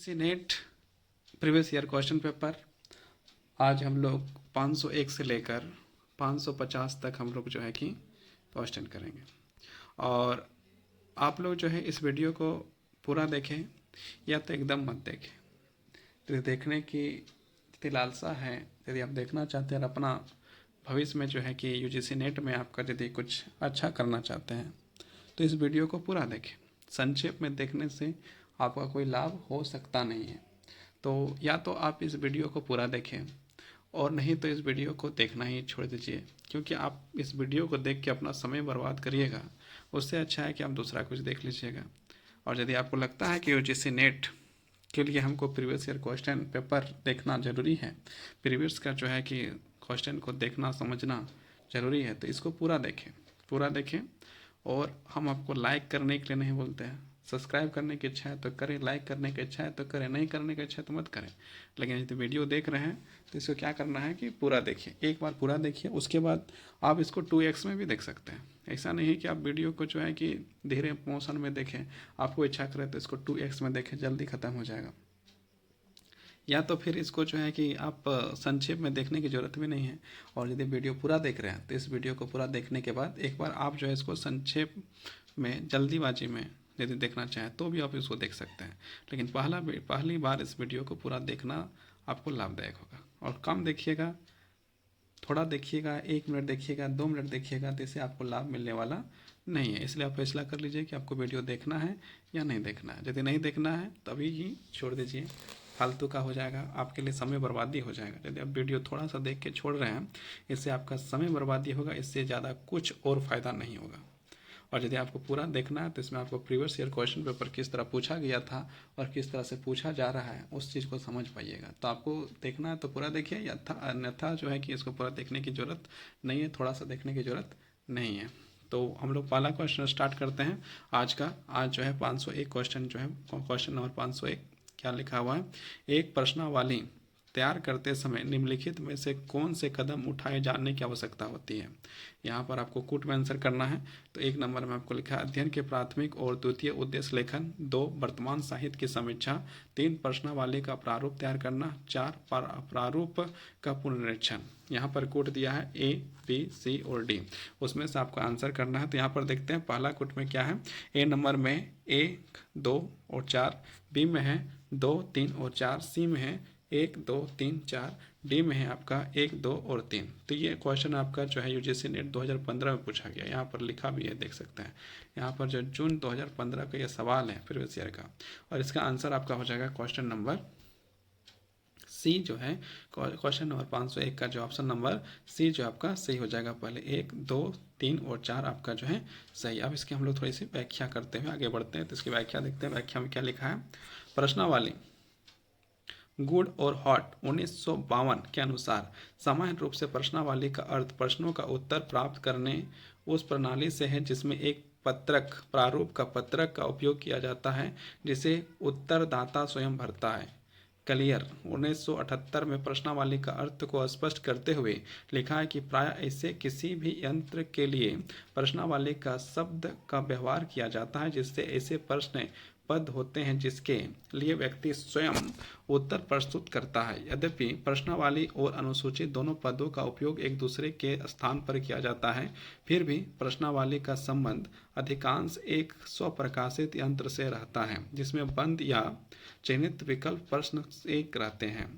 UGC net previous year question paper आज हम लोग 501 से लेकर 550 तक हम लोग जो है कि क्वेश्चन करेंगे। और आप लोग जो है इस वीडियो को पूरा देखें या तो एकदम मत देखें। यदि देखने की यदि लालसा है, यदि आप देखना चाहते हैं और अपना भविष्य में जो है कि यूजीसी नेट में आपका यदि कुछ अच्छा करना चाहते हैं तो इस वीडियो को पूरा देखें। संक्षेप में देखने से आपका कोई लाभ हो सकता नहीं है। तो या तो आप इस वीडियो को पूरा देखें और नहीं तो इस वीडियो को देखना ही छोड़ दीजिए, क्योंकि आप इस वीडियो को देख के अपना समय बर्बाद करिएगा, उससे अच्छा है कि आप दूसरा कुछ देख लीजिएगा। और यदि आपको लगता है कि यूजीसी नेट के लिए हमको प्रीवियस ईयर क्वेश्चन पेपर देखना ज़रूरी है, प्रीवियस का जो है कि क्वेश्चन को देखना समझना ज़रूरी है, तो इसको पूरा देखें। और हम आपको लाइक करने के लिए नहीं बोलते हैं, सब्सक्राइब करने की इच्छा है तो करें, लाइक करने की इच्छा है तो करें, नहीं करने की इच्छा है तो मत करें। लेकिन यदि वीडियो देख रहे हैं तो इसको क्या करना है कि पूरा देखिए, एक बार पूरा देखिए, उसके बाद आप इसको 2x में भी देख सकते हैं। ऐसा नहीं है कि आप वीडियो को जो है कि धीरे मोशन में देखें, आपको इच्छा करे तो इसको 2x में देखें, जल्दी ख़त्म हो जाएगा। या तो फिर इसको जो है कि आप संक्षेप में देखने की ज़रूरत भी नहीं है। और यदि वीडियो पूरा देख रहे हैं तो इस वीडियो को पूरा देखने के बाद एक बार आप जो है इसको संक्षेप में जल्दीबाजी में यदि देखना चाहें तो भी आप इसको देख सकते हैं। लेकिन पहली बार इस वीडियो को पूरा देखना आपको लाभदायक होगा। और कम देखिएगा, थोड़ा देखिएगा, 1 मिनट देखिएगा, 2 मिनट देखिएगा, तो इससे आपको लाभ मिलने वाला नहीं है। इसलिए आप फैसला कर लीजिए कि आपको वीडियो देखना है या नहीं देखना है। यदि नहीं देखना है तभी ही छोड़ दीजिए, फालतू का हो जाएगा, आपके लिए समय बर्बादी हो जाएगा। यदि आप वीडियो थोड़ा सा देख के छोड़ रहे हैं, इससे आपका समय बर्बादी होगा, इससे ज़्यादा कुछ और फ़ायदा नहीं होगा। और यदि आपको पूरा देखना है तो इसमें आपको प्रीवियस ईयर क्वेश्चन पेपर किस तरह पूछा गया था और किस तरह से पूछा जा रहा है उस चीज़ को समझ पाइएगा। तो आपको देखना है तो पूरा देखिए, अन्यथा जो है कि इसको पूरा देखने की ज़रूरत नहीं है, थोड़ा सा देखने की ज़रूरत नहीं है। तो हम लोग पहला क्वेश्चन स्टार्ट करते हैं आज का। आज जो है 501 क्वेश्चन जो है, क्वेश्चन नंबर 501 क्या लिखा हुआ है। एक प्रश्नावली तैयार करते समय निम्नलिखित में से कौन से कदम उठाए जाने की आवश्यकता होती है। यहाँ पर आपको कूट में आंसर करना है। तो 1 नंबर में आपको लिखा है अध्ययन के प्राथमिक और द्वितीय उद्देश्य लेखन, 2 वर्तमान साहित्य की समीक्षा, 3 प्रश्नावली का प्रारूप तैयार करना, 4 प्रारूप का पुनरीक्षण। यहाँ पर कूट दिया है A, B, C और D, उसमें से आपको आंसर करना है। तो यहाँ पर देखते हैं पहला कूट में क्या है। A नंबर में 1, 2 और 4, B में है 2, 3 और 4, C में है 1, 2, 3, 4, डी में है आपका 1, 2 और 3। तो ये क्वेश्चन आपका जो है यूजीसी नेट 2015 में पूछा गया, यहाँ पर लिखा भी है, देख सकते हैं। यहाँ पर जो जून 2015 का ये सवाल है प्रीवियस ईयर का, और इसका आंसर आपका हो जाएगा क्वेश्चन नंबर सी जो है, क्वेश्चन नंबर 501 का जो ऑप्शन नंबर सी जो आपका सही हो जाएगा। पहले 1, 2, 3 और 4 आपका जो है सही। अब इसकी हम लोग थोड़ी सी व्याख्या करते हुए आगे बढ़ते हैं। तो इसकी व्याख्या देखते हैं। व्याख्या में क्या लिखा है। प्रश्नावली गुड और हॉट 1952 के अनुसार सामान्य रूप से प्रश्नावली का अर्थ प्रश्नों का उत्तर प्राप्त करने उस प्रणाली से है जिसमें एक पत्रक प्रारूप का पत्रक का उपयोग किया जाता है जिसे उत्तरदाता स्वयं भरता है। क्लियर 1978 में प्रश्नावली का अर्थ को स्पष्ट करते हुए लिखा है कि प्राय ऐसे किसी भी यंत्र के लिए प्रश्नावली का शब्द का व्यवहार किया जाता है जिससे ऐसे प्रश्न पद होते हैं जिसके लिए व्यक्ति स्वयं उत्तर प्रस्तुत करता है। यद्यपि प्रश्नावली और अनुसूची दोनों पदों का उपयोग एक दूसरे के स्थान पर किया जाता है, फिर भी प्रश्नावली का संबंध अधिकांश एक स्वप्रकाशित यंत्र से रहता है जिसमें बंद या चिन्हित विकल्प प्रश्न एक रहते हैं।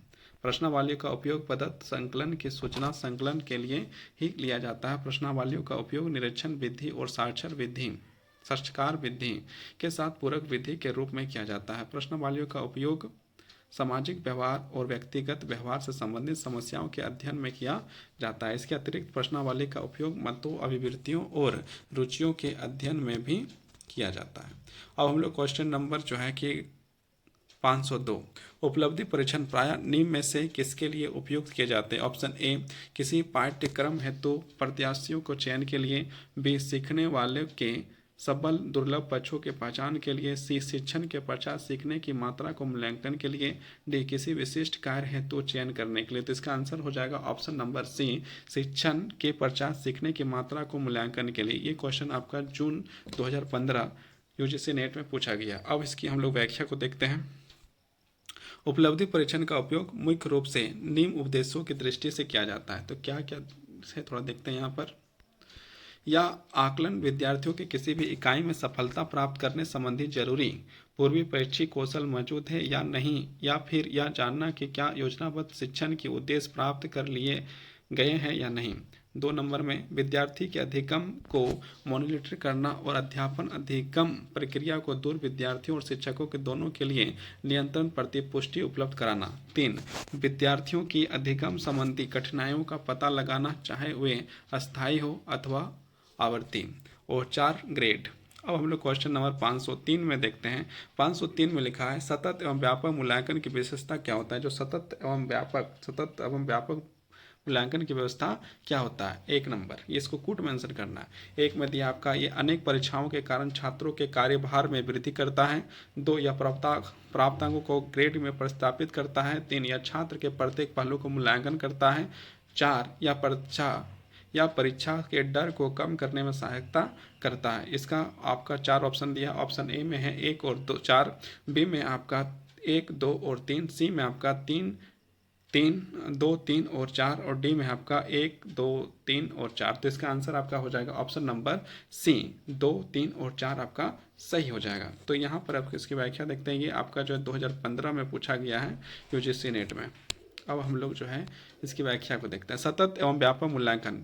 प्रश्नावली का उपयोग पदार्थ संकलन की सूचना संकलन के लिए ही लिया जाता है। प्रश्नावलियों का उपयोग निरीक्षण विधि और साक्षात्कार विधि के साथ पूरक विधि के रूप में किया जाता है। प्रश्नावलियों का उपयोग सामाजिक व्यवहार और व्यक्तिगत व्यवहार से संबंधित समस्याओं के अध्ययन में किया जाता है। इसके अतिरिक्त प्रश्नावली का उपयोग मतों, अभिवृत्तियों और रुचियों के अध्ययन में भी किया जाता है। अब हम लोग क्वेश्चन नंबर जो है कि 502 उपलब्धि परीक्षण प्रायः निम्न में से किसके लिए उपयुक्त किए जाते हैं। ऑप्शन ए किसी पाठ्यक्रम हेतु प्रत्याशियों को चयन के लिए, बी सीखने वाले के सबल दुर्लभ पक्षों के पहचान के लिए, सी शिक्षण के पश्चात सीखने की मात्रा को मूल्यांकन के लिए, डी किसी विशिष्ट कार्य हेतु चयन करने के लिए। तो इसका आंसर हो जाएगा ऑप्शन नंबर सी, शिक्षण के पश्चात सीखने की मात्रा को मूल्यांकन के लिए। ये क्वेश्चन आपका जून 2015 यूजीसी नेट में पूछा गया। अब इसकी हम लोग व्याख्या को देखते हैं। उपलब्धि परीक्षण का उपयोग मुख्य रूप से निम्न उपदेशों की दृष्टि से किया जाता है। तो क्या क्या से थोड़ा देखते हैं यहाँ पर। या आकलन विद्यार्थियों के किसी भी इकाई में सफलता प्राप्त करने संबंधी जरूरी पूर्वी परीक्षी कौशल मौजूद है या नहीं, या फिर यह जानना कि क्या योजनाबद्ध शिक्षण के उद्देश्य प्राप्त कर लिए गए हैं या नहीं। 2 नंबर में विद्यार्थी के अधिगम को मॉनिटर करना और अध्यापन अधिगम प्रक्रिया को दूर विद्यार्थियों और शिक्षकों के दोनों के लिए नियंत्रण प्रतिपुष्टि उपलब्ध कराना। 3 विद्यार्थियों की अधिगम संबंधी कठिनाइयों का पता लगाना, चाहे वे अस्थायी हो अथवा आवर्ती। और 4 ग्रेड। अब हम लोग क्वेश्चन नंबर 503 में देखते हैं। 503 में लिखा है सतत एवं व्यापक मूल्यांकन की विशेषता क्या होता है। जो सतत एवं व्यापक मूल्यांकन की व्यवस्था क्या होता है। 1 नंबर, ये इसको कूट में आंसर करना है। 1 में दिया आपका ये अनेक परीक्षाओं के कारण छात्रों के कार्यभार में वृद्धि करता है। 2 यह प्राप्तांकों को ग्रेड में प्रस्तापित करता है। 3 यह छात्र के प्रत्येक पहलू को मूल्यांकन करता है। 4 यह परीक्षा के डर को कम करने में सहायता करता है। इसका आपका 4 ऑप्शन दिया। ऑप्शन ए में है 1 और 2 4, बी में आपका 1 2 और 3, सी में आपका 2 3 और 4 और डी में आपका 1 2 3 और 4। तो इसका आंसर आपका हो जाएगा ऑप्शन नंबर सी, 2 3 और 4 आपका सही हो जाएगा। तो यहाँ पर आप इसकी व्याख्या देखते हैं। ये आपका जो है 2015 में पूछा गया है यूजीसी नेट में। अब हम लोग जो है इसकी व्याख्या को देखते हैं। सतत एवं व्यापक मूल्यांकन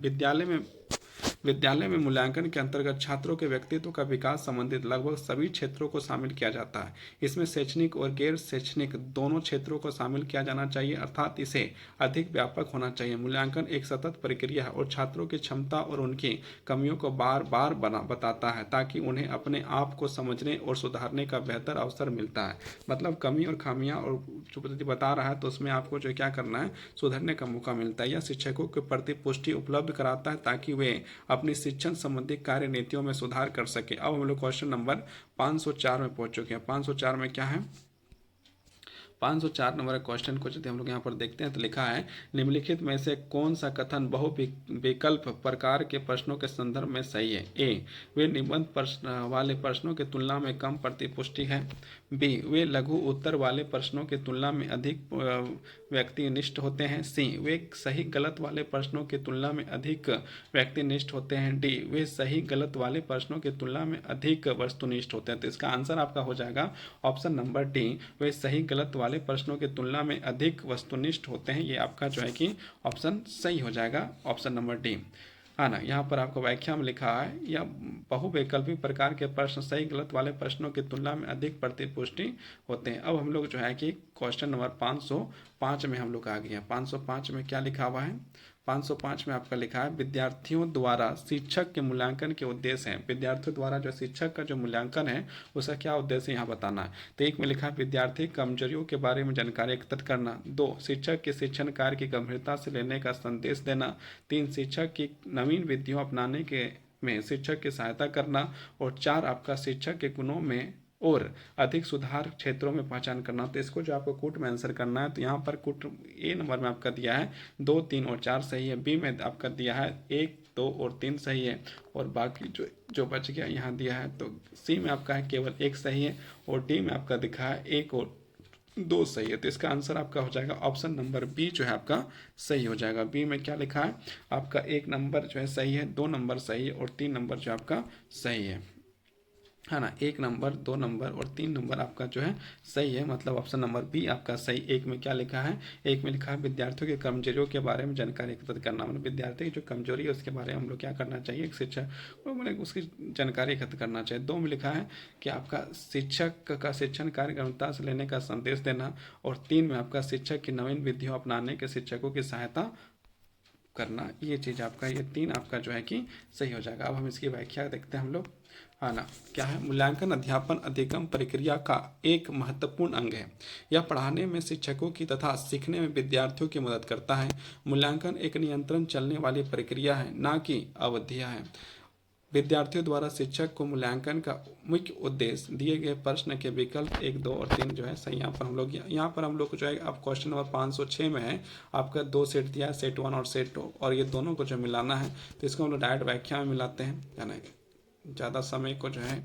विद्यालय में मूल्यांकन के अंतर्गत छात्रों के व्यक्तित्व का विकास संबंधित लगभग सभी क्षेत्रों को शामिल किया जाता है। इसमें शैक्षणिक और गैर शैक्षणिक दोनों क्षेत्रों को शामिल किया जाना चाहिए, अर्थात इसे अधिक व्यापक होना चाहिए। मूल्यांकन एक सतत प्रक्रिया है और छात्रों की क्षमता और उनकी कमियों को बार बार बताता है, ताकि उन्हें अपने आप को समझने और सुधारने का बेहतर अवसर मिलता है। मतलब कमी और खामियां और जो बता रहा है तो उसमें आपको जो क्या करना है, सुधरने का मौका मिलता है। यह शिक्षकों के प्रति पुष्टि उपलब्ध कराता है ताकि वे अपनी शिक्षण संबंधी कार्य नीतियों में सुधार कर सके। अब हम लोग क्वेश्चन नंबर 504 में पहुंच चुके हैं। 504 में क्या है, 504 नंबर क्वेश्चन को यदि हम लोग यहाँ पर देखते हैं तो लिखा है निम्नलिखित में से कौन सा कथन बहुविकल्प प्रकार के प्रश्नों के संदर्भ में सही है। ए, वे निबंध प्रश्न वाले प्रश्नों की तुलना में कम प्रतिपुष्टि है। बी, वे लघु उत्तर वाले प्रश्नों की तुलना में अधिक व्यक्तिनिष्ठ होते हैं। सी, वे सही गलत वाले प्रश्नों की तुलना में अधिक व्यक्तिनिष्ठ होते हैं। डी, वे सही गलत वाले प्रश्नों की तुलना में अधिक वस्तुनिष्ठ होते हैं। तो इसका आंसर आपका हो जाएगा ऑप्शन नंबर डी, वे सही गलत वाले प्रश्नों की तुलना में अधिक वस्तुनिष्ठ होते हैं। ये आपका जो है कि ऑप्शन सही हो जाएगा, ऑप्शन नंबर डी, है ना। यहाँ पर आपको व्याख्या में लिखा है या बहुवैकल्पिक प्रकार के प्रश्न सही गलत वाले प्रश्नों की तुलना में अधिक प्रतिपुष्टि होते हैं। अब हम लोग जो है कि क्वेश्चन नंबर 505 में हम लोग आ गए हैं। 505 में क्या लिखा हुआ है, 505 में आपका लिखा है विद्यार्थियों द्वारा शिक्षक के मूल्यांकन के उद्देश्य हैं। विद्यार्थियों द्वारा जो शिक्षक का जो मूल्यांकन है उसका क्या उद्देश्य यहाँ बताना है। तो 1 में लिखा है विद्यार्थी कमजोरियों के बारे में जानकारी एकत्रित करना। 2, शिक्षक के शिक्षण कार्य की गंभीरता से लेने का संदेश देना। 3, शिक्षक की नवीन विधियों अपनाने के में शिक्षक की सहायता करना। और 4, आपका शिक्षक के गुणों में और अधिक सुधार क्षेत्रों में पहचान करना। तो इसको जो आपको कूट में आंसर करना है तो यहाँ पर कूट ए नंबर में आपका दिया है 2 3 और 4 सही है। बी में आपका दिया है 1 2 और 3 सही है। और बाकी जो बच गया यहाँ दिया है। तो सी में आपका है केवल 1 सही है। और डी में आपका दिखा है 1 और 2 सही है। तो इसका आंसर आपका हो जाएगा ऑप्शन नंबर बी जो है आपका सही हो जाएगा। बी में क्या लिखा है आपका 1 नंबर जो है सही है, 2 नंबर सही है और 3 नंबर जो आपका सही है ना। 1 नंबर 2 नंबर और 3 नंबर आपका जो है सही है, मतलब ऑप्शन नंबर बी आपका सही। 1 में क्या लिखा है, 1 में लिखा है विद्यार्थियों की कमजोरियों के बारे में जानकारी एकत्रित करना। मतलब विद्यार्थी की जो कमजोरी है उसके बारे में हम लोग क्या करना चाहिए, एक शिक्षक को मतलब उसकी जानकारी एकत्र करना चाहिए। 2 में लिखा है कि आपका शिक्षक का शिक्षण कार्य गंभीरता से लेने का संदेश देना। और 3 में आपका शिक्षक की नवीन विधियों अपनाने के शिक्षकों की सहायता करना। ये चीज़ आपका ये 3 आपका जो है कि सही हो जाएगा। अब हम इसकी व्याख्या देखते हैं हम लोग, है ना। क्या है, मूल्यांकन अध्यापन अधिगम प्रक्रिया का एक महत्वपूर्ण अंग है। यह पढ़ाने में शिक्षकों की तथा सीखने में विद्यार्थियों की मदद करता है। मूल्यांकन एक नियंत्रण चलने वाली प्रक्रिया है, ना कि अवधिया है। विद्यार्थियों द्वारा शिक्षक को मूल्यांकन का मुख्य उद्देश्य दिए गए प्रश्न के विकल्प 1 2 और 3 जो है सही। यहाँ पर हम लोग को जो है अब क्वेश्चन नंबर 506 में है आपका 2 सेट दिया है, सेट 1 और सेट 2, और ये दोनों को जो मिलाना है तो इसको हम लोग डायरेक्ट व्याख्या में मिलाते हैं, है ना। ज़्यादा समय को जो है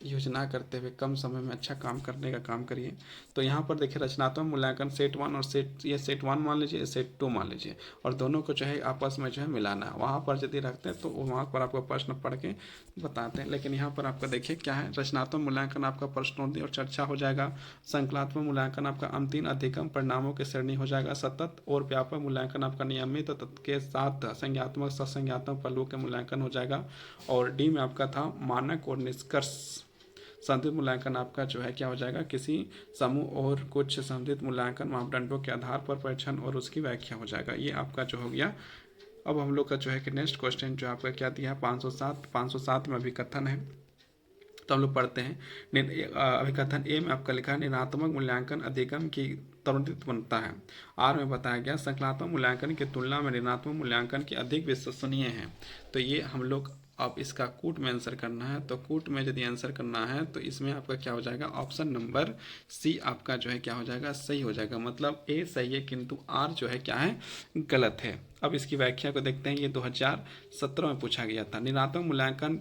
योजना करते हुए कम समय में अच्छा काम करने का काम करिए। तो यहाँ पर देखिए रचनात्मक मूल्यांकन सेट 1 और सेट 1 मान लीजिए, सेट 2 मान लीजिए, और दोनों को जो है आपस में जो है मिलाना है। वहाँ पर यदि रखते हैं तो वहाँ पर आपको प्रश्न पढ़ के बताते हैं। लेकिन यहाँ पर आपका देखिए क्या है, रचनात्मक मूल्यांकन आपका प्रश्नोत्तरी और चर्चा हो जाएगा। संकल्पात्मक मूल्यांकन आपका अंतिम अधिगम परिणामों की श्रेणी हो जाएगा। सतत और व्यापक मूल्यांकन आपका नियमित तत्व के साथ संज्ञात्मक सत्संज्ञात्मक पहलुओं के मूल्यांकन हो जाएगा। और डी में आपका था मानक और निष्कर्ष संबंधित मूल्यांकन आपका जो है क्या हो जाएगा, किसी समूह और कुछ संबंधित मूल्यांकन मापदंडों के आधार पर परीक्षण और उसकी व्याख्या हो जाएगा। ये आपका जो हो गया। अब हम लोग का जो है कि नेक्स्ट क्वेश्चन जो आपका क्या दिया है, 507 में अभिकथन है। तो हम लोग पढ़ते हैं। अभिकथन ए में आपका लिखा है ऋणात्मक मूल्यांकन अधिगम की त्वरित बनता है। आर में बताया गया संकल्पात्मक मूल्यांकन की तुलना में ऋणात्मक मूल्यांकन की अधिक विश्वसनीय है। तो ये हम लोग अब इसका कूट में आंसर करना है। तो कूट में यदि आंसर करना है तो इसमें आपका क्या हो जाएगा, ऑप्शन नंबर सी आपका जो है क्या हो जाएगा, सही हो जाएगा। मतलब ए सही है किंतु आर जो है क्या है, गलत है। अब इसकी व्याख्या को देखते हैं। ये 2017 में पूछा गया था। ऋणात्मक मूल्यांकन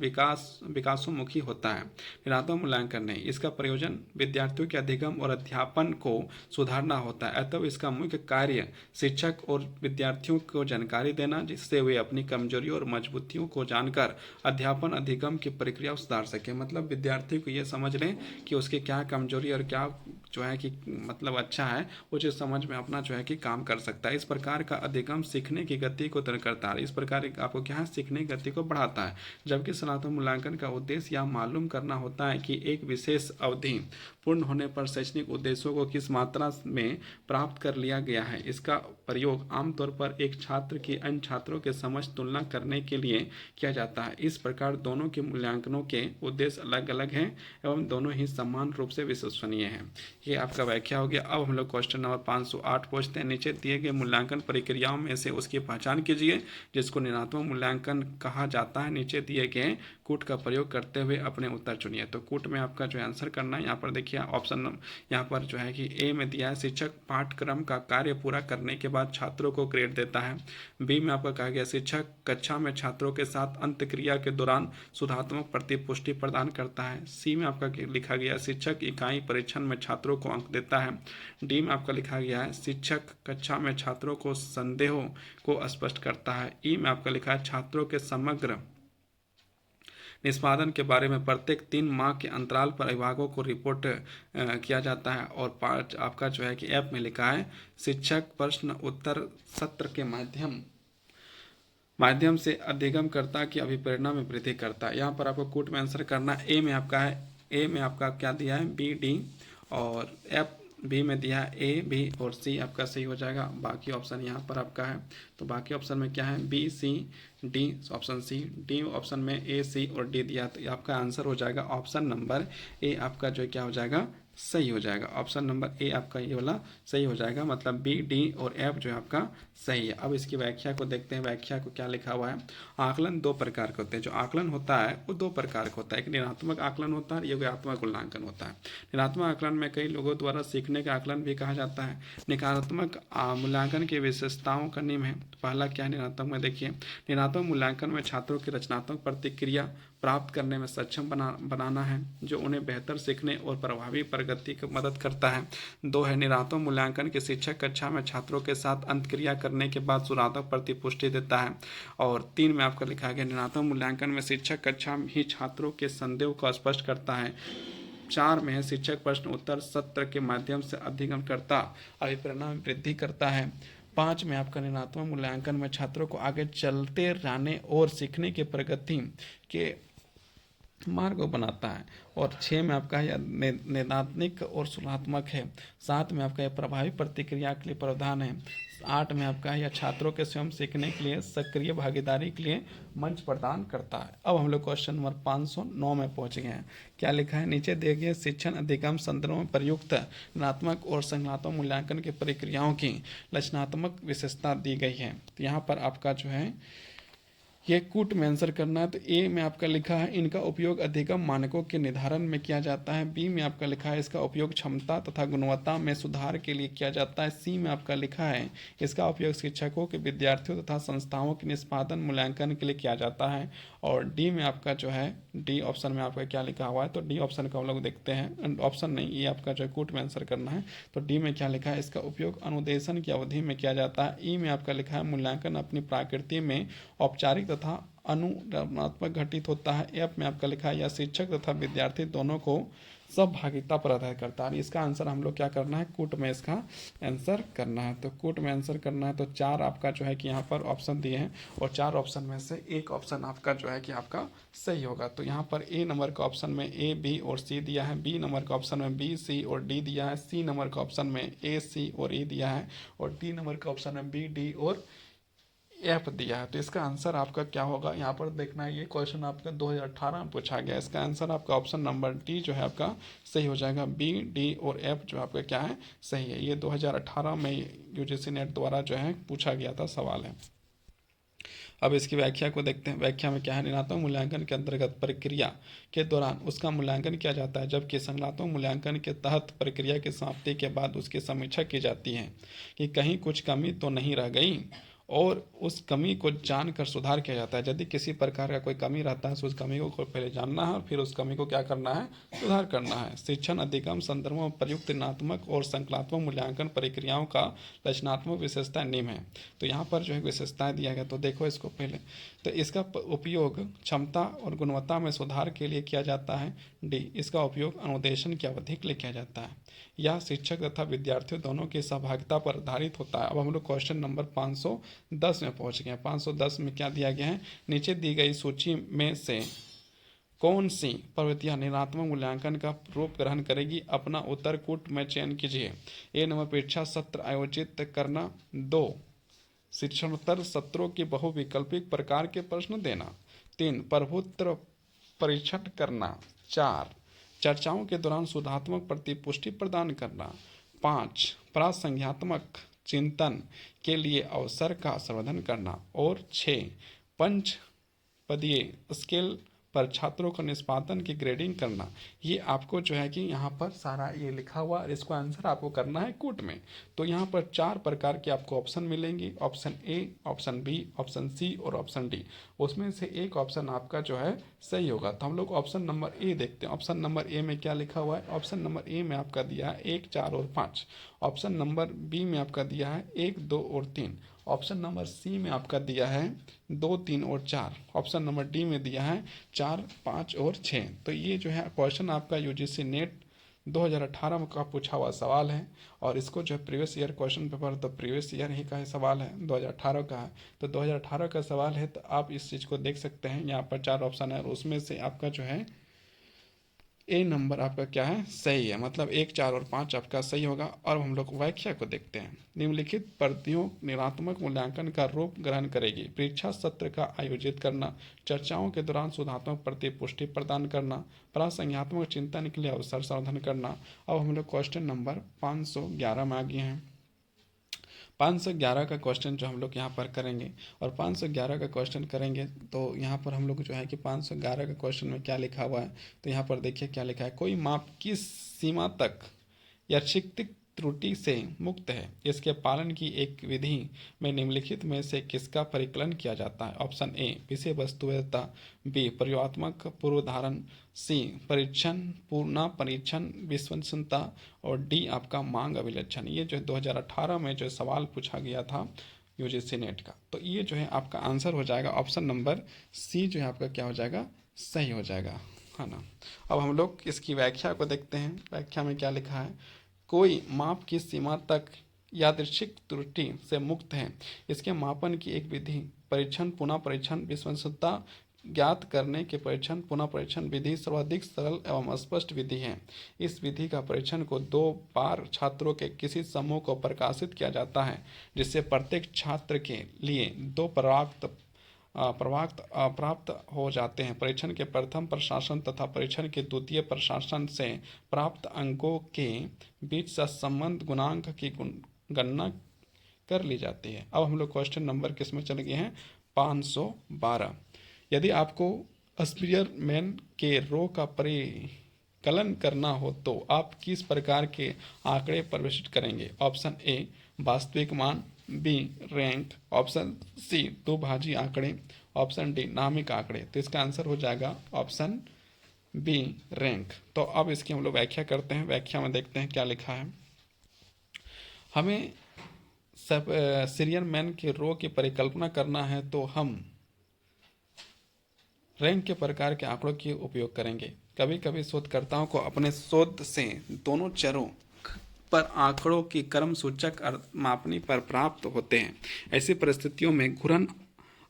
विकासोन्मुखी होता है। ऋणात्मक मूल्यांकन नहीं, इसका प्रयोजन विद्यार्थियों के अधिगम और अध्यापन को सुधारना होता है। अतः इसका मुख्य कार्य शिक्षक और विद्यार्थियों को जानकारी देना, जिससे वे अपनी कमजोरियों और मजबूतियों को जानकर अध्यापन अधिगम की प्रक्रिया सुधार सके। मतलब विद्यार्थी को ये समझ लें कि उसकी क्या कमजोरी और क्या जो है कि मतलब अच्छा है, वो जो समझ में अपना जो है कि काम कर सकता है। इस प्रकार का अधिगम सीखने की गति को तय करता है। इस प्रकार आपको क्या है, सीखने की गति को बढ़ाता है। जबकि सनातन मूल्यांकन का उद्देश्य यह मालूम करना होता है कि एक विशेष अवधि पूर्ण होने पर शैक्षणिक उद्देश्यों को किस मात्रा में प्राप्त कर लिया गया है। इसका प्रयोग आमतौर पर एक छात्र की अन्य छात्रों के समझ तुलना करने के लिए किया जाता है। इस प्रकार दोनों के मूल्यांकनों के उद्देश्य अलग अलग हैं एवं दोनों ही समान रूप से विश्वसनीय हैं। ये आपका व्याख्या हो गया। अब हम लोग क्वेश्चन नंबर 508 पूछते हैं। नीचे दिए गए मूल्यांकन प्रक्रियाओं में से उसकी पहचान कीजिए जिसको ऋणात्मक मूल्यांकन कहा जाता है। नीचे दिए गए कूट का प्रयोग करते हुए अपने उत्तर चुनिए। तो कूट में आपका जो आंसर करना है, यहाँ पर देखिए ऑप्शन यहाँ पर जो है कि ए में दिया है शिक्षक पाठ्यक्रम का कार्य पूरा करने के बाद छात्रों को ग्रेड देता है। बी में आपका कहा गया शिक्षक कक्षा में छात्रों के साथ अंतक्रिया के दौरान सुधारात्मक प्रतिपुष्टि प्रदान करता है। सी में आपका लिखा गया शिक्षक इकाई परीक्षण में छात्रों को अंक देता है। डी में आपका लिखा गया है शिक्षक कक्षा में छात्रों को संदेहों को स्पष्ट करता है। ई में आपका लिखा है छात्रों के समग्र निष्पादन के बारे में प्रत्येक 3 माह के अंतराल पर विभागों को रिपोर्ट किया जाता है। और पार्ट आपका जो है कि ऐप में लिखा है शिक्षक प्रश्न उत्तर सत्र के माध्यम से अधिगमकर्ता की अभिप्रेरणा में वृद्धि करता है। यहाँ पर आपको कूट में आंसर करना। ए में आपका है, ए में आपका क्या दिया है, बी डी, और एफ बी में दिया है ए बी, और सी आपका सही हो जाएगा। बाकी ऑप्शन यहाँ पर आपका है। तो बाकी ऑप्शन में क्या है, B C D, option C. D option में ए सी और डी दिया, तो आपका आंसर हो जाएगा ऑप्शन नंबर ए आपका जो क्या हो जाएगा, सही हो जाएगा। ऑप्शन नंबर ए आपका ये वाला सही हो जाएगा। मतलब बी डी और एफ जो है आपका सही है। अब इसकी व्याख्या को देखते हैं। व्याख्या को क्या लिखा हुआ है, आकलन 2 प्रकार के होते हैं। जो आकलन होता है वो 2 प्रकार का होता है। एक ऋणात्मक आकलन होता है, योगात्मक मूल्यांकन होता है। ऋणात्मक आकलन में कई लोगों द्वारा सीखने का आकलन भी कहा जाता है। नकारात्मक मूल्यांकन की विशेषताओं का नियम है। पहला क्या है ऋणात्मक में, देखिए ऋणात्मक मूल्यांकन में छात्रों की रचनात्मक प्रतिक्रिया प्राप्त करने में सक्षम बनाना है, जो उन्हें बेहतर सीखने और प्रभावी प्रगति की मदद करता है। 2 है ऋणात्मक मूल्यांकन के शिक्षक कक्षा में छात्रों के साथ अंतक्रिया करने के बाद सुधारात्मक प्रतिपुष्टि देता है। और 3 में आपका लिखा गया ऋणात्मक मूल्यांकन में शिक्षक कक्षा में ही छात्रों के संदेह को स्पष्ट करता है। 4 में है शिक्षक प्रश्न उत्तर सत्र के माध्यम से अधिगमकर्ता अभिप्रेरणा में वृद्धि करता है। 5 में आपका ऋणात्मक मूल्यांकन में छात्रों को आगे चलते रहने और सीखने की प्रगति के मार्ग को बनाता है। और 6 में आपका यह नैदात्मिक और सुधारात्मक है। 7 में आपका यह प्रभावी प्रतिक्रिया के लिए प्रावधान है। 8 में आपका यह छात्रों के स्वयं सीखने के लिए सक्रिय भागीदारी के लिए मंच प्रदान करता है। अब हम लोग क्वेश्चन नंबर 509 में पहुंच गए हैं। क्या लिखा है, नीचे दिए गए शिक्षण अधिगम संदर्भों में प्रयुक्त ऋणात्मक और संज्ञात्मक मूल्यांकन की प्रक्रियाओं की रचनात्मक विशेषता दी गई है। तो यहाँ पर आपका जो है ये कूट में आंसर करना है। तो ए में आपका लिखा है इनका उपयोग अधिगम मानकों के निर्धारण में किया जाता है। बी में आपका लिखा है इसका उपयोग क्षमता तथा गुणवत्ता में सुधार के लिए किया जाता है। सी में आपका लिखा है इसका उपयोग शिक्षकों के विद्यार्थियों तथा संस्थाओं के निष्पादन मूल्यांकन के लिए किया जाता है। और डी में आपका जो है डी ऑप्शन में आपका क्या लिखा हुआ है, तो डी ऑप्शन को हम लोग देखते हैं। ऑप्शन नहीं, ये आपका जो कूट में आंसर करना है। तो डी में क्या लिखा है इसका उपयोग अनुदेशन की अवधि में किया जाता है। ई में आपका लिखा है मूल्यांकन अपनी प्रकृति में औपचारिक तथा अनुरचनात्मक घटित होता है। एफ में आपका लिखा है यह शिक्षक तथा विद्यार्थी दोनों को सहभागिता पर आधार करता है। इसका आंसर हम लोग क्या करना है, कूट में इसका आंसर करना है। तो कूट में आंसर करना है तो चार आपका जो है कि यहाँ पर ऑप्शन दिए हैं और चार ऑप्शन में से एक ऑप्शन आपका जो है कि आपका सही होगा। तो यहाँ पर ए नंबर का ऑप्शन में ए, बी और सी दिया है, बी नंबर का ऑप्शन में बी, सी और डी दिया है, सी नंबर का ऑप्शन में ए, सी और ई दिया है और डी नंबर का ऑप्शन में बी, डी और एफ दिया है। तो इसका आंसर आपका क्या होगा, यहाँ पर देखना है। ये क्वेश्चन आपका 2018 में पूछा गया। इसका आंसर आपका ऑप्शन नंबर डी जो है आपका सही हो जाएगा। बी, डी और एफ जो आपका क्या है, सही है। ये 2018 में यूजीसी नेट द्वारा जो है पूछा गया था सवाल है। अब इसकी व्याख्या को देखते हैं। व्याख्या में क्या है, निरात्मक मूल्यांकन के अंतर्गत प्रक्रिया के दौरान उसका मूल्यांकन किया जाता है, जबकि संज्ञानात्मक मूल्यांकन के तहत प्रक्रिया की समाप्ति के बाद उसकी समीक्षा की जाती है कि कहीं कुछ कमी तो नहीं रह गई और उस कमी को जानकर सुधार किया जाता है। यदि किसी प्रकार का कोई कमी रहता है तो उस कमी को पहले जानना है और फिर उस कमी को क्या करना है, सुधार करना है। शिक्षण अधिगम संदर्भों में प्रयुक्त ऋणात्मक और संकलात्मक मूल्यांकन प्रक्रियाओं का रचनात्मक विशेषता निम्न है। तो यहाँ पर जो है विशेषताएं दिया गया, तो देखो इसको पहले। तो इसका उपयोग क्षमता और गुणवत्ता में सुधार के लिए किया जाता है। डी, इसका उपयोग अनुदेशन की अवधि के लिए किया जाता है। यह शिक्षक तथा विद्यार्थियों दोनों की सहभागिता पर आधारित होता है। अब हम लोग क्वेश्चन नंबर 510 में पहुंच गए हैं। 510 में क्या दिया गया है, नीचे दी गई सूची में से कौन सी प्रवृत्तियां निरात्मक मूल्यांकन का रूप ग्रहण करेगी, अपना उत्तर कूट में चयन कीजिए। ए नंबर, परीक्षा सत्र आयोजित करना। 2, शिक्षणोत्तर सत्रों की बहुविकल्पिक प्रकार के प्रश्न देना। 3, प्रभुत्व परीक्षण करना। 4, चर्चाओं के दौरान सुधारात्मक प्रतिपुष्टि प्रदान करना। 5, प्रासंज्ञात्मक चिंतन के लिए अवसर का संवर्धन करना। और 6, पंच पदीय स्केल पर छात्रों का निष्पादन की ग्रेडिंग करना। ये आपको जो है कि यहाँ पर सारा ये लिखा हुआ और इसको आंसर आपको करना है कूट में। तो यहाँ पर 4 प्रकार के आपको ऑप्शन मिलेंगे, option A, option B, option C और ऑप्शन डी। उसमें से एक ऑप्शन आपका जो है सही होगा। तो हम लोग ऑप्शन नंबर ए देखते हैं। ऑप्शन नंबर ए में क्या लिखा हुआ है, ऑप्शन नंबर ए में आपका दिया है 1, 4 और 5। ऑप्शन नंबर बी में आपका दिया है 1, 2 और 3। ऑप्शन नंबर सी में आपका दिया है 2, 3 और 4। ऑप्शन नंबर डी में दिया है 4, 5 और 6। तो ये जो है क्वेश्चन आपका यूजीसी नेट 2018 में का पूछा हुआ सवाल है और इसको जो है प्रीवियस ईयर क्वेश्चन पेपर, तो प्रीवियस ईयर ही का सवाल है, 2018 का है। तो 2018 का सवाल है, तो आप इस चीज़ को देख सकते हैं। यहाँ पर 4 ऑप्शन है और उसमें से आपका जो है ए नंबर आपका क्या है, सही है। मतलब 1, 4 और 5 आपका सही होगा। और हम लोग व्याख्या को देखते हैं। निम्नलिखित प्रतियों निरात्मक मूल्यांकन का रूप ग्रहण करेगी। परीक्षा सत्र का आयोजित करना, चर्चाओं के दौरान सुधारात्मक प्रतिपुष्टि प्रदान करना, प्रासंज्ञात्मक चिंतन के लिए अवसर संवर्धन करना। अब हम लोग क्वेश्चन नंबर 511 में आ गए हैं। 511 का क्वेश्चन जो हम लोग यहाँ पर करेंगे और 511 का क्वेश्चन करेंगे तो यहाँ पर हम लोग जो है कि 511 का क्वेश्चन में क्या लिखा हुआ है, तो यहाँ पर देखिए क्या लिखा है। कोई माप किस सीमा तक यादृच्छिक त्रुटि से मुक्त है, इसके पालन की एक विधि में निम्नलिखित में से किसका परिकलन किया जाता है। ऑप्शन ए, विषय वस्तुता। बी, प्रयोगात्मक पूर्वधारण। सी, परीक्षण पूर्ण परीक्षण विश्वसनीयता। और डी आपका मांग अभिलक्षण। ये जो 2018 में जो सवाल पूछा गया था यूजीसी नेट का, तो ये जो है आपका आंसर हो जाएगा ऑप्शन नंबर सी जो है आपका क्या हो जाएगा, सही हो जाएगा, है ना। अब हम लोग इसकी व्याख्या को देखते हैं। व्याख्या में क्या लिखा है, कोई माप की सीमा तक यादृच्छिक त्रुटि से मुक्त है, इसके मापन की एक विधि परीक्षण पुनः परीक्षण विश्वसनीयता ज्ञात करने के परीक्षण पुनः परीक्षण विधि सर्वाधिक सरल एवं स्पष्ट विधि है। इस विधि का परीक्षण को 2 बार छात्रों के किसी समूह को प्रकाशित किया जाता है, जिससे प्रत्येक छात्र के लिए 2 प्राप्त हो जाते हैं। परीक्षण के प्रथम प्रशासन तथा परीक्षण के द्वितीय प्रशासन से प्राप्त अंकों के बीच सहसंबंध गुणांक की गणना कर ली जाती है। अब हम लोग क्वेश्चन नंबर किस में चले गए हैं, 512। यदि आपको स्पीयरमैन के रो का परिकलन करना हो तो आप किस प्रकार के आंकड़े प्रविष्ट करेंगे? ऑप्शन ए वास्तविक मान, बी रैंक, ऑप्शन सी दो भाजी आंकड़े, ऑप्शन डी नामिक आंकड़े। तो इसका आंसर हो जाएगा ऑप्शन बी रैंक। तो अब इसकी हम लोग व्याख्या करते हैं। व्याख्या में देखते हैं क्या लिखा है। हमें सब सीरियल मैन के रो की परिकल्पना करना है तो हम रैंक के प्रकार के आंकड़ों के उपयोग करेंगे। कभी कभी शोधकर्ताओं को अपने शोध से दोनों चरों पर आंकड़ों की क्रम सूचक मापनी पर प्राप्त होते हैं। ऐसी परिस्थितियों में घूर्णन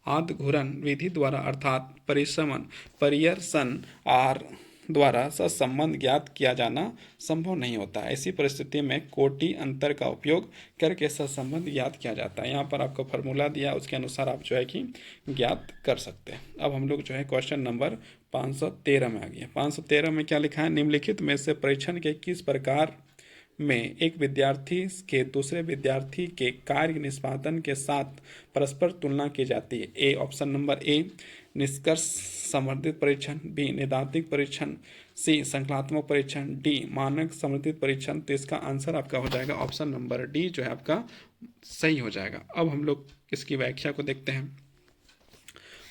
आद्य घूर्णन विधि द्वारा अर्थात परिसमन परियर्सन आर द्वारा सहसंबंध ज्ञात किया जाना संभव नहीं होता। ऐसी परिस्थिति में कोटि अंतर का उपयोग करके सहसंबंध ज्ञात किया जाता है। यहाँ पर आपको फार्मूला दिया, उसके अनुसार आप जो है कि ज्ञात कर सकते हैं। अब हम लोग जो है क्वेश्चन नंबर 513 में आ गए। 513 में क्या लिखा है? निम्नलिखित में से परीक्षण के किस प्रकार में एक विद्यार्थी के दूसरे विद्यार्थी के कार्य निष्पादन के साथ परस्पर तुलना की जाती है? ए ऑप्शन नंबर ए निष्कर्ष समर्थित परीक्षण, बी निदात्मक परीक्षण, सी संख्यात्मक परीक्षण, डी मानक समर्थित परीक्षण। तो इसका आंसर आपका हो जाएगा ऑप्शन नंबर डी जो है आपका सही हो जाएगा। अब हम लोग इसकी व्याख्या को देखते हैं।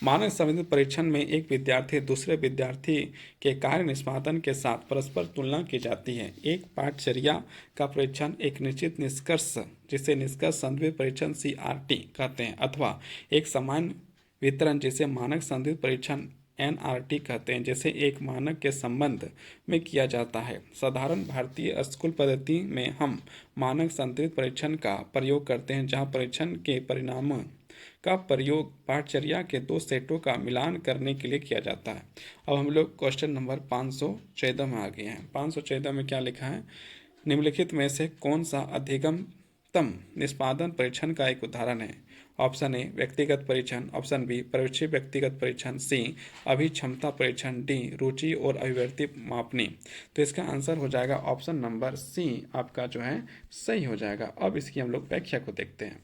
मानक समर्थित परीक्षण में एक विद्यार्थी दूसरे विद्यार्थी के कार्य निष्पादन के साथ परस्पर तुलना की जाती है। एक पाठचर्या का परीक्षण एक निश्चित निष्कर्ष जिसे निष्कर्ष संदर्भित परीक्षण CRT कहते हैं, अथवा एक समान वितरण जिसे मानक संदर्भित परीक्षण NRT कहते हैं, जैसे एक मानक के संबंध में किया जाता है। साधारण भारतीय स्कूल पद्धति में हम मानक संदर्भित परीक्षण का प्रयोग करते हैं, जहां परीक्षण के परिणामों का प्रयोग पाठचर्या के दो सेटों का मिलान करने के लिए किया जाता है। अब हम लोग क्वेश्चन नंबर 514 में आ गए हैं। 514 में क्या लिखा है? निम्नलिखित में से कौन सा अधिगमतम निष्पादन परीक्षण का एक उदाहरण है? ऑप्शन ए व्यक्तिगत परीक्षण, ऑप्शन बी पर्यवेक्षी व्यक्तिगत परीक्षण, सी अभिक्षमता परीक्षण, डी रुचि और अभिव्यक्ति मापनी। तो इसका आंसर हो जाएगा ऑप्शन नंबर सी आपका जो है सही हो जाएगा। अब इसकी हम लोग व्याख्या को देखते हैं।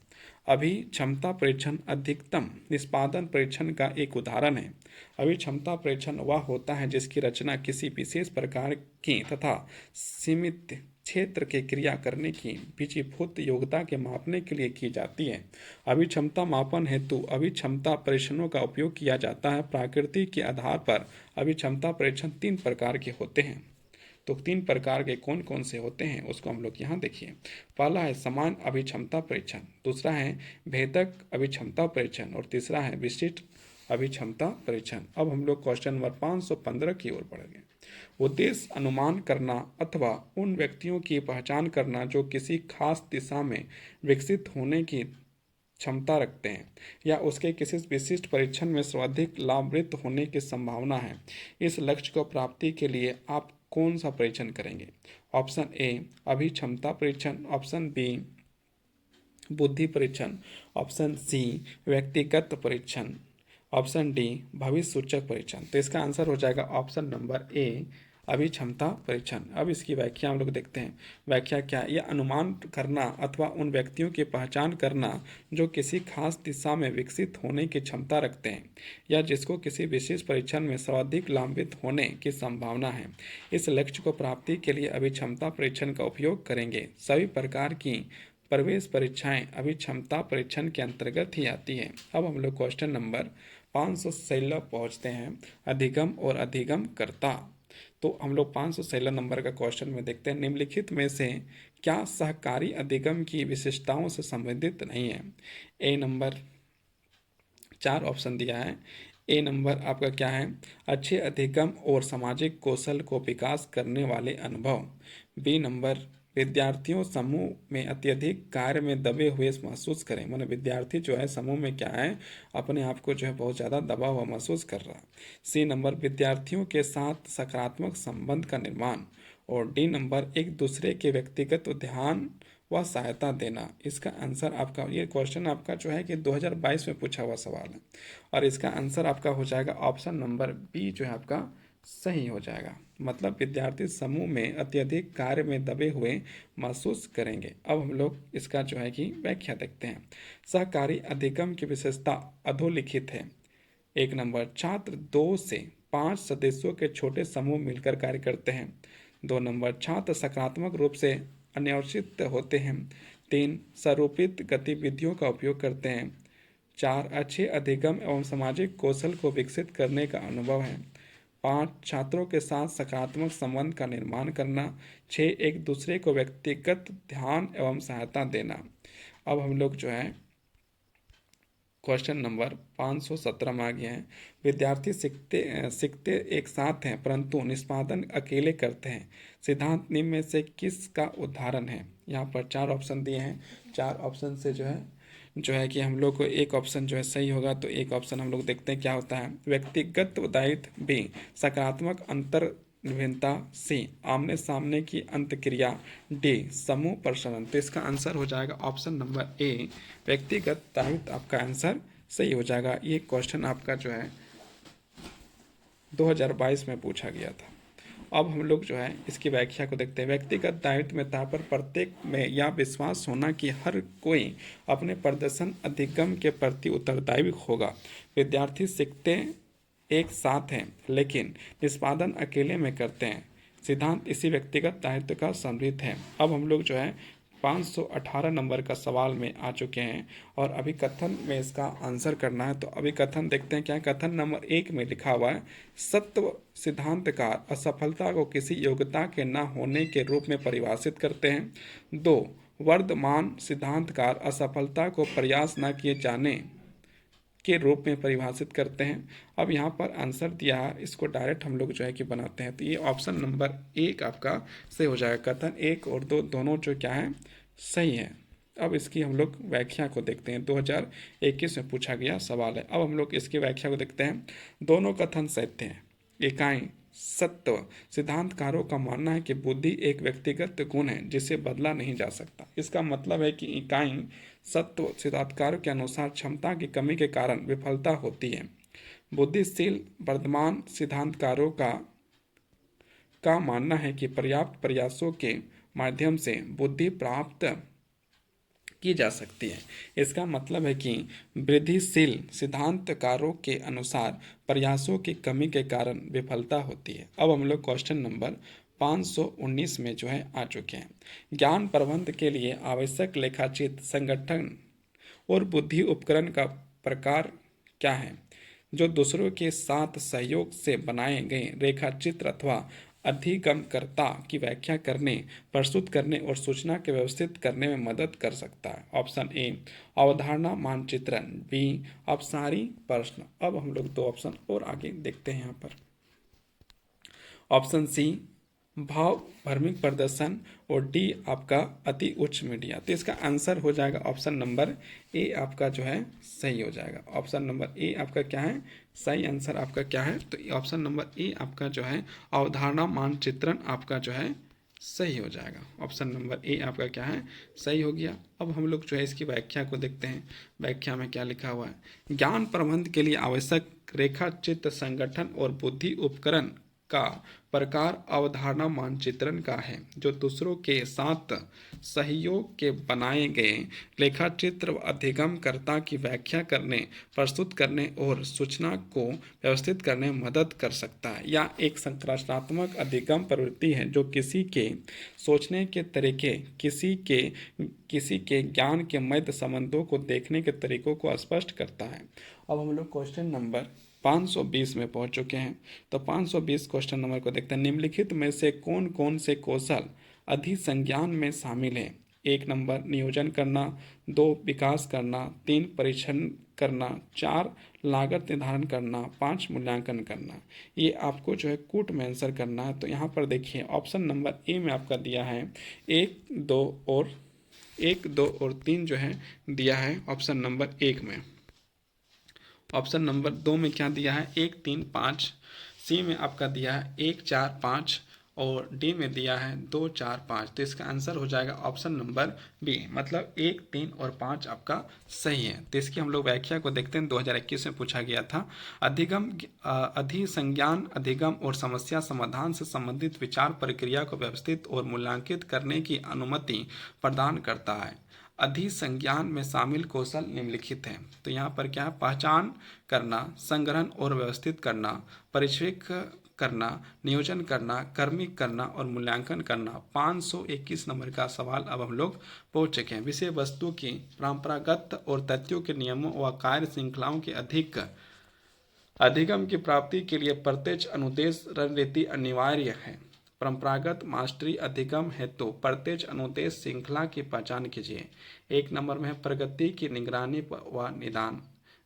अभिक्षमता परीक्षण अधिकतम निष्पादन परीक्षण का एक उदाहरण है। अभिक्षमता परीक्षण वह होता है जिसकी रचना किसी विशेष प्रकार की तथा सीमित क्षेत्र के क्रिया करने की विधिभूत योग्यता के मापने के लिए की जाती है। अभिक्षमता मापन हेतु अभिक्षमता परीक्षणों का उपयोग किया जाता है। प्रकृति के आधार पर अभिक्षमता परीक्षण 3 प्रकार के होते हैं। तो 3 प्रकार के कौन कौन से होते हैं उसको हम लोग यहाँ देखिए। पहला है समान अभिक्षमता परीक्षण, दूसरा है भेदक अभिक्षमता परीक्षण और तीसरा है विशिष्ट अभिक्षमता परीक्षण। अब हम लोग क्वेश्चन नंबर 515 की ओर बढ़ेंगे। उद्देश्य अनुमान करना अथवा उन व्यक्तियों की पहचान करना जो किसी खास दिशा में विकसित होने की क्षमता रखते हैं या उसके किसी विशिष्ट परीक्षण में सर्वाधिक लाभान्वित होने की संभावना है। इस लक्ष्य को प्राप्ति के लिए आप कौन सा परीक्षण करेंगे? ऑप्शन ए अभिक्षमता परीक्षण, ऑप्शन बी बुद्धि परीक्षण, ऑप्शन सी व्यक्तिगत परीक्षण, ऑप्शन डी भविष्य सूचक परीक्षण। तो इसका आंसर हो जाएगा ऑप्शन नंबर ए अभिक्षमता परीक्षण। अब इसकी व्याख्या हम लोग देखते हैं। व्याख्या क्या? यह अनुमान करना अथवा उन व्यक्तियों की पहचान करना जो किसी खास दिशा में विकसित होने की क्षमता रखते हैं या जिसको किसी विशेष परीक्षण में सर्वाधिक लाभान्वित होने की संभावना है। इस लक्ष्य को प्राप्ति के लिए अभिक्षमता परीक्षण का उपयोग करेंगे। सभी प्रकार की प्रवेश परीक्षाएं अभिक्षमता परीक्षण के अंतर्गत ही आती है। अब हम लोग क्वेश्चन नंबर 516 पहुँचते हैं। अधिगम और अधिगम कर्ता। तो हम लोग 516 नंबर का क्वेश्चन में देखते हैं। निम्नलिखित में से क्या सहकारी अधिगम की विशेषताओं से संबंधित नहीं है? ए नंबर 4 ऑप्शन दिया है। ए नंबर आपका क्या है? अच्छे अधिगम और सामाजिक कौशल को विकास करने वाले अनुभव। बी नंबर विद्यार्थियों समूह में अत्यधिक कार्य में दबे हुए महसूस करें। माने विद्यार्थी जो है समूह में क्या है अपने आप को जो है बहुत ज़्यादा दबा हुआ महसूस कर रहा है। सी नंबर विद्यार्थियों के साथ सकारात्मक संबंध का निर्माण। और डी नंबर एक दूसरे के व्यक्तिगत ध्यान व सहायता देना। इसका आंसर आपका, ये क्वेश्चन आपका जो है कि 2022 में पूछा हुआ सवाल है और इसका आंसर आपका हो जाएगा ऑप्शन नंबर बी जो है आपका सही हो जाएगा। मतलब विद्यार्थी समूह में अत्यधिक कार्य में दबे हुए महसूस करेंगे। अब हम लोग इसका जो है कि व्याख्या देखते हैं। सहकारी अधिगम की विशेषता अधोलिखित है। 1 नंबर, छात्र 2 से 5 सदस्यों के छोटे समूह मिलकर कार्य करते हैं। 2 नंबर, छात्र सकारात्मक रूप से अन्वेषित होते हैं। 3, स्वरूपित गतिविधियों का उपयोग करते हैं। 4, अच्छे अधिगम एवं सामाजिक कौशल को विकसित करने का अनुभव है। 5, छात्रों के साथ सकारात्मक संबंध का निर्माण करना। 6, एक दूसरे को व्यक्तिगत ध्यान एवं सहायता देना। अब हम लोग जो है क्वेश्चन नंबर 517 में आ गया है। विद्यार्थी सीखते सीखते एक साथ हैं परंतु निष्पादन अकेले करते हैं। सिद्धांत निम्न में से किसका उदाहरण है? यहाँ पर 4 ऑप्शन दिए हैं। 4 ऑप्शन से जो है कि हम लोग को एक ऑप्शन जो है सही होगा, तो एक ऑप्शन हम लोग देखते हैं क्या होता है। व्यक्तिगत दायित्व। बी, सकारात्मक अंतर विभिन्नता। सी, आमने सामने की अंतक्रिया। डी, समूह प्रसारण। तो इसका आंसर हो जाएगा ऑप्शन नंबर ए, व्यक्तिगत दायित्व आपका आंसर सही हो जाएगा। ये क्वेश्चन आपका जो है 2022 में पूछा गया था। अब हम लोग जो है इसकी व्याख्या को देखते हैं। व्यक्तिगत दायित्व में तापर प्रत्येक में यह विश्वास होना कि हर कोई अपने प्रदर्शन अधिगम के प्रति उत्तरदायी होगा। विद्यार्थी सीखते एक साथ हैं लेकिन निष्पादन अकेले में करते हैं। सिद्धांत इसी व्यक्तिगत दायित्व का समृद्ध है। अब हम लोग जो है 518 नंबर का सवाल में आ चुके हैं और अभी कथन में इसका आंसर करना है। तो अभी कथन देखते हैं क्या है। कथन नंबर 1 में लिखा हुआ है, सत्व सिद्धांतकार असफलता को किसी योग्यता के न होने के रूप में परिभाषित करते हैं। 2, वर्तमान सिद्धांतकार असफलता को प्रयास न किए जाने के रूप में परिभाषित करते हैं। अब यहाँ पर आंसर दिया है, इसको डायरेक्ट हम लोग जो है कि बनाते हैं। तो ये ऑप्शन नंबर 1 आपका सही हो जाएगा। कथन 1 और 2 दोनों जो क्या है सही है। अब इसकी हम लोग व्याख्या को देखते हैं। 2021 में पूछा गया सवाल है। अब हम लोग इसकी व्याख्या को देखते हैं। दोनों कथन सत्य हैं। इकाई सत्व सिद्धांतकारों का मानना है कि बुद्धि एक व्यक्तिगत गुण है जिसे बदला नहीं जा सकता। इसका मतलब है कि इकाई सत्व सिद्धांतकारों के अनुसार क्षमता की कमी के कारण विफलता होती है। बुद्धिशील वर्तमान सिद्धांतकारों का मानना है कि पर्याप्त प्रयासों के माध्यम से बुद्धि प्राप्त की जा सकती है। इसका मतलब है कि वृद्धिशील सिद्धांतकारों के अनुसार प्रयासों की कमी के कारण विफलता होती है। अब हम लोग क्वेश्चन नंबर 519 में जो है आ चुके हैं। ज्ञान प्रबंध के लिए आवश्यक लेखाचित्र संगठन और बुद्धि उपकरण का प्रकार क्या है? जो दूसरों के साथ सहयोग से बनाए गए रेखाचित्र अथवा अधिगमकर्ता की व्याख्या करने, प्रस्तुत करने और सूचना के व्यवस्थित करने में मदद कर सकता है। ऑप्शन ए, अवधारणा मानचित्रण। बी, अपसारी प्रश्न। अब हम लोग 2 ऑप्शन और आगे देखते हैं यहाँ पर। ऑप्शन सी, भाव भर्मिक प्रदर्शन और डी आपका अति उच्च मीडिया। तो इसका आंसर हो जाएगा ऑप्शन नंबर ए आपका जो है सही हो जाएगा। ऑप्शन नंबर ए आपका क्या है सही आंसर आपका क्या है? तो ऑप्शन नंबर ए आपका जो है अवधारणा मानचित्रण आपका जो है सही हो जाएगा। ऑप्शन नंबर ए आपका क्या है सही हो गया। अब हम लोग जो है इसकी व्याख्या को देखते हैं। व्याख्या में क्या लिखा हुआ है। ज्ञान प्रबंध के लिए आवश्यक रेखा चित्र संगठन और बुद्धि उपकरण का प्रकार अवधारणा मानचित्रण का है, जो दूसरों के साथ सहयोग के बनाए गए लेखाचित्र अधिगमकर्ता की व्याख्या करने, प्रस्तुत करने और सूचना को व्यवस्थित करने में मदद कर सकता है। या एक संरचनात्मक अधिगम प्रवृत्ति है जो किसी के सोचने के तरीके, किसी के ज्ञान के मध्य संबंधों को देखने के तरीकों को स्पष्ट करता है। अब हम लोग क्वेश्चन नंबर 520 में पहुंच चुके हैं। तो 520 क्वेश्चन नंबर को देखते हैं। निम्नलिखित में से कौन कौन से कौशल अधिसंज्ञान में शामिल है? 1 नंबर नियोजन करना, 2 विकास करना, 3 परीक्षण करना, 4 लागत निर्धारण करना, 5 मूल्यांकन करना। ये आपको जो है कूट में आंसर करना है। तो यहाँ पर देखिए ऑप्शन नंबर ए में आपका दिया है 1, 2 और 3 जो है दिया है ऑप्शन नंबर 1 में। ऑप्शन नंबर 2 में क्या दिया है 1, 3, 5। सी में आपका दिया है 1, 4, 5 और डी में दिया है 2, 4, 5। तो इसका आंसर हो जाएगा ऑप्शन नंबर बी, मतलब 1, 3 और 5 आपका सही है। तो इसकी हम लोग व्याख्या को देखते हैं। 2021 में पूछा गया था, अधिसंज्ञान अधिगम और समस्या समाधान से संबंधित विचार प्रक्रिया को व्यवस्थित और मूल्यांकित करने की अनुमति प्रदान करता है। अधिसंज्ञान में शामिल कौशल निम्नलिखित हैं। तो यहाँ पर क्या है, पहचान करना, संग्रहण और व्यवस्थित करना, परिष्कृत करना, नियोजन करना, क्रमिक करना और मूल्यांकन करना। 521 नंबर का सवाल अब हम लोग पहुंच चुके हैं। विषय वस्तु की परंपरागत और तथ्यों के नियमों व कार्य श्रृंखलाओं के अधिगम की प्राप्ति के लिए प्रत्यक्ष अनुदेश रणनीति अनिवार्य है। परंपरागत मास्टरी अधिगम है तो प्रत्यक्ष अनुदेश श्रृंखला की पहचान कीजिए। 1 नंबर में है प्रगति की निगरानी व निदान,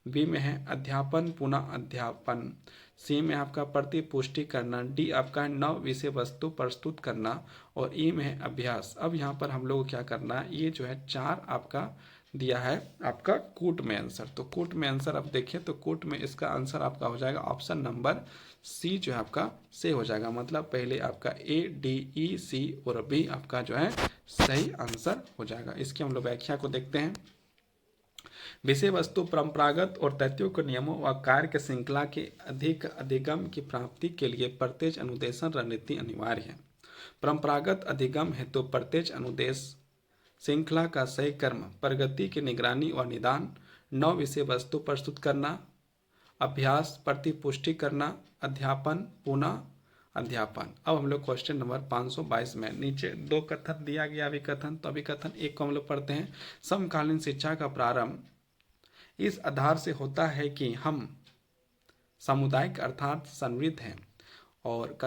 बी में है अध्यापन पुनः अध्यापन, सी में आपका प्रतिपुष्टि करना, डी आपका नव विषय वस्तु प्रस्तुत करना और ई में है अभ्यास। अब यहाँ पर हम लोग क्या करना है, ये जो है 4 आपका दिया है आपका कूट में आंसर। तो कूट में आंसर आप देखें तो कूट में इसका आंसर आपका हो जाएगा ऑप्शन नंबर सी जो है आपका से हो जाएगा। मतलब पहले आपका ए, डी, ई, सी और बी आपका जो है सही आंसर हो जाएगा। इसकी हम लोग व्याख्या को देखते हैं। विषय वस्तु परंपरागत और तथ्यों के नियमों व कार्य के श्रृंखला के अधिगम की प्राप्ति के लिए प्रत्यक्ष अनुदेशन रणनीति अनिवार्य है। परंपरागत अधिगम हेतु तो प्रत्यक्ष अनुदेश श्रृंखला का सही कर्म, प्रगति की निगरानी और निदान, नव विषय वस्तु प्रस्तुत करना, अभ्यास, प्रतिपुष्टि करना, अध्यापन पुनः अध्यापन। अब हम लोग क्वेश्चन नंबर 522 में नीचे 2 कथन दिया गया अभिकथन। तो अभिकथन 1 को हम लोग पढ़ते हैं। समकालीन शिक्षा का प्रारंभ इस आधार से होता है कि हम सामुदायिक अर्थात समृद्ध हैं। और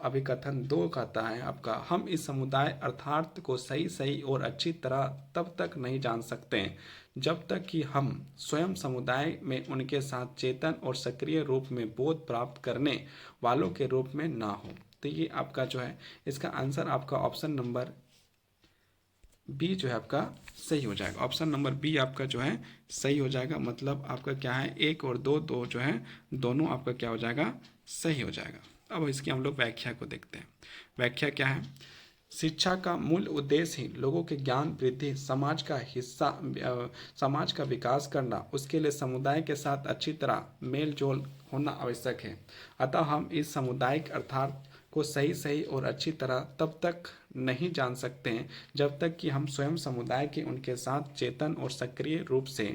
अभिकथन 2 कहता है आपका, हम इस समुदाय अर्थात को सही और अच्छी तरह तब तक नहीं जान सकते जब तक कि हम स्वयं समुदाय में उनके साथ चेतन और सक्रिय रूप में बोध प्राप्त करने वालों के रूप में ना हो। तो ये आपका जो है इसका आंसर आपका ऑप्शन नंबर बी जो है आपका सही हो जाएगा। ऑप्शन नंबर बी आपका जो है सही हो जाएगा। मतलब आपका क्या है 1 और 2 जो है दोनों आपका क्या हो जाएगा, सही हो जाएगा। अब इसकी हम लोग व्याख्या को देखते हैं। व्याख्या क्या है, शिक्षा का मूल उद्देश्य ही लोगों के ज्ञान वृद्धि, समाज का विकास करना, उसके लिए समुदाय के साथ अच्छी तरह मेल जोल होना आवश्यक है। अतः हम इस सामुदायिक अर्थात को सही और अच्छी तरह तब तक नहीं जान सकते हैं जब तक कि हम स्वयं समुदाय के उनके साथ चेतन और सक्रिय रूप से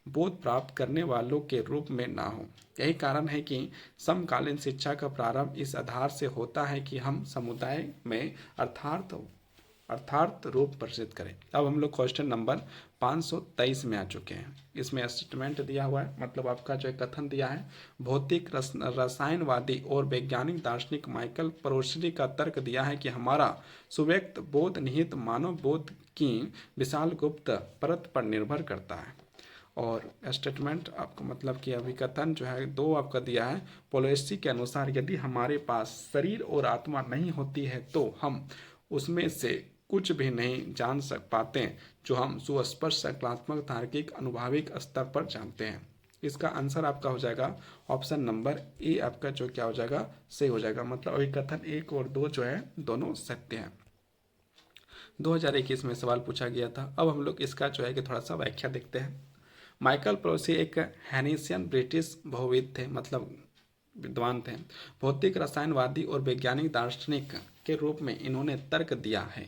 बोध प्राप्त करने वालों के रूप में ना हो। यही कारण है कि समकालीन शिक्षा का प्रारंभ इस आधार से होता है कि हम समुदाय में अर्थार्थ रूप प्रसिद्ध करें। अब हम लोग क्वेश्चन नंबर 523 में आ चुके हैं। इसमें स्टेटमेंट दिया हुआ है, मतलब आपका जो कथन दिया है, भौतिक रसायनवादी और वैज्ञानिक दार्शनिक माइकल परोसरी का तर्क दिया है कि हमारा सुव्यक्त बोध निहित मानव बोध की विशाल गुप्त परत पर निर्भर करता है। और स्टेटमेंट आपका मतलब कि अभिकथन जो है 2 आपका दिया है, पोलेसी के अनुसार यदि हमारे पास शरीर और आत्मा नहीं होती है तो हम उसमें से कुछ भी नहीं जान पाते जो हम सुस्पष्ट संकल्पात्मक तार्किक अनुभाविक स्तर पर जानते हैं। इसका आंसर आपका हो जाएगा ऑप्शन नंबर ए आपका जो क्या हो जाएगा, सही हो जाएगा। मतलब अभिकथन 1 और 2 जो है दोनों सत्य हैं। 2021 में सवाल पूछा गया था। अब हम लोग इसका जो है कि थोड़ा सा व्याख्या देखते हैं। माइकल परोसी एक हैनिसियन ब्रिटिश बहुविद थे, मतलब विद्वान थे। भौतिक रसायनवादी और वैज्ञानिक दार्शनिक के रूप में इन्होंने तर्क दिया है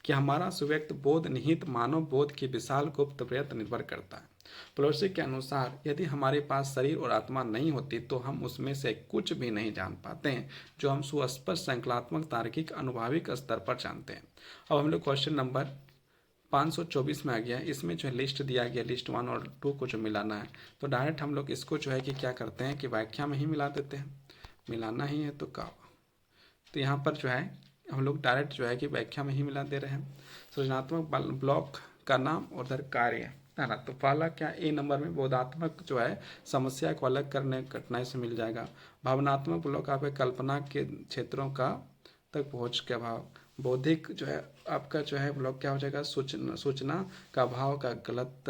कि हमारा सुव्यक्त बोध निहित मानव बोध की विशाल गुप्त परत निर्भर करता है। पलोसी के अनुसार यदि हमारे पास शरीर और आत्मा नहीं होती तो हम उसमें से कुछ भी नहीं जान पाते हैं जो हम सुस्पष्ट संकल्पात्मक तार्किक अनुभाविक स्तर पर जानते हैं। अब हम लोग क्वेश्चन नंबर 524 में आ गया है। इसमें जो है लिस्ट दिया गया, लिस्ट 1 और 2 को जो मिलाना है, तो डायरेक्ट हम लोग इसको जो है कि क्या करते हैं कि व्याख्या में ही मिला देते हैं। मिलाना ही है तो का, तो यहाँ पर जो है हम लोग डायरेक्ट जो है कि व्याख्या में ही मिला दे रहे हैं। सृजनात्मक ब्लॉक का नाम और उधर कार्य है ना। तो पहला क्या, ए नंबर में बोधात्मक जो है समस्या को अलग करने कठिनाई से मिल जाएगा। भावनात्मक ब्लॉक आपके कल्पना के क्षेत्रों का तक पहुँच के अभाव। बौद्धिक जो है आपका जो है ब्लॉक क्या हो जाएगा, सूचना का भाव का गलत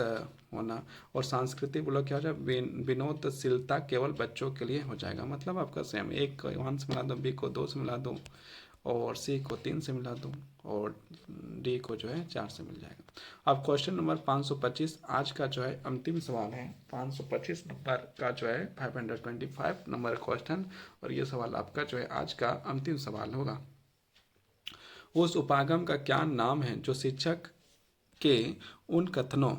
होना। और सांस्कृतिक ब्लॉक क्या हो जाएगा, विनोदशीलता केवल बच्चों के लिए हो जाएगा। मतलब आपका सेम, एक को 1 से मिला दो, बी को 2 से मिला दो और सी को 3 से मिला दूँ और डी को जो है 4 से मिल जाएगा। अब क्वेश्चन नंबर 525 आज का जो है अंतिम सवाल है। 525 नंबर का जो है 525 नंबर क्वेश्चन, और ये सवाल आपका जो है आज का अंतिम सवाल होगा। उस उपागम का क्या नाम है जो शिक्षक के उन कथनों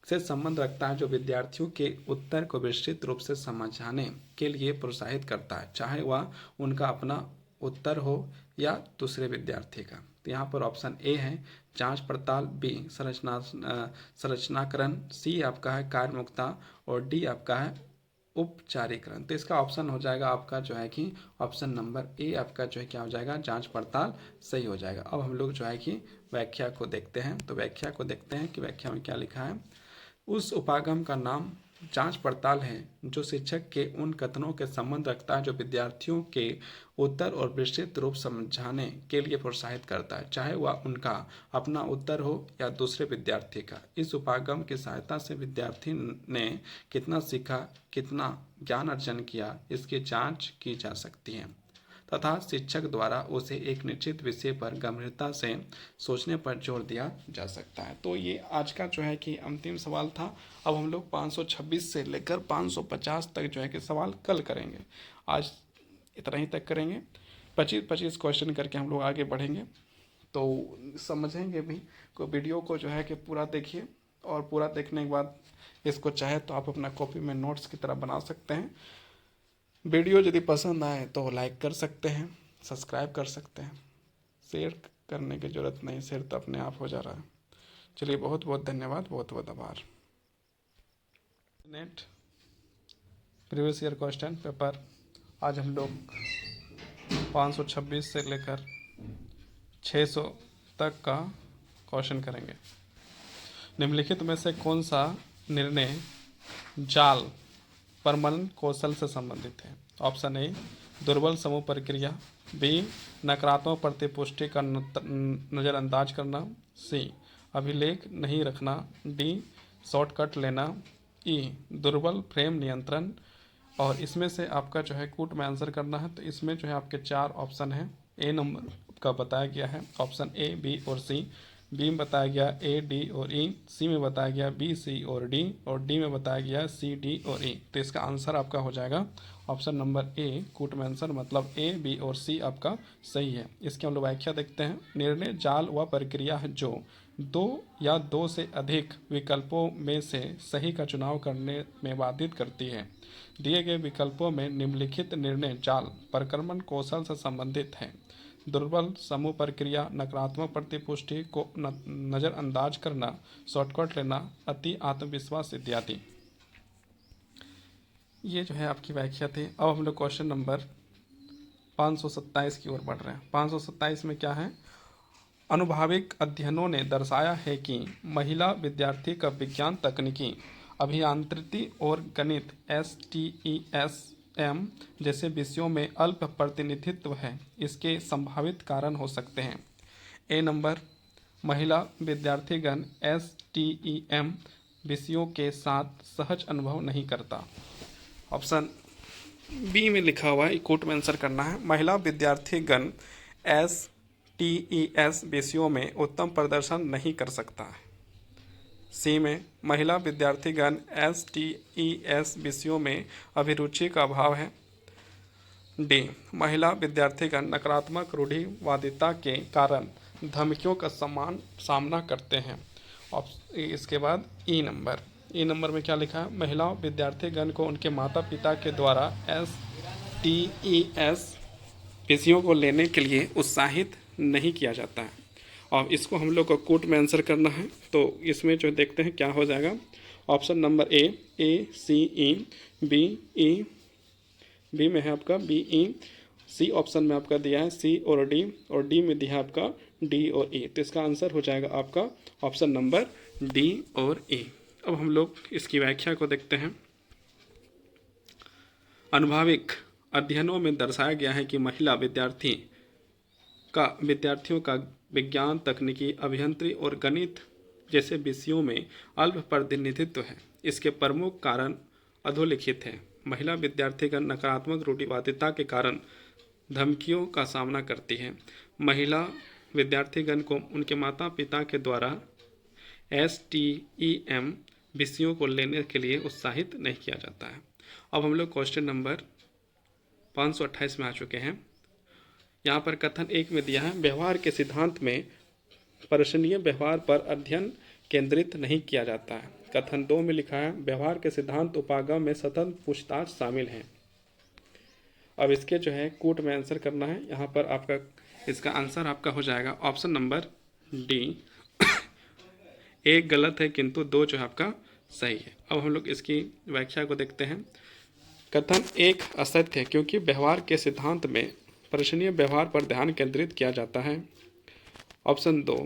से संबंध रखता है जो विद्यार्थियों के उत्तर को विस्तृत रूप से समझाने के लिए प्रोत्साहित करता है, चाहे वह उनका अपना उत्तर हो या दूसरे विद्यार्थी का। तो यहाँ पर ऑप्शन ए है जांच पड़ताल, बी संरचनाकरण, सी आपका है कार्यमुक्ता और डी आपका है उपचारीकरण। तो इसका ऑप्शन हो जाएगा आपका जो है कि ऑप्शन नंबर ए आपका जो है क्या हो जाएगा, जांच पड़ताल सही हो जाएगा। अब हम लोग जो है कि व्याख्या को देखते हैं। तो व्याख्या को देखते हैं कि व्याख्या में क्या लिखा है। उस उपागम का नाम जांच पड़ताल है जो शिक्षक के उन कथनों के संबंध रखता है जो विद्यार्थियों के उत्तर और विस्तृत रूप समझाने के लिए प्रोत्साहित करता है, चाहे वह उनका अपना उत्तर हो या दूसरे विद्यार्थी का। इस उपागम की सहायता से विद्यार्थी ने कितना सीखा, कितना ज्ञान अर्जन किया, इसकी जांच की जा सकती है तथा शिक्षक द्वारा उसे एक निश्चित विषय पर गंभीरता से सोचने पर जोर दिया जा सकता है। तो ये आज का जो है कि अंतिम सवाल था। अब हम लोग 526 से लेकर 550 तक जो है कि सवाल कल करेंगे। आज इतना ही तक करेंगे, 25-25 क्वेश्चन करके हम लोग आगे बढ़ेंगे। तो समझेंगे भी को वीडियो को जो है कि पूरा देखिए, और पूरा देखने के बाद इसको चाहे तो आप अपना कॉपी में नोट्स की तरह बना सकते हैं। वीडियो यदि पसंद आए तो लाइक कर सकते हैं, सब्सक्राइब कर सकते हैं, शेयर करने की ज़रूरत नहीं, शेयर तो अपने आप हो जा रहा है। चलिए, बहुत बहुत धन्यवाद, बहुत बहुत आभार। Net previous year question paper आज हम लोग 526 से लेकर 600 तक का क्वेश्चन करेंगे। निम्नलिखित में से कौन सा निर्णय जाल प्रमाणन कौशल से संबंधित है? ऑप्शन ए दुर्बल समूह प्रक्रिया, बी नकारात्मक प्रतिपुष्टि का नज़रअंदाज करना, सी अभिलेख नहीं रखना, डी शॉर्टकट लेना, ई दुर्बल फ्रेम नियंत्रण। और इसमें से आपका जो है कूट में आंसर करना है। तो इसमें जो है आपके 4 ऑप्शन है। ए नंबर का बताया गया है ऑप्शन ए, बी और सी, बी में बताया गया ए, डी और ई, सी में बताया गया बी, सी और डी में बताया गया सी, डी और ई। तो इसका आंसर आपका हो जाएगा ऑप्शन नंबर ए, कूट में आंसर, मतलब ए, बी और सी आपका सही है। इसकी हम लोग व्याख्या देखते हैं। निर्णय जाल वह प्रक्रिया है जो 2 या 2 से अधिक विकल्पों में से सही का चुनाव करने में बाधित करती है। दिए गए विकल्पों में निम्नलिखित निर्णय जाल प्रक्रमण कौशल से संबंधित है। दुर्बल समूह प्रक्रिया, नकारात्मक प्रतिपुष्टि को नज़रअंदाज करना, शॉर्टकट लेना, अति आत्मविश्वास इत्यादि। ये जो है आपकी व्याख्या थी। अब हम लोग क्वेश्चन नंबर 527 की ओर बढ़ रहे हैं। 527 में क्या है? अनुभाविक अध्ययनों ने दर्शाया है कि महिला विद्यार्थी का विज्ञान तकनीकी, अभियांत्रिकी और गणित STEM जैसे विषयों में अल्प प्रतिनिधित्व है। इसके संभावित कारण हो सकते हैं। ए नंबर, महिला विद्यार्थीगण STEM विषयों के साथ सहज अनुभव नहीं करता। ऑप्शन बी में लिखा हुआ है, कोट में आंसर करना है। महिला विद्यार्थीगण STES विषयों में उत्तम प्रदर्शन नहीं कर सकता है। सी में महिला विद्यार्थीगण STES विषयों में अभिरुचि का अभाव है। डी महिला विद्यार्थीगण नकारात्मक रूढ़िवादिता के कारण धमकियों का सामना करते हैं। इसके बाद ई नंबर में क्या लिखा है? महिला विद्यार्थीगण को उनके माता पिता के द्वारा STES विषयों को लेने के लिए उत्साहित नहीं किया जाता है। और इसको हम लोग को कोट में आंसर करना है। तो इसमें जो देखते हैं क्या हो जाएगा। Option number A C E, B में है आपका बी ई, सी ऑप्शन में आपका दिया है सी और डी में दिया है आपका डी और ई। तो इसका आंसर हो जाएगा आपका ऑप्शन नंबर डी और ई। अब हम लोग इसकी व्याख्या को देखते हैं। अनुभाविक अध्ययनों में दर्शाया गया है कि महिला विद्यार्थियों का विज्ञान तकनीकी, अभियांत्रिकी और गणित जैसे विषयों में अल्प प्रतिनिधित्व है। इसके प्रमुख कारण अधोलिखित हैं। महिला विद्यार्थीगण नकारात्मक रूढ़िवादिता के कारण धमकियों का सामना करती है। महिला विद्यार्थीगण को उनके माता पिता के द्वारा STEM विषयों को लेने के लिए उत्साहित नहीं किया जाता है। अब हम लोग क्वेश्चन नंबर 528 में आ चुके हैं। यहाँ पर कथन 1 में दिया है, व्यवहार के सिद्धांत में प्रशंसनीय व्यवहार पर अध्ययन केंद्रित नहीं किया जाता है। कथन 2 में लिखा है, व्यवहार के सिद्धांत उपागम में सतत पूछताछ शामिल है। अब इसके जो है कूट में आंसर करना है। यहाँ पर आपका इसका आंसर आपका हो जाएगा ऑप्शन नंबर डी। एक गलत है किंतु 2 जो है आपका सही है। अब हम लोग इसकी व्याख्या को देखते हैं। कथन 1 असत्य है क्योंकि व्यवहार के सिद्धांत में प्रशंसनीय व्यवहार पर ध्यान केंद्रित किया जाता है। ऑप्शन 2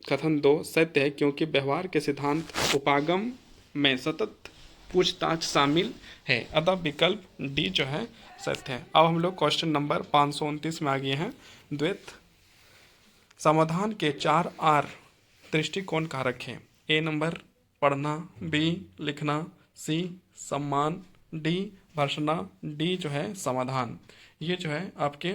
कथन 2 सत्य है क्योंकि व्यवहार के सिद्धांत उपागम में सतत पूछताछ शामिल है। अतः विकल्प डी जो है सत्य है। अब हम लोग क्वेश्चन नंबर 529 में आ गए हैं। द्वैत समाधान के 4 आर दृष्टिकोण कारक हैं। ए नंबर पढ़ना, बी लिखना, सी सम्मान, डी भर्सना, डी जो है समाधान। ये जो है आपके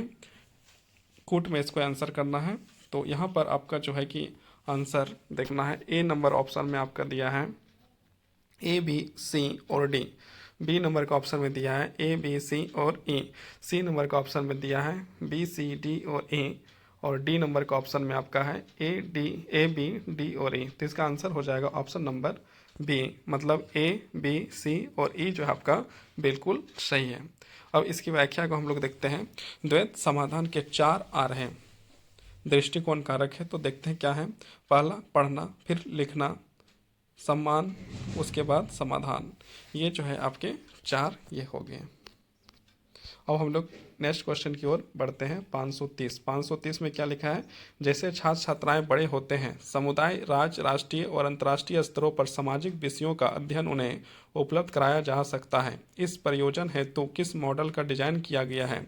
कूट में इसको आंसर करना है। तो यहाँ पर आपका जो है कि आंसर देखना है। ए नंबर ऑप्शन में आपका दिया है ए बी सी और डी। बी नंबर का ऑप्शन में दिया है ए बी सी और ई। सी नंबर का ऑप्शन में दिया है बी सी डी और ई। और डी नंबर का ऑप्शन में आपका है ए बी डी और ई। तो इसका आंसर हो जाएगा ऑप्शन नंबर बी, मतलब ए बी सी और ई जो है आपका बिल्कुल सही है। अब इसकी व्याख्या को हम लोग देखते हैं। द्वैत समाधान के 4 आर हैं, दृष्टिकोण कारक है। तो देखते हैं क्या है। पहला पढ़ना, फिर लिखना, सम्मान, उसके बाद समाधान। ये जो है आपके 4 ये हो गए। अब हम लोग नेक्स्ट क्वेश्चन की ओर बढ़ते हैं। 530 में क्या लिखा है, जैसे छात्र छात्राएं बड़े होते हैं समुदाय, राज्य, राष्ट्रीय और अंतर्राष्ट्रीय स्तरों पर सामाजिक विषयों का अध्ययन उन्हें उपलब्ध कराया जा सकता है। इस प्रयोजन हेतु किस मॉडल का डिजाइन किया गया है।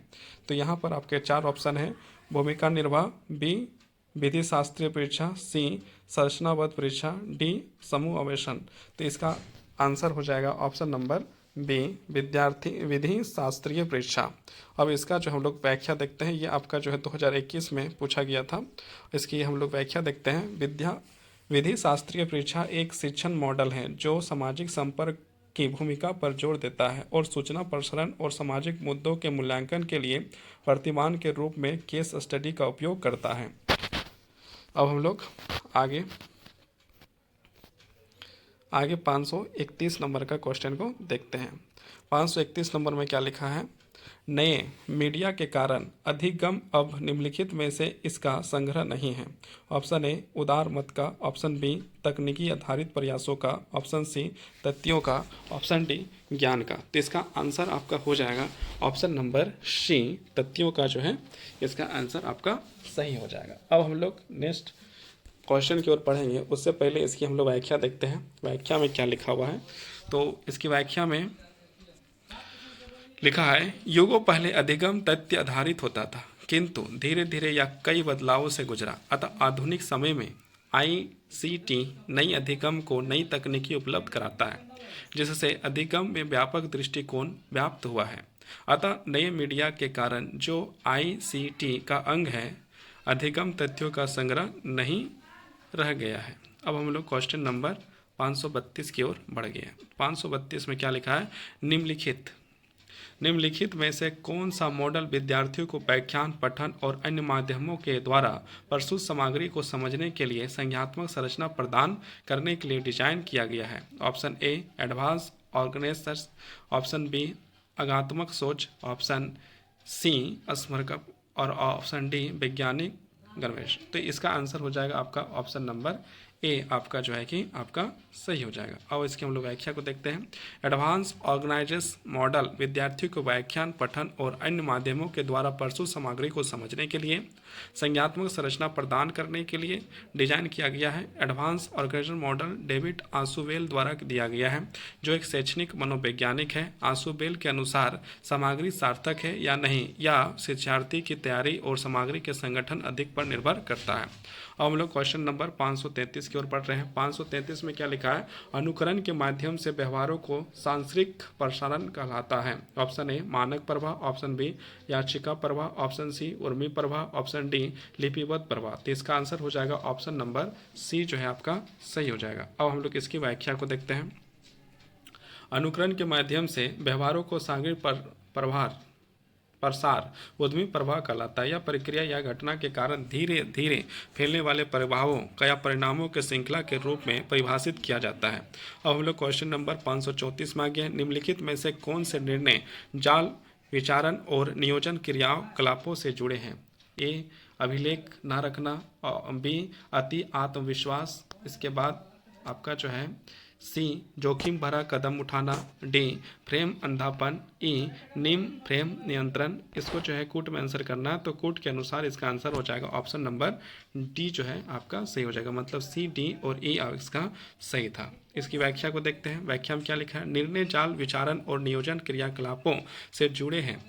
तो यहाँ पर आपके 4 ऑप्शन है। भूमिका निर्वाह, बी विधि शास्त्रीय परीक्षा, सी संरचनाबद्ध परीक्षा, डी समूह अन्वेषण। तो इसका आंसर हो जाएगा ऑप्शन नंबर बी विधि शास्त्रीय परीक्षा। अब इसका जो हम लोग व्याख्या देखते हैं। ये आपका जो है 2021 में पूछा गया था। इसकी हम लोग व्याख्या देखते हैं। विधि शास्त्रीय परीक्षा एक शिक्षण मॉडल है जो सामाजिक संपर्क की भूमिका पर जोर देता है और सूचना प्रसारण और सामाजिक मुद्दों के मूल्यांकन के लिए प्रतिमान के रूप में केस स्टडी का उपयोग करता है। अब हम लोग आगे 531 नंबर का क्वेश्चन को देखते हैं। 531 नंबर में क्या लिखा है, नए मीडिया के कारण अधिगम अब निम्नलिखित में से इसका संग्रह नहीं है। ऑप्शन ए उदार मत का, ऑप्शन बी तकनीकी आधारित प्रयासों का, ऑप्शन सी तथ्यों का, ऑप्शन डी ज्ञान का। तो इसका आंसर आपका हो जाएगा ऑप्शन नंबर सी, तथ्यों का जो है इसका आंसर आपका सही हो जाएगा। अब हम लोग नेक्स्ट क्वेश्चन की ओर पढ़ेंगे। उससे पहले इसकी हम लोग व्याख्या देखते हैं। व्याख्या में क्या लिखा हुआ है। तो इसकी व्याख्या में लिखा है, युगों पहले अधिगम तथ्य आधारित होता था किंतु धीरे धीरे यह कई बदलावों से गुजरा। अतः आधुनिक समय में ICT नई अधिगम को नई तकनीकी उपलब्ध कराता है जिससे अधिगम में व्यापक दृष्टिकोण व्याप्त हुआ है। अतः नए मीडिया के कारण जो ICT का अंग है अधिगम तथ्यों का संग्रह नहीं रह गया है। अब हम लोग क्वेश्चन नंबर 532 की ओर बढ़ गए हैं। 532 में क्या लिखा है, निम्नलिखित में से कौन सा मॉडल विद्यार्थियों को व्याख्यान, पठन और अन्य माध्यमों के द्वारा प्रस्तुत सामग्री को समझने के लिए संज्ञानात्मक संरचना प्रदान करने के लिए डिजाइन किया गया है। Option A advance organizers, option B अगात्मक सोच, ऑप्शन सी स्मरक और ऑप्शन डी वैज्ञानिक गणवेश। तो इसका आंसर हो जाएगा आपका ऑप्शन नंबर ए, आपका जो है कि आपका सही हो जाएगा। अब इसकी हम लोग व्याख्या को देखते हैं। एडवांस ऑर्गेनाइजर्स मॉडल विद्यार्थियों को व्याख्यान, पठन और अन्य माध्यमों के द्वारा प्रस्तुत सामग्री को समझने के लिए संज्ञानात्मक संरचना प्रदान करने के लिए डिजाइन किया गया है। एडवांस ऑर्गेनाइजर मॉडल डेविड आशुबेल द्वारा दिया गया है जो एक शैक्षणिक मनोवैज्ञानिक है। आशुबेल के अनुसार सामग्री सार्थक है या नहीं या शिक्षार्थी की तैयारी और सामग्री के संगठन अधिक पर निर्भर करता है। अब हम लोग क्वेश्चन नंबर 533 की ओर बढ़ रहे हैं। 533 में क्या लिखा है, अनुकरण के माध्यम से व्यवहारों को सांस्कृतिक प्रसारण कहलाता है। ऑप्शन ए मानक प्रवाह, ऑप्शन बी याचिका प्रवाह, ऑप्शन सी उर्मी प्रवाह, ऑप्शन डी लिपिबद्ध प्रवाह। तो इसका आंसर हो जाएगा ऑप्शन नंबर सी जो है आपका सही हो जाएगा। अब हम लोग इसकी व्याख्या को देखते हैं। अनुकरण के माध्यम से व्यवहारों को सांस्कृतिक प्रसार उद्यमी प्रवाह कहलाता है। यह प्रक्रिया या घटना के कारण धीरे धीरे फैलने वाले प्रभावों या परिणामों के श्रृंखला के रूप में परिभाषित किया जाता है। अब हम लोग क्वेश्चन नंबर 534 में आ गए। निम्नलिखित में से कौन से निर्णय जाल विचारण और नियोजन क्रियाकलापों से जुड़े हैं? ए अभिलेख न रखना, बी अति आत्मविश्वास, इसके बाद आपका जो है सी जोखिम भरा कदम उठाना, डी फ्रेम अंधापन, ई निम्न फ्रेम नियंत्रण। इसको जो है कूट में आंसर करना है, तो कूट के अनुसार इसका आंसर हो जाएगा ऑप्शन नंबर डी जो है आपका सही हो जाएगा। मतलब सी, डी और ई इसका सही था। इसकी व्याख्या को देखते हैं। व्याख्या में क्या लिखा है, निर्णय जाल विचारण और नियोजन क्रियाकलापों से जुड़े हैं।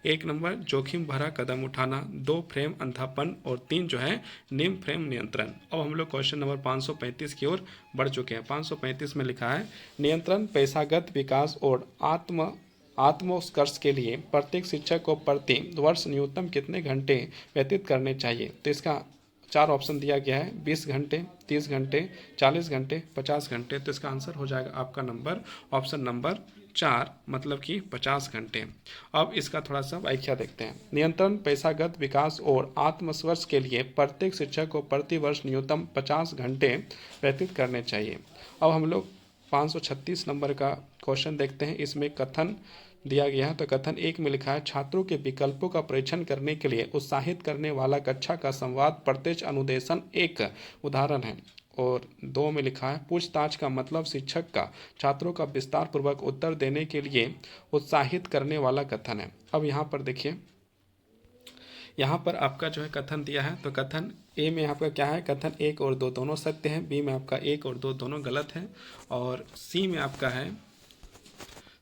1 नंबर जोखिम भरा कदम उठाना, 2 फ्रेम अंधापन और 3 जो है निम्न फ्रेम नियंत्रण। अब हम लोग क्वेश्चन नंबर 535 की ओर बढ़ चुके हैं। 535 में लिखा है नियंत्रण पेशागत विकास और आत्मोत्कर्ष के लिए प्रत्येक शिक्षक को प्रति वर्ष न्यूनतम कितने घंटे व्यतीत करने चाहिए? तो इसका 4 ऑप्शन दिया गया है, 20 घंटे, 30 घंटे, 40 घंटे, 50 घंटे। तो इसका आंसर हो जाएगा आपका नंबर ऑप्शन नंबर 4, मतलब कि 50 घंटे। अब इसका थोड़ा सा व्याख्या देखते हैं। नियंत्रण पेशागत विकास और आत्मस्पर्श के लिए प्रत्येक शिक्षक को प्रति वर्ष न्यूनतम 50 घंटे व्यतीत करने चाहिए। अब हम लोग 536 नंबर का क्वेश्चन देखते हैं। इसमें कथन दिया गया है। तो कथन 1 में लिखा है छात्रों के विकल्पों का परीक्षण करने के लिए उत्साहित करने वाला कक्षा का संवाद प्रत्यक्ष अनुदेशन एक उदाहरण है। और 2 में लिखा है पूछताछ का मतलब शिक्षक का छात्रों का विस्तार पूर्वक उत्तर देने के लिए उत्साहित करने वाला कथन है। अब यहाँ पर देखिए, यहाँ पर आपका जो है कथन दिया है। तो कथन ए में आपका क्या है, कथन 1 और 2 दोनों सत्य हैं, बी में आपका 1 और 2 दोनों गलत हैं, और सी में आपका है,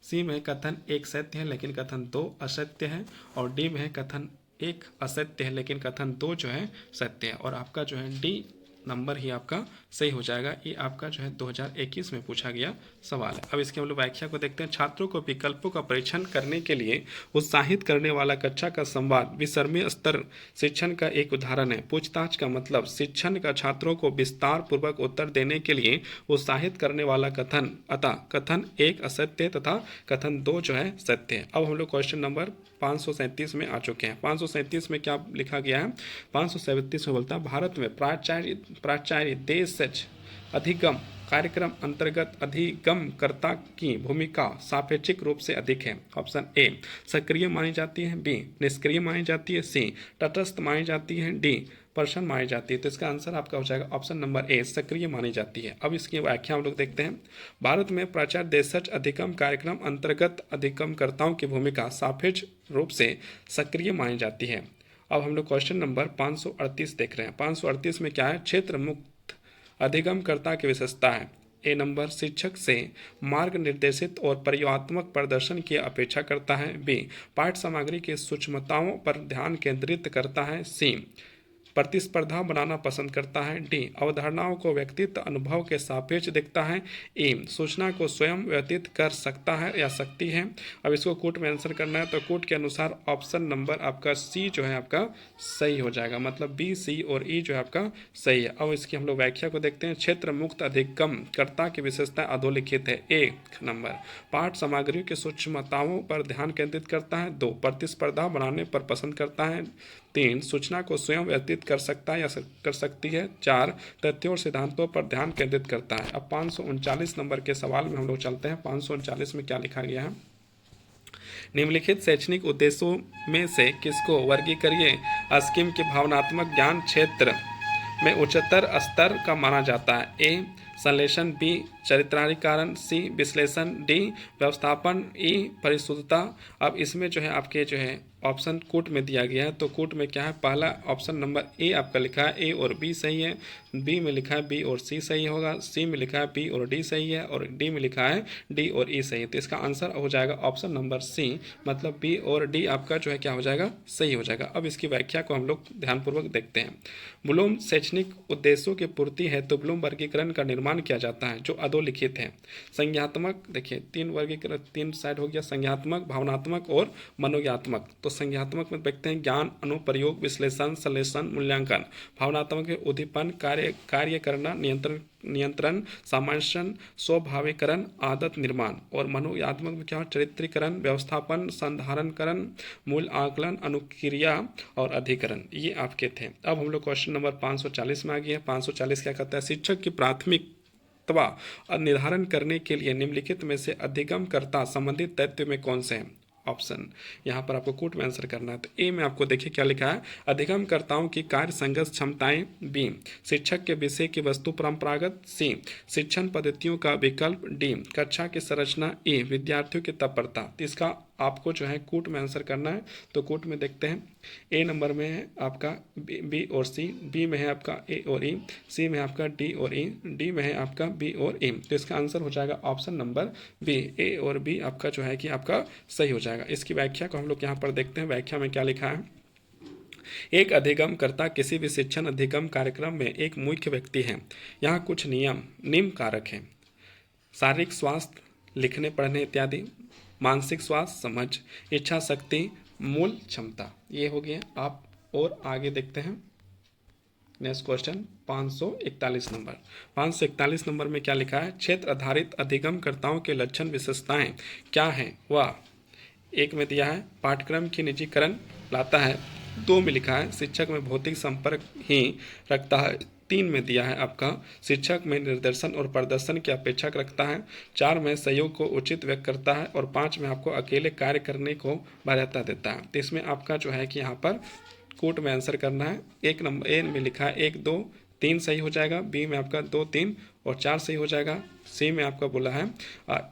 सी में कथन 1 सत्य है लेकिन कथन 2 असत्य है, और डी में है कथन 1 असत्य है लेकिन कथन 2 जो है सत्य है। और आपका जो है डी नंबर ही आपका सही हो जाएगा। ये आपका जो है 2021 में पूछा गया सवाल है। अब इसके हम लोग व्याख्या को देखते हैं। छात्रों को विकल्पों का परीक्षण करने के लिए उत्साहित करने वाला कक्षा का संवाद विषमीय स्तर शिक्षण का एक उदाहरण है। पूछताछ का मतलब शिक्षण का छात्रों को विस्तार पूर्वक उत्तर देने के लिए उत्साहित करने वाला कथन, अतः कथन 1 असत्य तथा कथन 2 जो है सत्य है। अब हम लोग क्वेश्चन नंबर 537 में आ चुके हैं। 537 में क्या लिखा गया है, 537 में बोलता है भारत में प्राचार्य देश अधिगम कार्यक्रम अंतर्गत अधिगमकर्ता की भूमिका सापेक्षिक रूप से अधिक है। ऑप्शन ए सक्रिय मानी जाती है, बी निष्क्रिय मानी जाती है, सी तटस्थ मानी जाती है, डी प्रसन्न मानी जाती है। तो इसका आंसर आपका हो जाएगा ऑप्शन नंबर ए सक्रिय मानी जाती है। अब इसकी व्याख्या हम लोग देखते हैं। भारत में प्राचार्य देशज अधिगम कार्यक्रम अंतर्गत अधिगमकर्ताओं की भूमिका सापेक्ष रूप से सक्रिय मानी जाती है। अब हम लोग क्वेश्चन नंबर 538 देख रहे हैं। 538 में क्या है, क्षेत्र मुक्त अधिगमकर्ता की विशेषता है। ए नंबर शिक्षक से मार्ग निर्देशित और प्रयोगात्मक प्रदर्शन की अपेक्षा करता है, बी पाठ्य सामग्री की सूक्ष्मताओं पर ध्यान केंद्रित करता है, सी प्रतिस्पर्धा बनाना पसंद करता है, डी अवधारणाओं को व्यक्तित्व अनुभव के सापेक्ष देखता है, ई सूचना को स्वयं व्यतीत कर सकता है या सकती है। अब इसको कूट में आंसर करना है, तो कूट के अनुसार ऑप्शन नंबर आपका सी जो है आपका सही हो जाएगा। मतलब बी, सी और ई जो है आपका सही है। अब इसकी हम लोग व्याख्या को देखते हैं। क्षेत्र मुक्त अधिगमकर्ता की विशेषता अधोलिखित है। 1 नंबर पाठ सामग्री की सूक्ष्मताओं पर ध्यान केंद्रित करता है, 2 प्रतिस्पर्धा बनाने पर पसंद करता है, 3 सूचना को स्वयं व्यतीत कर सकता है या कर सकती है, 4 तथ्यों और सिद्धांतों पर ध्यान केंद्रित करता है। अब 539 नंबर के सवाल में हम लोग चलते हैं। 539 में क्या लिखा गया है, निम्नलिखित शैक्षणिक उद्देश्यों में से किसको वर्गीकरणीय स्कीम के भावनात्मक ज्ञान क्षेत्र में उच्चतर स्तर का माना जाता है। ए संश्लेषण, बी चरित्राधिकरण, सी विश्लेषण, डी व्यवस्थापन, ई परिशुद्धता। अब इसमें जो है आपके जो है ऑप्शन कोट में दिया गया है, तो कोट में क्या है, पहला ऑप्शन नंबर ए आपका लिखा है ए और बी सही है, बी में लिखा है बी और सी सही होगा, सी में लिखा है बी और डी सही है, और डी में लिखा है डी और ई सही है। तो इसका आंसर हो जाएगा ऑप्शन नंबर सी, मतलब बी और डी आपका जो है क्या हो जाएगा, सही हो जाएगा। अब इसकी व्याख्या को हम लोग ध्यानपूर्वक देखते हैं। ब्लूम शैक्षणिक उद्देश्यों की पूर्ति है तो ब्लूम वर्गीकरण का निर्माण किया जाता है जो अधोलिखित है। संज्ञात्मक, देखिए तीन वर्गीकरण, तीन साइड हो गया, संज्ञात्मक, भावनात्मक और मनोज्ञात्मक। तो संज्ञात्मक में देखते हैं ज्ञान, अनुप्रयोग, विश्लेषण, संश्लेषण, मूल्यांकन। भावनात्मक में उद्दीपन, कार्य करना, नियंत्रण, सामांशन, स्वाभाविकरण, आदत निर्माण। और मनोज्ञात्मक में क्या हो, चरित्रीकरण, व्यवस्थापन, संधारणकरण, मूल आकलन, अनुक्रिया और अधिकरण। ये आपके थे। अब हम लोग क्वेश्चन नंबर 540 में आ गए हैं। 540 क्या कहता है, शिक्षक की प्राथमिक निर्धारण करने के लिए निम्नलिखित में से अधिगमकर्ता संबंधित तथ्य में कौन से हैं। ऑप्शन यहाँ पर आपको कोट में आंसर करना है। तो ए में आपको देखिए क्या लिखा है, अधिगमकर्ताओं की कार्य संगत क्षमताएं, बी शिक्षक के विषय की वस्तु परंपरागत, सी शिक्षण पद्धतियों का विकल्प, डी कक्षा की संरचना, ए विद्यार्थियों की तत्परता। तो इसका आपको जो है कोट में आंसर करना है। तो कोट में देखते हैं, ए नंबर में है आपका बी और सी, बी में है आपका ए और ई, सी में आपका डी और ई, डी में है आपका बी और ई। तो इसका आंसर हो जाएगा ऑप्शन नंबर बी, ए और बी आपका जो है कि आपका सही हो जाएगा। इसकी व्याख्या को हम लोग यहाँ पर देखते हैं। व्याख्या में क्या लिखा है, एक अधिगमकर्ता किसी भी शिक्षण अधिगम कार्यक्रम में एक मुख्य व्यक्ति है। यहाँ कुछ निम्न कारक हैं, शारीरिक स्वास्थ्य, लिखने पढ़ने इत्यादि, मानसिक स्वास्थ्य, समझ, इच्छा शक्ति, मूल क्षमता। ये हो गया। आप और आगे देखते हैं नेक्स्ट क्वेश्चन 541 नंबर। 541 नंबर में क्या लिखा है, क्षेत्र आधारित अधिगमकर्ताओं के लक्षण विशेषताएं क्या हैं। वह एक में दिया है पाठ्यक्रम की निजीकरण लाता है, दो में लिखा है शिक्षक में भौतिक संपर्क ही रखता है, तीन में दिया है आपका शिक्षक में निर्देशन और प्रदर्शन की अपेक्षा रखता है, चार में सहयोग को उचित व्यक्त करता है, और पाँच में आपको अकेले कार्य करने को वरीयता देता है। तो इसमें आपका जो है कि यहाँ पर कोट में आंसर करना है। एक नंबर ए में लिखा है 1 2 3 सही हो जाएगा, बी में आपका 2 3 और 4 सही हो जाएगा, सी में आपका बोला है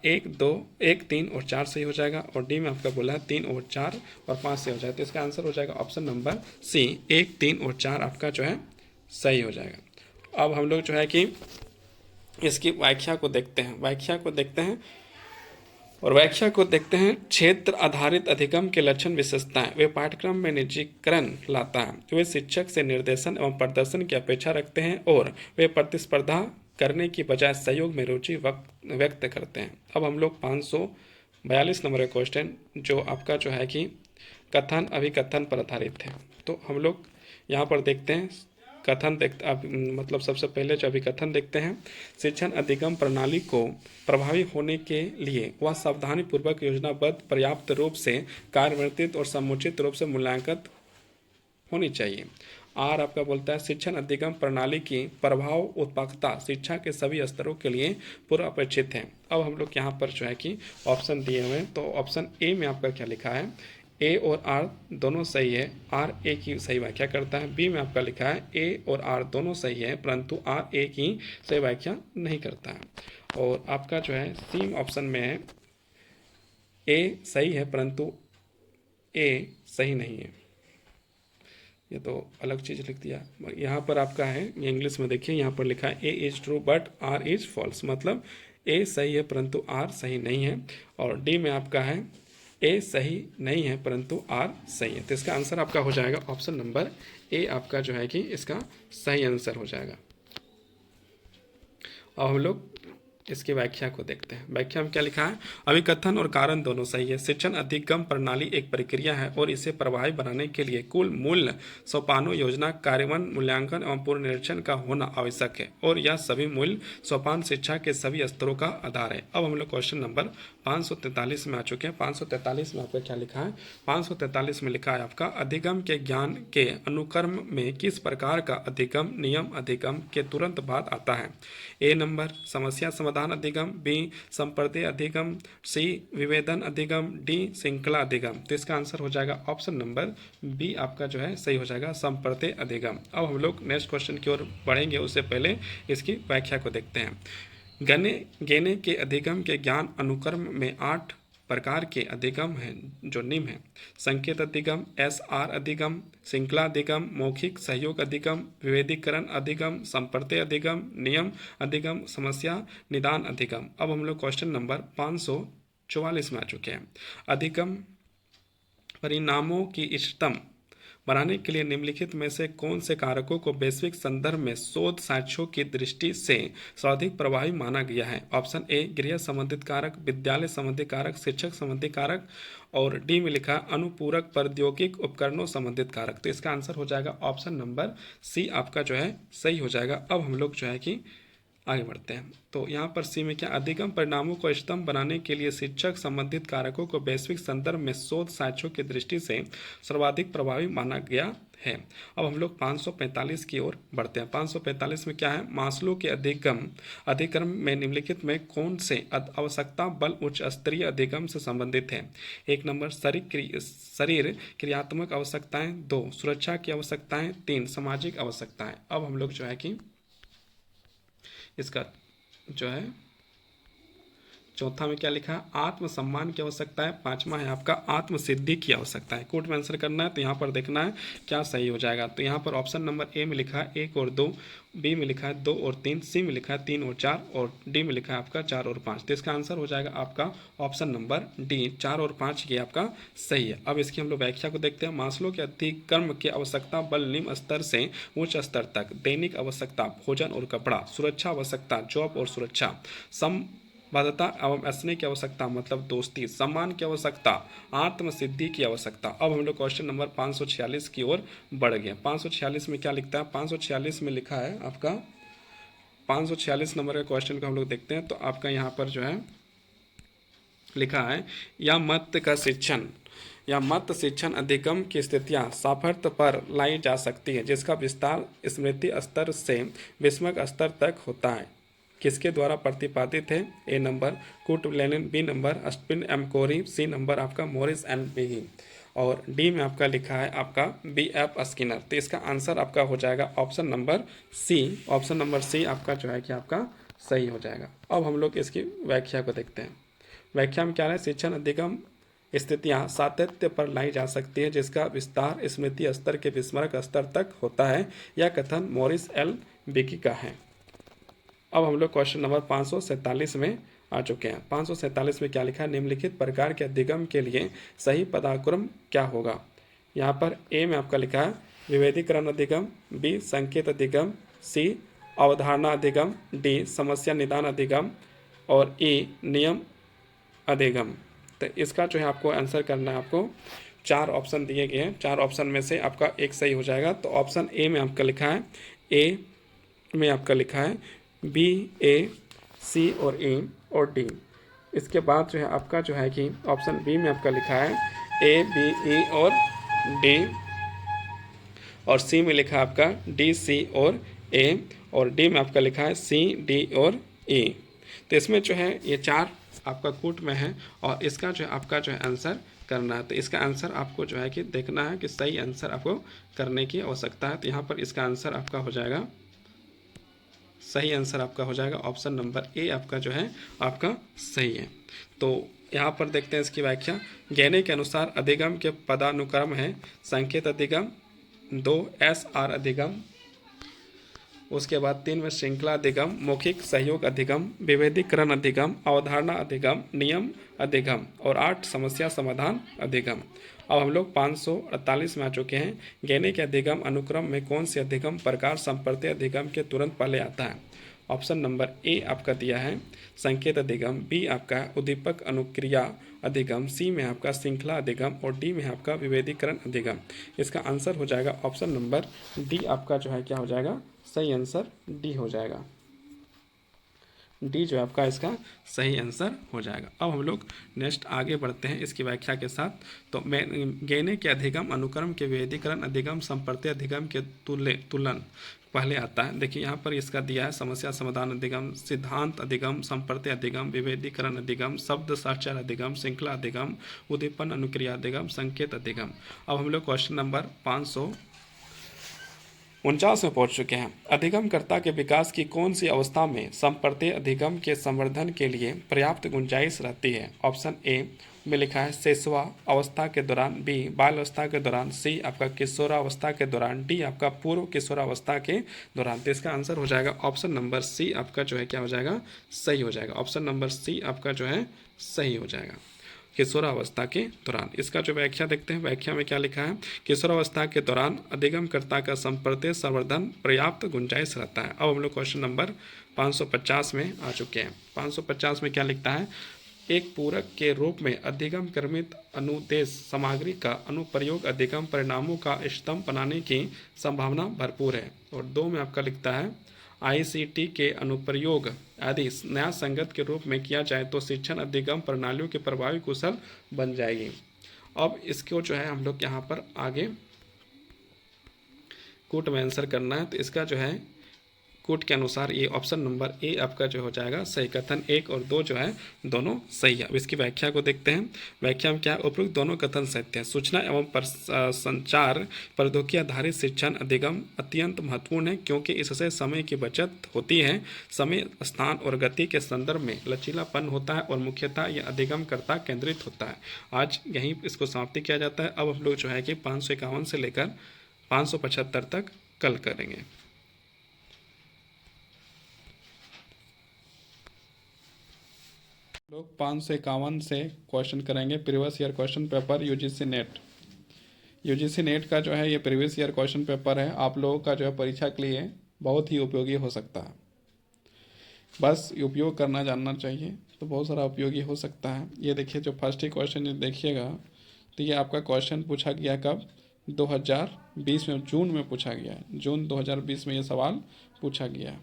1 2 1 3 और 4 सही हो जाएगा, और डी में आपका बोला है 3 और 4 और 5 सही हो जाएगा। तो इसका आंसर हो जाएगा ऑप्शन नंबर सी, 1 3 और 4 आपका जो है सही हो जाएगा। अब हम लोग जो है कि इसकी व्याख्या को देखते हैं, और व्याख्या को देखते हैं। क्षेत्र आधारित अधिगम के लक्षण विशेषताएं, वे पाठ्यक्रम में निजीकरण लाता है, वे शिक्षक से निर्देशन एवं प्रदर्शन की अपेक्षा रखते हैं, और वे प्रतिस्पर्धा करने की बजाय सहयोग में रुचि व्यक्त करते हैं। अब हम लोग 542 नंबर का क्वेश्चन जो आपका जो है कि कथन अभिकथन पर आधारित है, तो हम लोग यहाँ पर देखते हैं कथन मतलब सबसे पहले जो अभिकथन देखते हैं। शिक्षण अधिगम प्रणाली को प्रभावी होने के लिए वह सावधानी पूर्वक योजनाबद्ध, पर्याप्त रूप से कार्यान्वित और समुचित रूप से मूल्यांकित होनी चाहिए। आर आपका बोलता है शिक्षण अधिगम प्रणाली की प्रभाव उत्पादकता शिक्षा के सभी स्तरों के लिए पूर्व अपेक्षित है। अब हम लोग यहाँ पर जो है कि ऑप्शन दिए हुए हैं, तो ऑप्शन ए में आपका क्या लिखा है, ए और आर दोनों सही है, आर ए की सही व्याख्या करता है। बी में आपका लिखा है ए और आर दोनों सही है परंतु आर ए की सही व्याख्या नहीं करता है। और आपका जो है सी ऑप्शन में है ए सही है परंतु ए सही नहीं है, ये तो अलग चीज़ लिख दिया। यहाँ पर आपका है, ये इंग्लिश में देखिए, यहाँ पर लिखा है A is true but R is false, मतलब ए सही है परंतु आर सही नहीं है। और डी में आपका है ए सही नहीं है परंतु आर सही है। तो इसका आंसर आपका हो जाएगा ऑप्शन नंबर ए, आपका जो है कि इसका सही आंसर हो जाएगा। अब हम लोग इसकी व्याख्या को देखते हैं। व्याख्या में क्या लिखा है, अभिकथन और कारण दोनों सही है। शिक्षण अधिगम प्रणाली एक प्रक्रिया है और इसे प्रभावी बनाने के लिए कुल मूल्य सोपानों, योजना, कार्यान्वयन, मूल्यांकन एवं पूर्ण निरीक्षण का होना आवश्यक है, और यह सभी मूल्य सोपान शिक्षा के सभी स्तरों का आधार है। अब हम लोग क्वेश्चन नंबर 543 में आ चुके हैं। 543 में आपका क्या लिखा है, 543 में लिखा है आपका अधिगम के ज्ञान के अनुक्रम में किस प्रकार का अधिगम नियम अधिगम के तुरंत बाद आता है। ए नंबर समस्या समाधान अधिगम, बी संप्रदेय अधिगम, सी विवेदन अधिगम, डी श्रृंखला अधिगम। तो इसका आंसर हो जाएगा ऑप्शन नंबर बी, आपका जो है सही हो जाएगा संप्रदेय अधिगम। अब हम लोग नेक्स्ट क्वेश्चन की ओर बढ़ेंगे, उससे पहले इसकी व्याख्या को देखते हैं। गने के अधिगम के ज्ञान अनुक्रम में 8 प्रकार के अधिगम हैं जो निम्न है: संकेत अधिगम, SR अधिगम, श्रृंखला अधिगम, मौखिक सहयोग अधिगम, विभेदीकरण अधिगम, संप्रत्यय अधिगम, नियम अधिगम, समस्या निदान अधिगम। अब हम लोग क्वेश्चन नंबर 544 में आ चुके हैं। अधिगम परिणामों की इष्टतम बनाने के लिए निम्नलिखित में से कौन से कारकों को वैश्विक संदर्भ में शोध साक्ष्यों की दृष्टि से सर्वाधिक प्रभावी माना गया है? ऑप्शन ए गृह संबंधित कारक, विद्यालय संबंधी कारक, शिक्षक संबंधी कारक, और डी में लिखा अनुपूरक प्रौद्योगिक उपकरणों संबंधित कारक। तो इसका आंसर हो जाएगा ऑप्शन नंबर सी आपका जो है सही हो जाएगा। अब हम लोग जो है कि आगे बढ़ते हैं। तो यहाँ पर सी में क्या, अधिगम परिणामों को इष्टतम बनाने के लिए शिक्षक संबंधित कारकों को वैश्विक संदर्भ में शोध साक्ष्यों की दृष्टि से सर्वाधिक प्रभावी माना गया है। अब हम लोग 545 की ओर बढ़ते हैं। 545 में क्या है, मास्लो के अधिगम में निम्नलिखित में कौन से आवश्यकता बल उच्च स्तरीय अधिगम से संबंधित है? 1 नंबर शरीर क्रियात्मक आवश्यकताएं, 2 सुरक्षा की आवश्यकताएं, 3 सामाजिक आवश्यकताएं। अब हम लोग जो है कि इसका जो है चौथा में क्या लिखा है, आत्मसम्मान की आवश्यकता है। 5वां है आपका आत्मसिद्धि की आवश्यकता है। कोर्ट में आंसर करना है तो यहाँ पर देखना है क्या सही हो जाएगा। तो यहाँ पर ऑप्शन नंबर ए में लिखा है 1 और 2, बी में लिखा है 2 और 3, सी में लिखा है 3 और 4, और डी में लिखा है आपका 4 और 5। तो इसका आंसर हो जाएगा आपका ऑप्शन नंबर डी, 4 और 5 ये आपका सही है। अब इसकी हम लोग व्याख्या को देखते हैं। मास्लो के अधिगम की आवश्यकता बल निम्न स्तर से उच्च स्तर तक, दैनिक आवश्यकता भोजन और कपड़ा, सुरक्षा आवश्यकता जॉब और सुरक्षा, बाध्यता एवं स्नेह की आवश्यकता मतलब दोस्ती, सम्मान की आवश्यकता, आत्मसिद्धि की आवश्यकता। अब हम लोग क्वेश्चन नंबर 546 की ओर बढ़ गए। 546 में क्या लिखता है, 546 में लिखा है आपका 546 नंबर का क्वेश्चन को हम लोग देखते हैं। तो आपका यहाँ पर जो है लिखा है, या मत शिक्षण अधिगम की स्थितियाँ साफल्य पर लाई जा सकती है जिसका विस्तार स्मृति स्तर से विस्मक स्तर तक होता है। किसके द्वारा प्रतिपादित है? A number Kurt Lewin, B number Stephen M Corey, C number आपका मोरिस एंड बेही, और डी में आपका लिखा है आपका B.F. स्किनर। तो इसका आंसर आपका हो जाएगा option number C. Option number C आपका जो है कि आपका सही हो जाएगा। अब हम लोग इसकी व्याख्या को देखते हैं। व्याख्या में क्या है, शिक्षण अधिगम स्थितियाँ सातत्य पर लाई जा सकती है जिसका विस्तार स्मृति स्तर के विस्मरक स्तर तक होता है। यह कथन मोरिस एल बेकी का है। अब हम लोग क्वेश्चन नंबर 547 में आ चुके हैं। 547 में क्या लिखा है, निम्नलिखित प्रकार के अधिगम के लिए सही पदानुक्रम क्या होगा? यहाँ पर ए में आपका लिखा है विभेदीकरण अधिगम, बी संकेत अधिगम, सी अवधारणा अधिगम, डी समस्या निदान अधिगम, और ई नियम अधिगम। तो इसका जो है आपको आंसर करना है। आपको 4 ऑप्शन दिए गए हैं, 4 ऑप्शन में से आपका एक सही हो जाएगा। तो ऑप्शन ए में आपका लिखा है, ए में आपका लिखा है बी, ए, सी और ए और डी। इसके बाद जो है आपका जो है कि ऑप्शन बी में आपका लिखा है ए, बी, ई और डी, और सी में लिखा है आपका डी, सी और ए, और डी में आपका लिखा है सी, डी और ई। तो इसमें जो है ये 4 आपका कूट में है, और इसका जो है आपका जो है आंसर करना है। तो इसका आंसर आपको जो है कि देखना है कि सही आंसर आपको करने की आवश्यकता है। तो यहाँ पर इसका आंसर आपका हो जाएगा, सही आंसर आपका हो जाएगा ऑप्शन नंबर ए आपका जो है आपका सही है। तो यहाँ पर देखते हैं इसकी व्याख्या। गहने के अनुसार अधिगम के पदानुक्रम है संकेत अधिगम, 2 SR अधिगम, उसके बाद 3 में श्रृंखला अधिगम, मौखिक सहयोग अधिगम, विभेदीकरण अधिगम, अवधारणा अधिगम, नियम अधिगम, और 8 समस्या समाधान अधिगम। अब हम लोग 548 में आ चुके हैं। गहने के अधिगम अनुक्रम में कौन से अधिगम प्रकार संप्रत्यय अधिगम के तुरंत पहले आता है? ऑप्शन नंबर ए आपका दिया है संकेत अधिगम, बी आपका उद्दीपक अनुक्रिया अधिगम, सी में आपका श्रृंखला अधिगम, और डी में आपका विभेदीकरण अधिगम। इसका आंसर हो जाएगा ऑप्शन नंबर डी आपका जो है क्या हो जाएगा, सही आंसर डी हो जाएगा। डी जो आपका इसका सही आंसर हो जाएगा। अब हम लोग नेक्स्ट आगे बढ़ते हैं इसकी व्याख्या के साथ। तो गहने के अधिगम अनुक्रम के विभेदीकरण अधिगम संप्रत्यय अधिगम के तुलन पहले आता है। देखिए यहाँ पर इसका दिया है समस्या समाधान अधिगम, सिद्धांत अधिगम, संप्रत्यय अधिगम, विभेदीकरण अधिगम, शब्द साक्षर अधिगम, श्रृंखला अधिगम, उद्दीपन अनुक्रिया अधिगम, संकेत अधिगम। अब हम लोग क्वेश्चन नंबर 49 में पहुंच चुके हैं। अधिगमकर्ता के विकास की कौन सी अवस्था में संप्रत्यय अधिगम के संवर्धन के लिए पर्याप्त गुंजाइश रहती है? ऑप्शन ए में लिखा है शैशवा अवस्था के दौरान, बी बाल अवस्था के दौरान, सी आपका किशोरावस्था के दौरान, डी आपका पूर्व किशोरावस्था के दौरान। तो इसका आंसर हो जाएगा ऑप्शन नंबर सी आपका जो है क्या हो जाएगा, सही हो जाएगा। ऑप्शन नंबर सी आपका जो है सही हो जाएगा, किशोरावस्था के दौरान। इसका जो व्याख्या देखते हैं, व्याख्या में क्या लिखा है, किशोरावस्था के दौरान अधिगमकर्ता का संप्रत्यय संवर्धन पर्याप्त गुंजाइश रहता है। अब हम लोग क्वेश्चन नंबर 550 में आ चुके हैं। 550 में क्या लिखता है, एक पूरक के रूप में अधिगम क्रमित अनुदेश सामग्री का अनुप्रयोग अधिगम परिणामों का स्तंभ बनाने की संभावना भरपूर है। और 2 में आपका लिखता है आईसीटी के अनुप्रयोग यदि न्याय संगत के रूप में किया जाए तो शिक्षण अधिगम प्रणालियों के प्रभावी कुशल बन जाएगी। अब इसको जो है हम लोग यहाँ पर आगे कोट में आंसर करना है। तो इसका जो है कोट के अनुसार ये ऑप्शन नंबर ए आपका जो हो जाएगा सही। कथन 1 और 2 जो है दोनों सही है। अब इसकी व्याख्या को देखते हैं। व्याख्या में क्या है, उपरोक्त दोनों कथन सत्य है। सूचना एवं संचार प्रौद्योगिकी आधारित शिक्षण अधिगम अत्यंत महत्वपूर्ण है क्योंकि इससे समय की बचत होती है। समय, स्थान और गति के संदर्भ में लचीलापन होता है और मुख्यतः यह अधिगमकर्ता केंद्रित होता है। आज यहीं इसको समाप्ति किया जाता है। अब हम लोग जो है कि 551 से लेकर 575 तक कल करेंगे। लोग 551 से क्वेश्चन करेंगे previous year question paper UGC net. UGC net का जो है ये प्रीवियस ईयर क्वेश्चन पेपर है, आप लोगों का जो है परीक्षा के लिए बहुत ही उपयोगी हो सकता है। बस उपयोग करना जानना चाहिए, तो बहुत सारा उपयोगी हो सकता है। ये देखिए जो फर्स्ट ही क्वेश्चन देखिएगा तो ये आपका क्वेश्चन पूछा गया कब, 2020 में जून में पूछा गया। जून 2020 में ये सवाल पूछा गया।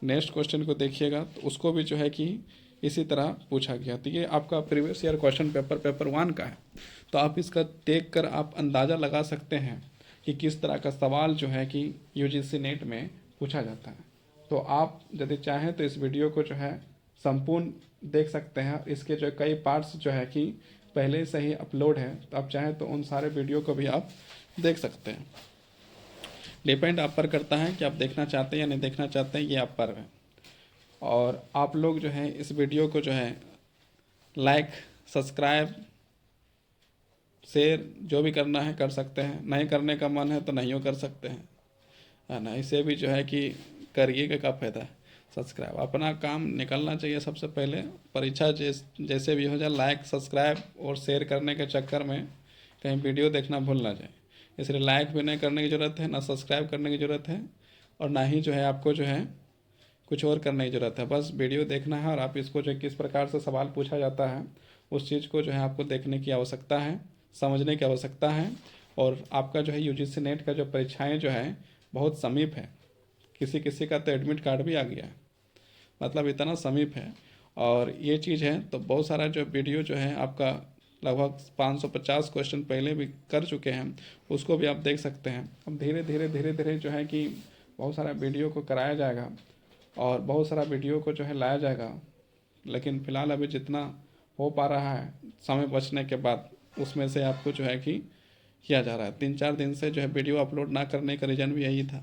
नेक्स्ट क्वेश्चन को देखिएगा तो उसको भी जो है कि इसी तरह पूछा गया। तो ये आपका प्रीवियस ईयर क्वेश्चन पेपर 1 का है। तो आप इसका देख कर आप अंदाज़ा लगा सकते हैं कि किस तरह का सवाल जो है कि यूजीसी नेट में पूछा जाता है। तो आप यदि चाहें तो इस वीडियो को जो है संपूर्ण देख सकते हैं। इसके जो कई पार्ट्स जो है कि पहले से ही अपलोड है, तो आप चाहें तो उन सारे वीडियो को भी आप देख सकते हैं। डिपेंड आप पर करता है कि आप देखना चाहते हैं या नहीं देखना चाहते हैं, ये आप पर है। और आप लोग जो है इस वीडियो को जो है लाइक, सब्सक्राइब, शेयर जो भी करना है कर सकते हैं। नहीं करने का मन है तो नहीं कर सकते हैं, है ना। इसे भी जो है कि करिए का फ़ायदा है। सब्सक्राइब अपना काम निकलना चाहिए सबसे पहले। परीक्षा जैसे भी हो जाए, लाइक, सब्सक्राइब और शेयर करने के चक्कर में कहीं वीडियो देखना भूल ना जाए। इसलिए लाइक भी नहीं करने की ज़रूरत है, ना सब्सक्राइब करने की ज़रूरत है, और ना ही जो है आपको जो है कुछ और करने की ज़रूरत है। बस वीडियो देखना है और आप इसको जो किस प्रकार से सवाल पूछा जाता है उस चीज़ को जो है आपको देखने की आवश्यकता है, समझने की आवश्यकता है। और आपका जो है यूजीसी नेट का जो परीक्षाएं जो है बहुत समीप है। किसी किसी का तो एडमिट कार्ड भी आ गया है, मतलब इतना समीप है। और ये चीज़ है तो बहुत सारा जो वीडियो जो है आपका लगभग 550 क्वेश्चन पहले भी कर चुके हैं, उसको भी आप देख सकते हैं। अब धीरे धीरे जो है कि बहुत सारा वीडियो को कराया जाएगा और बहुत सारा वीडियो को जो है लाया जाएगा। लेकिन फ़िलहाल अभी जितना हो पा रहा है समय बचने के बाद, उसमें से आपको जो है कि किया जा रहा है। 3-4 दिन से जो है वीडियो अपलोड ना करने का रीज़न भी यही था।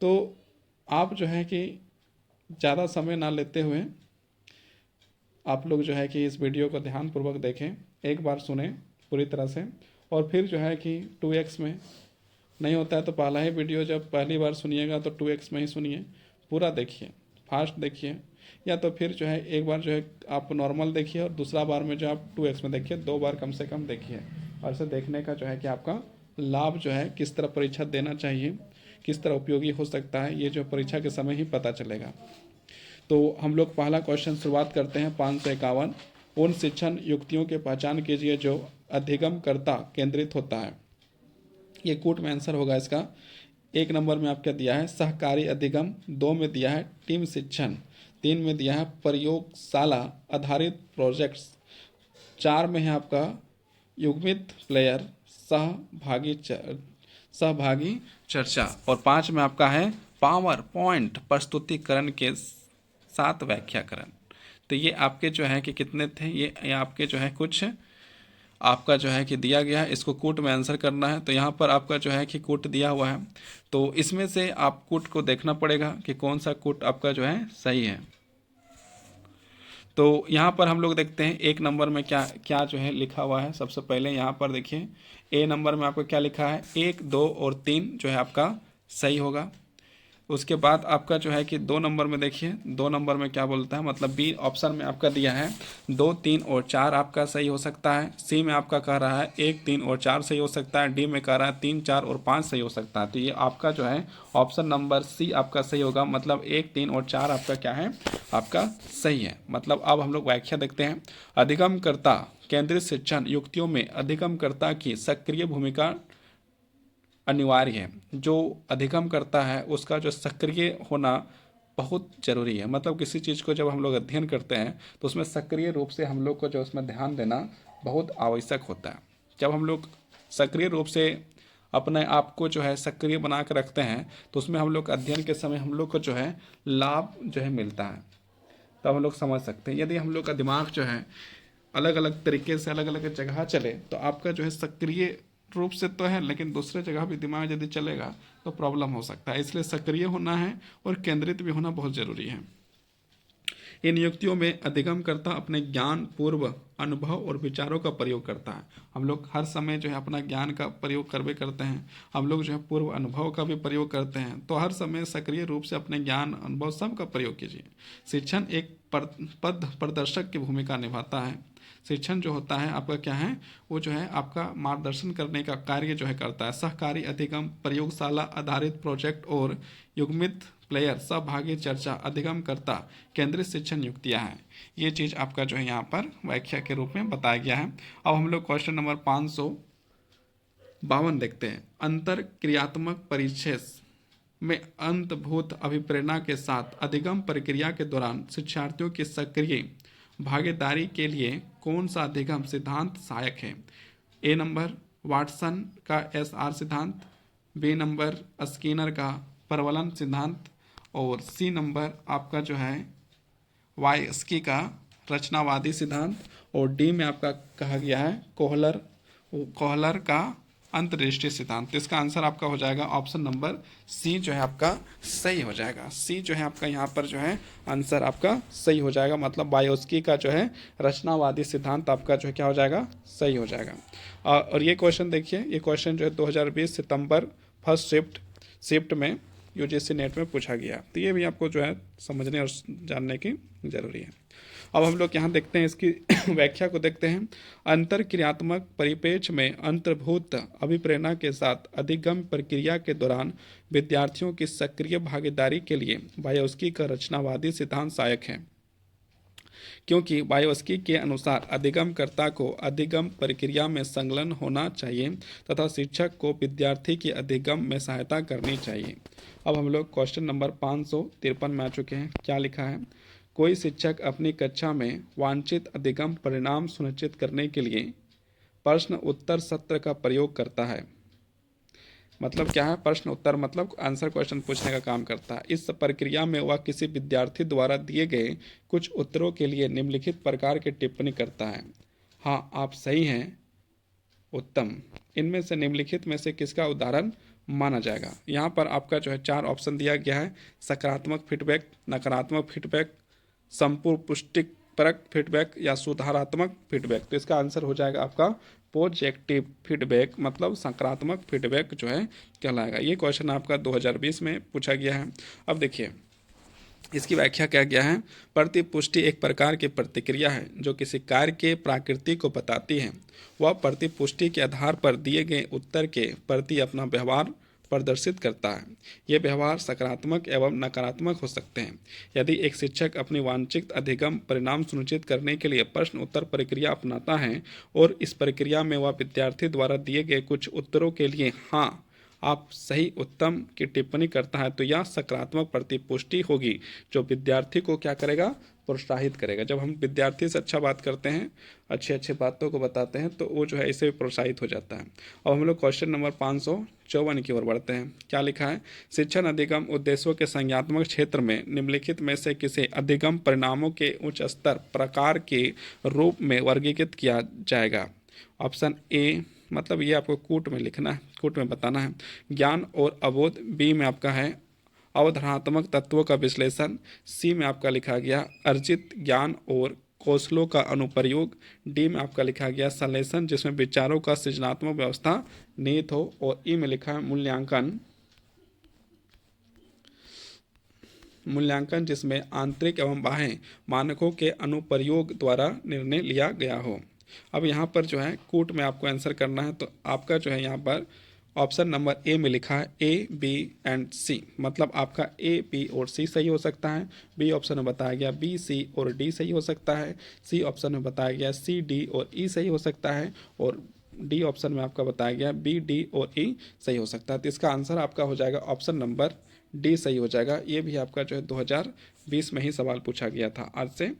तो आप जो है कि ज़्यादा समय ना लेते हुए आप लोग जो है कि इस वीडियो को ध्यानपूर्वक देखें, एक बार सुने पूरी तरह से, और फिर जो है कि 2x में नहीं होता है तो पहला ही वीडियो जब पहली बार सुनिएगा तो 2x में ही सुनिए, पूरा देखिए, फास्ट देखिए। या तो फिर जो है एक बार जो है आप नॉर्मल देखिए और दूसरा बार में जो आप 2x में देखिए, 2 बार कम से कम देखिए। और इसे देखने का जो है कि आपका लाभ जो है किस तरह परीक्षा देना चाहिए, किस तरह उपयोगी हो सकता है, ये जो परीक्षा के समय ही पता चलेगा। तो हम लोग पहला क्वेश्चन शुरुआत करते हैं 551। उन शिक्षण युक्तियों की पहचान कीजिए जो अधिगमकर्ता केंद्रित होता है। ये कोट में आंसर होगा इसका। 1 नंबर में आपका दिया है सहकारी अधिगम, 2 में दिया है टीम शिक्षण, 3 में दिया है प्रयोगशाला आधारित प्रोजेक्ट्स, 4 में है आपका युग्मित प्लेयर सहभागी चर्चा, और 5 में आपका है पावर पॉइंट प्रस्तुतिकरण के साथ व्याख्याकरण। तो ये आपके जो है कि कितने थे, ये आपके जो है कुछ आपका जो है कि दिया गया है, इसको कूट में आंसर करना है। तो यहाँ पर आपका जो है कि कूट दिया हुआ है, तो इसमें से आप कूट को देखना पड़ेगा कि कौन सा कूट आपका जो है सही है। तो यहाँ पर हम लोग देखते हैं एक नंबर में क्या क्या जो है लिखा हुआ है। सबसे पहले यहाँ पर देखिए ए नंबर में आपको क्या लिखा है, 1, 2 और 3 जो है आपका सही होगा। उसके बाद आपका जो है कि 2 नंबर में देखिए, 2 नंबर में क्या बोलता है, मतलब बी ऑप्शन में आपका दिया है 2, 3 और 4 आपका सही हो सकता है। सी में आपका कह रहा है 1, 3 और 4 सही हो सकता है। डी में कह रहा है 3, 4 और 5 सही हो सकता है। तो ये आपका जो है ऑप्शन नंबर सी आपका सही होगा, मतलब 1, 3 और 4 आपका क्या है, आपका सही है। मतलब अब हम लोग व्याख्या देखते हैं। अधिगमकर्ता केंद्रित शिक्षण युक्तियों में अधिगमकर्ता की सक्रिय भूमिका अनिवार्य है। जो अधिगम करता है उसका जो सक्रिय होना बहुत जरूरी है। मतलब किसी चीज़ को जब हम लोग अध्ययन करते हैं तो उसमें सक्रिय रूप से हम लोग को जो उसमें ध्यान देना बहुत आवश्यक होता है। जब हम लोग सक्रिय रूप से अपने आप को जो है सक्रिय बना कर रखते हैं तो उसमें हम लोग अध्ययन के समय हम लोग को जो है लाभ जो है मिलता है। तब हम लोग समझ सकते हैं। यदि हम लोग का दिमाग जो है अलग अलग तरीके से अलग अलग जगह चले तो आपका जो है सक्रिय रूप से तो है, लेकिन दूसरे जगह भी दिमाग यदि चलेगा तो प्रॉब्लम हो सकता है। इसलिए सक्रिय होना है और केंद्रित भी होना बहुत ज़रूरी है। इन युक्तियों में अधिगमकर्ता अपने ज्ञान, पूर्व अनुभव और विचारों का प्रयोग करता है। हम लोग हर समय जो है अपना ज्ञान का प्रयोग करवे करते हैं, हम लोग जो है पूर्व अनुभव का भी प्रयोग करते हैं। तो हर समय सक्रिय रूप से अपने ज्ञान, अनुभव सब का प्रयोग कीजिए। शिक्षण एक पद प्रदर्शक की भूमिका निभाता है। शिक्षण जो होता है आपका क्या है, वो जो है आपका मार्गदर्शन करने का कार्य जो है करता है। सहकारी अधिगम, प्रयोगशाला आधारित प्रोजेक्ट और युग्मित प्लेयर, सहभागी चर्चा, अधिगमकर्ता केंद्रित शिक्षण युक्तियाँ हैं। ये चीज़ आपका जो है यहाँ पर व्याख्या के रूप में बताया गया है। अब हम लोग क्वेश्चन नंबर 552 देखते हैं। अंतर क्रियात्मक परिच्छेद में अंतर्भूत अभिप्रेरणा के साथ अधिगम प्रक्रिया के दौरान शिक्षार्थियों की सक्रिय भागीदारी के लिए कौन सा अधिगम सिद्धांत सहायक है। ए नंबर वाटसन का SR सिद्धांत, बी नंबर स्किनर का प्रबलन सिद्धांत और सी नंबर आपका जो है वायस्की का रचनावादी सिद्धांत और डी में आपका कहा गया है कोहलर का अंतर्दृष्टि सिद्धांत। तो इसका आंसर आपका हो जाएगा ऑप्शन नंबर सी जो है आपका सही हो जाएगा। सी जो है आपका यहाँ पर जो है आंसर आपका सही हो जाएगा, मतलब वायोस्की का जो है रचनावादी सिद्धांत आपका जो है क्या हो जाएगा, सही हो जाएगा। और ये क्वेश्चन देखिए, ये क्वेश्चन जो है 2020 सितंबर फर्स्ट शिफ्ट में UGC नेट में पूछा गया। तो ये भी आपको जो है समझने और जानने की जरूरी है। अब हम लोग यहाँ देखते हैं इसकी व्याख्या को देखते हैं। अंतर क्रियात्मक परिपेक्ष में अंतर्भूत अभिप्रेरणा के साथ अधिगम प्रक्रिया के दौरान विद्यार्थियों की सक्रिय भागीदारी के लिए वायोस्की का रचनावादी सिद्धांत सहायक है, क्योंकि वायोस्की के अनुसार अधिगमकर्ता को अधिगम प्रक्रिया में संलग्न होना चाहिए तथा शिक्षक को विद्यार्थी की अधिगम में सहायता करनी चाहिए। अब हम लोग क्वेश्चन नंबर 553 में आ चुके हैं। क्या लिखा है, कोई शिक्षक अपनी कक्षा में वांछित अधिगम परिणाम सुनिश्चित करने के लिए प्रश्न उत्तर सत्र का प्रयोग करता है। मतलब क्या है, प्रश्न उत्तर मतलब आंसर क्वेश्चन पूछने का काम करता है। इस प्रक्रिया में वह किसी विद्यार्थी द्वारा दिए गए कुछ उत्तरों के लिए निम्नलिखित प्रकार की टिप्पणी करता है। हाँ, आप सही हैं, उत्तम। इनमें से निम्नलिखित में से किसका उदाहरण माना जाएगा। यहाँ पर आपका जो है 4 ऑप्शन दिया गया है, सकारात्मक फीडबैक, नकारात्मक फीडबैक, संपूर्ण पुष्टिपरक फीडबैक या सुधारात्मक फीडबैक। तो इसका आंसर हो जाएगा आपका पॉजिटिव फीडबैक, मतलब सकारात्मक फीडबैक जो है कहलाएगा। ये क्वेश्चन आपका 2020 में पूछा गया है। अब देखिए इसकी व्याख्या क्या गया है। प्रतिपुष्टि एक प्रकार की प्रतिक्रिया है जो किसी कार्य के प्रकृति को बताती है। वह प्रतिपुष्टि के आधार पर दिए गए उत्तर के प्रति अपना व्यवहार प्रदर्शित करता है। ये व्यवहार सकारात्मक एवं नकारात्मक हो सकते हैं। यदि एक शिक्षक अपनी वांछित अधिगम परिणाम सुनिश्चित करने के लिए प्रश्न उत्तर प्रक्रिया अपनाता है और इस प्रक्रिया में वह विद्यार्थी द्वारा दिए गए कुछ उत्तरों के लिए हाँ आप सही उत्तम की टिप्पणी करता है, तो यह सकारात्मक प्रतिपुष्टि होगी जो विद्यार्थी को क्या करेगा, प्रोत्साहित करेगा। जब हम विद्यार्थी से अच्छा बात करते हैं, अच्छे अच्छे बातों को बताते हैं, तो वो जो है इसे प्रोत्साहित हो जाता है। अब हम लोग क्वेश्चन नंबर 554 की ओर बढ़ते हैं। क्या लिखा है, शिक्षण अधिगम उद्देश्यों के संज्ञात्मक क्षेत्र में निम्नलिखित में से किसे अधिगम परिणामों के उच्च स्तर प्रकार के रूप में वर्गीकृत किया जाएगा। ऑप्शन ए, मतलब ये आपको कूट में लिखना है, कूट में बताना है। ज्ञान और अबोध, बी में आपका है अवधारणात्मक तत्वों का विश्लेषण, सी में आपका लिखा गया अर्जित ज्ञान और कौशलों का अनुप्रयोग, डी में आपका लिखा गया संश्लेषण जिसमें विचारों का सृजनात्मक व्यवस्था निहित हो, और ई में लिखा है मूल्यांकन, मूल्यांकन जिसमें आंतरिक एवं बाह्य मानकों के अनुप्रयोग द्वारा निर्णय लिया गया हो। अब यहाँ पर जो है कूट में आपको आंसर करना है, तो आपका जो है यहाँ पर ऑप्शन नंबर ए में लिखा है ए, बी एंड सी, मतलब आपका ए, बी और सी सही हो सकता है। बी ऑप्शन में बताया गया बी, सी और डी सही हो सकता है। सी ऑप्शन में बताया गया सी, डी और ई सही हो सकता है, और डी ऑप्शन में आपका बताया गया बी, डी और ई सही हो सकता है। तो इसका आंसर आपका हो जाएगा ऑप्शन नंबर डी सही हो जाएगा। ये भी आपका जो है 2020 में ही सवाल पूछा गया था, आज से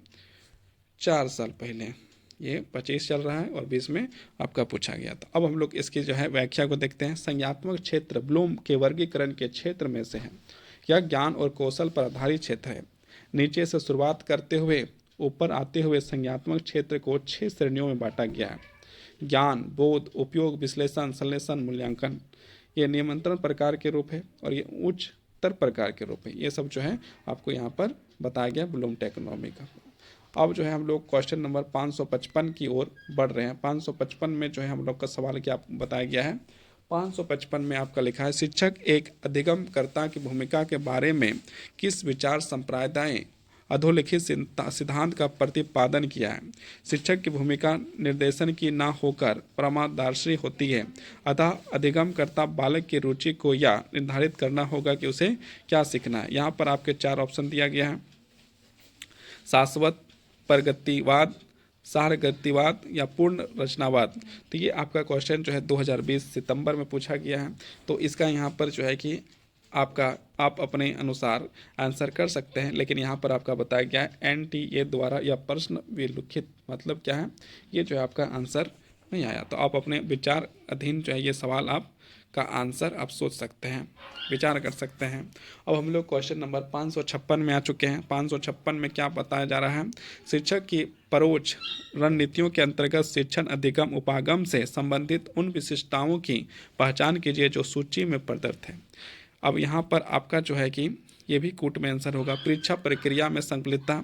4 साल पहले। ये 25 चल रहा है और 20 में आपका पूछा गया था। अब हम लोग इसकी जो है व्याख्या को देखते हैं। संज्ञात्मक क्षेत्र ब्लूम के वर्गीकरण के क्षेत्र में से है। यह ज्ञान और कौशल पर आधारित क्षेत्र है। नीचे से शुरुआत करते हुए ऊपर आते हुए संज्ञात्मक क्षेत्र को 6 श्रेणियों में बांटा गया है। ज्ञान, बोध, उपयोग, विश्लेषण, संश्लेषण, मूल्यांकन। ये नियंत्रण प्रकार के रूप है और ये उच्चतर प्रकार के रूप है। ये सब जो है आपको यहाँ पर बताया गया ब्लूम टैक्सोनॉमी का। अब जो है हम लोग क्वेश्चन नंबर 555 की ओर बढ़ रहे हैं। 555 में जो है हम लोग का सवाल क्या बताया गया है। 555 में आपका लिखा है शिक्षक एक अधिगमकर्ता की भूमिका के बारे में किस विचार संप्रदाय अधोलिखित सिद्धांत का प्रतिपादन किया है। शिक्षक की भूमिका निर्देशन की ना होकर परामर्शदात्री होती है, अतः अधिगमकर्ता बालक की रुचि को यह निर्धारित करना होगा कि उसे क्या सीखना है। यहाँ पर आपके 4 ऑप्शन दिया गया है, शाश्वत, प्रगतिवाद, सारगतिवाद या पूर्ण रचनावाद। तो ये आपका क्वेश्चन जो है 2020 सितंबर में पूछा गया है। तो इसका यहाँ पर जो है कि आप अपने अनुसार आंसर कर सकते हैं, लेकिन यहाँ पर आपका बताया गया है NTA द्वारा या प्रश्न विलिखित, मतलब क्या है, ये जो है आपका आंसर नहीं आया। तो आप अपने विचार अधीन जो है ये सवाल आप का आंसर आप सोच सकते हैं, विचार कर सकते हैं। अब हम लोग क्वेश्चन नंबर 556 में आ चुके हैं। 556 में क्या बताया जा रहा है, शिक्षक की परोक्ष रणनीतियों के अंतर्गत शिक्षण अधिगम उपागम से संबंधित उन विशिष्टताओं की पहचान कीजिए जो सूची में प्रदत्त है। अब यहाँ पर आपका जो है कि ये भी कूट में आंसर होगा। परीक्षा प्रक्रिया में संकलितता,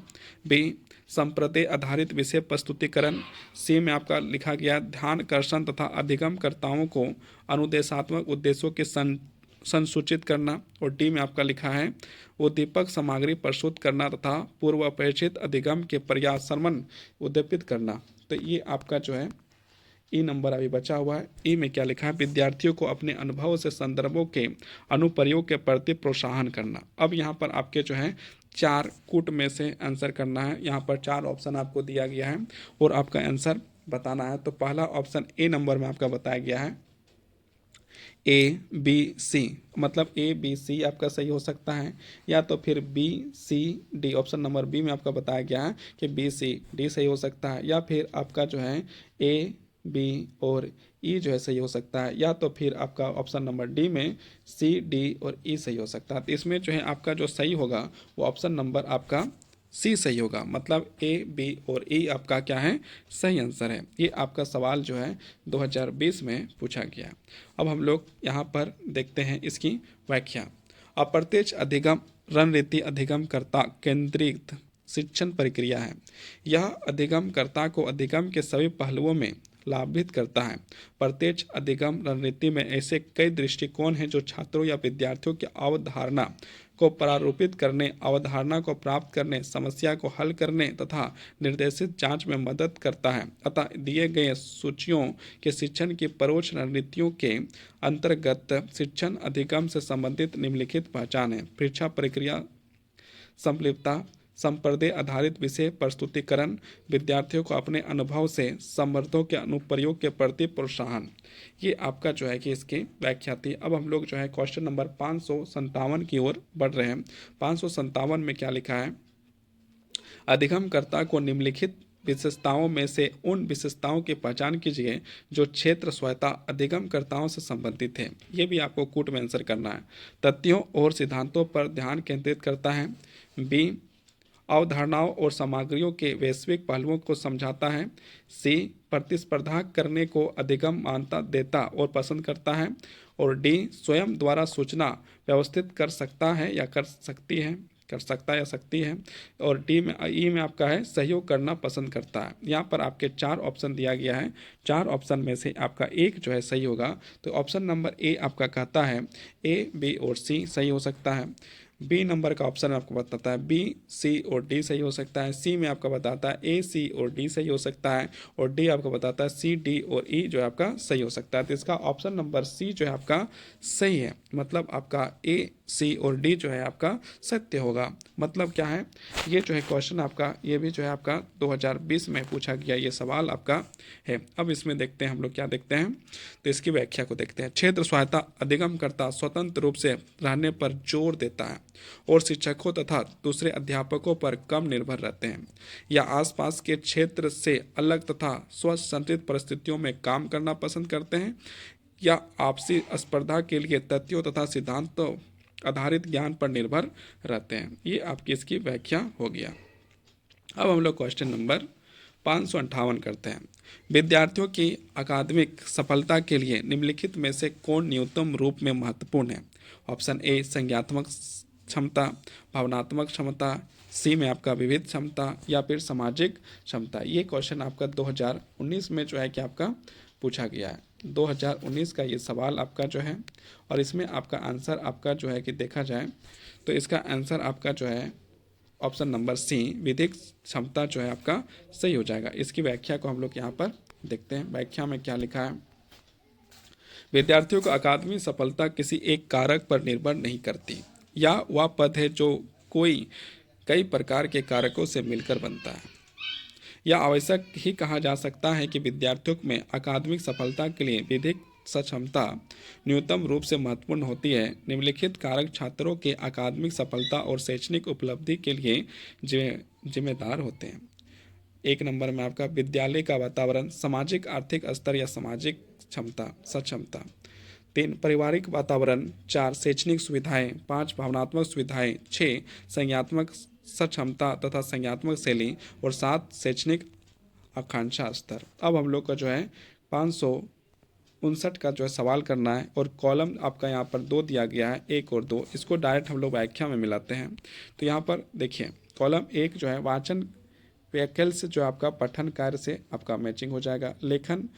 बी संप्रदाय आधारित विषय प्रस्तुतिकरण, सी में आपका लिखा गया ध्यानकर्षण तथा अधिगमकर्ताओं को अनुदेशात्मक उद्देश्यों के संसूचित करना, और डी में आपका लिखा है उद्दीपक सामग्री प्रस्तुत करना तथा पूर्वापेक्षित अधिगम के प्रयास श्रवण उद्दीपित करना। तो ये आपका जो है ई नंबर अभी बचा हुआ है। ई में क्या लिखा है, विद्यार्थियों को अपने अनुभव से संदर्भों के अनुप्रयोग के प्रति प्रोत्साहन करना। अब यहाँ पर आपके जो है 4 कूट में से आंसर करना है। यहाँ पर 4 ऑप्शन आपको दिया गया है और आपका आंसर बताना है। तो पहला ऑप्शन ए नंबर में आपका बताया गया है A, B, C, मतलब A, B, C आपका सही हो सकता है, या तो फिर B, C, D। Option number B में आपका बताया गया है कि B, C, D सही हो सकता है, या फिर आपका जो है A, B और E जो है सही हो सकता है, या तो फिर आपका ऑप्शन नंबर डी में C, D और E सही हो सकता है। तो इसमें जो है आपका जो सही होगा वो ऑप्शन नंबर आपका सी सही होगा, मतलब ए, बी और ई आपका क्या है, सही आंसर है। ये आपका सवाल जो है 2020 में पूछा गया। अब हम लोग यहाँ पर देखते हैं इसकी व्याख्या। अप्रत्यक्ष अधिगम रणनीति अधिगमकर्ता केंद्रित शिक्षण प्रक्रिया है। यह अधिगमकर्ता को अधिगम के सभी पहलुओं में लाभान्वित करता है। प्रत्यक्ष अधिगम रणनीति में ऐसे कई दृष्टिकोण हैं जो छात्रों या विद्यार्थियों की अवधारणा को प्रारूपित करने, अवधारणा को प्राप्त करने, समस्या को हल करने तथा निर्देशित जांच में मदद करता है। अतः दिए गए सूचियों के शिक्षण की परोक्ष रणनीतियों के अंतर्गत शिक्षण अधिगम से संबंधित निम्नलिखित पहचान है। परीक्षा प्रक्रिया संलिप्तता, संप्रदाय आधारित विषय प्रस्तुतिकरण, विद्यार्थियों को अपने अनुभव से समर्थों के अनुप्रयोग के प्रति प्रोत्साहन। ये आपका जो है कि इसकी व्याख्या थी। अब हम लोग जो है क्वेश्चन नंबर 557 की ओर बढ़ रहे हैं। 557 में क्या लिखा है, अधिगमकर्ता को निम्नलिखित विशेषताओं में से उन विशेषताओं की पहचान कीजिए जो क्षेत्र स्वायत्ता अधिगमकर्ताओं से संबंधित है। ये भी आपको कूट में आंसर करना है। तथ्यों और सिद्धांतों पर ध्यान केंद्रित करता है, बी अवधारणाओं और सामग्रियों के वैश्विक पहलुओं को समझाता है। सी, प्रतिस्पर्धा करने को अधिगम मान्यता देता और पसंद करता है। और डी, स्वयं द्वारा सूचना व्यवस्थित कर सकता है या कर सकती है, कर सकता है या सकती है। और डी में, ई में आपका है सहयोग करना पसंद करता है। यहाँ पर आपके 4 ऑप्शन दिया गया है, 4 ऑप्शन में से आपका एक जो है सही होगा। तो ऑप्शन नंबर ए आपका कहता है ए, बी और सी सही हो सकता है। बी नंबर का ऑप्शन आपको बताता है बी, सी और डी सही हो सकता है। सी में आपका बताता है ए, सी और डी सही हो सकता है। और डी आपको बताता है सी, डी और ई जो है आपका सही हो सकता है। तो इसका ऑप्शन नंबर सी जो है आपका सही है। मतलब आपका ए, सी और डी जो है आपका सत्य होगा। मतलब क्या है, ये जो है क्वेश्चन आपका, ये भी जो है आपका 2020 में पूछा गया ये सवाल आपका है। अब इसमें देखते हैं हम लोग क्या देखते हैं, तो इसकी व्याख्या को देखते हैं। क्षेत्र स्वायत्ता अधिगम करता स्वतंत्र रूप से रहने पर जोर देता है और शिक्षकों तथा दूसरे अध्यापकों पर कम निर्भर रहते हैं, या आसपास के क्षेत्र से अलग तथा स्वसंचित परिस्थितियों में काम करना पसंद करते हैं, या आपसी स्पर्धा के लिए तथ्यों तथा सिद्धांतों आधारित ज्ञान पर निर्भर रहते हैं। ये आपकी इसकी व्याख्या हो गया। अब हम लोग क्वेश्चन नंबर 558 करते हैं। विद्यार्थियों की अकादमिक सफलता के लिए निम्नलिखित में से कौन न्यूनतम रूप में महत्वपूर्ण है? ऑप्शन ए संज्ञानात्मक क्षमता, भावनात्मक क्षमता, सी में आपका विविध क्षमता, या फिर सामाजिक क्षमता। ये क्वेश्चन आपका 2019 में जो है कि आपका पूछा गया है। 2019 का ये सवाल आपका जो है, और इसमें आपका आंसर आपका जो है कि देखा जाए तो इसका आंसर आपका जो है ऑप्शन नंबर सी, विधिक क्षमता जो है आपका सही हो जाएगा। इसकी व्याख्या को हम लोग यहाँ पर देखते हैं। व्याख्या में क्या लिखा है, विद्यार्थियों को अकादमिक सफलता किसी एक कारक पर निर्भर नहीं करती, या वह पद है जो कई प्रकार के कारकों से मिलकर बनता है। यह आवश्यक ही कहा जा सकता है कि विद्यार्थियों में अकादमिक सफलता के लिए विधिक सक्षमता न्यूनतम रूप से महत्वपूर्ण होती है। निम्नलिखित कारक छात्रों के अकादमिक सफलता और शैक्षणिक उपलब्धि के लिए जिम्मेदार होते हैं। 1 नंबर में आपका विद्यालय का वातावरण, सामाजिक आर्थिक स्तर या सामाजिक क्षमता सक्षमता। 3 पारिवारिक वातावरण, 4 शैक्षणिक सुविधाएं, 5 भावनात्मक सुविधाएं, 6 संज्ञानात्मक सक्षमता तथा संज्ञानात्मक शैली, और 7 शैक्षणिक आकांक्षा स्तर। अब हम लोग का जो है 559 का जो है सवाल करना है, और कॉलम आपका यहाँ पर 2 दिया गया है, 1 और 2। इसको डायरेक्ट हम लोग व्याख्या में मिलाते हैं। तो यहाँ पर देखिए कॉलम 1 जो है वाचन व्याख्या से जो आपका पठन कार्य से आपका मैचिंग हो जाएगा। लेखन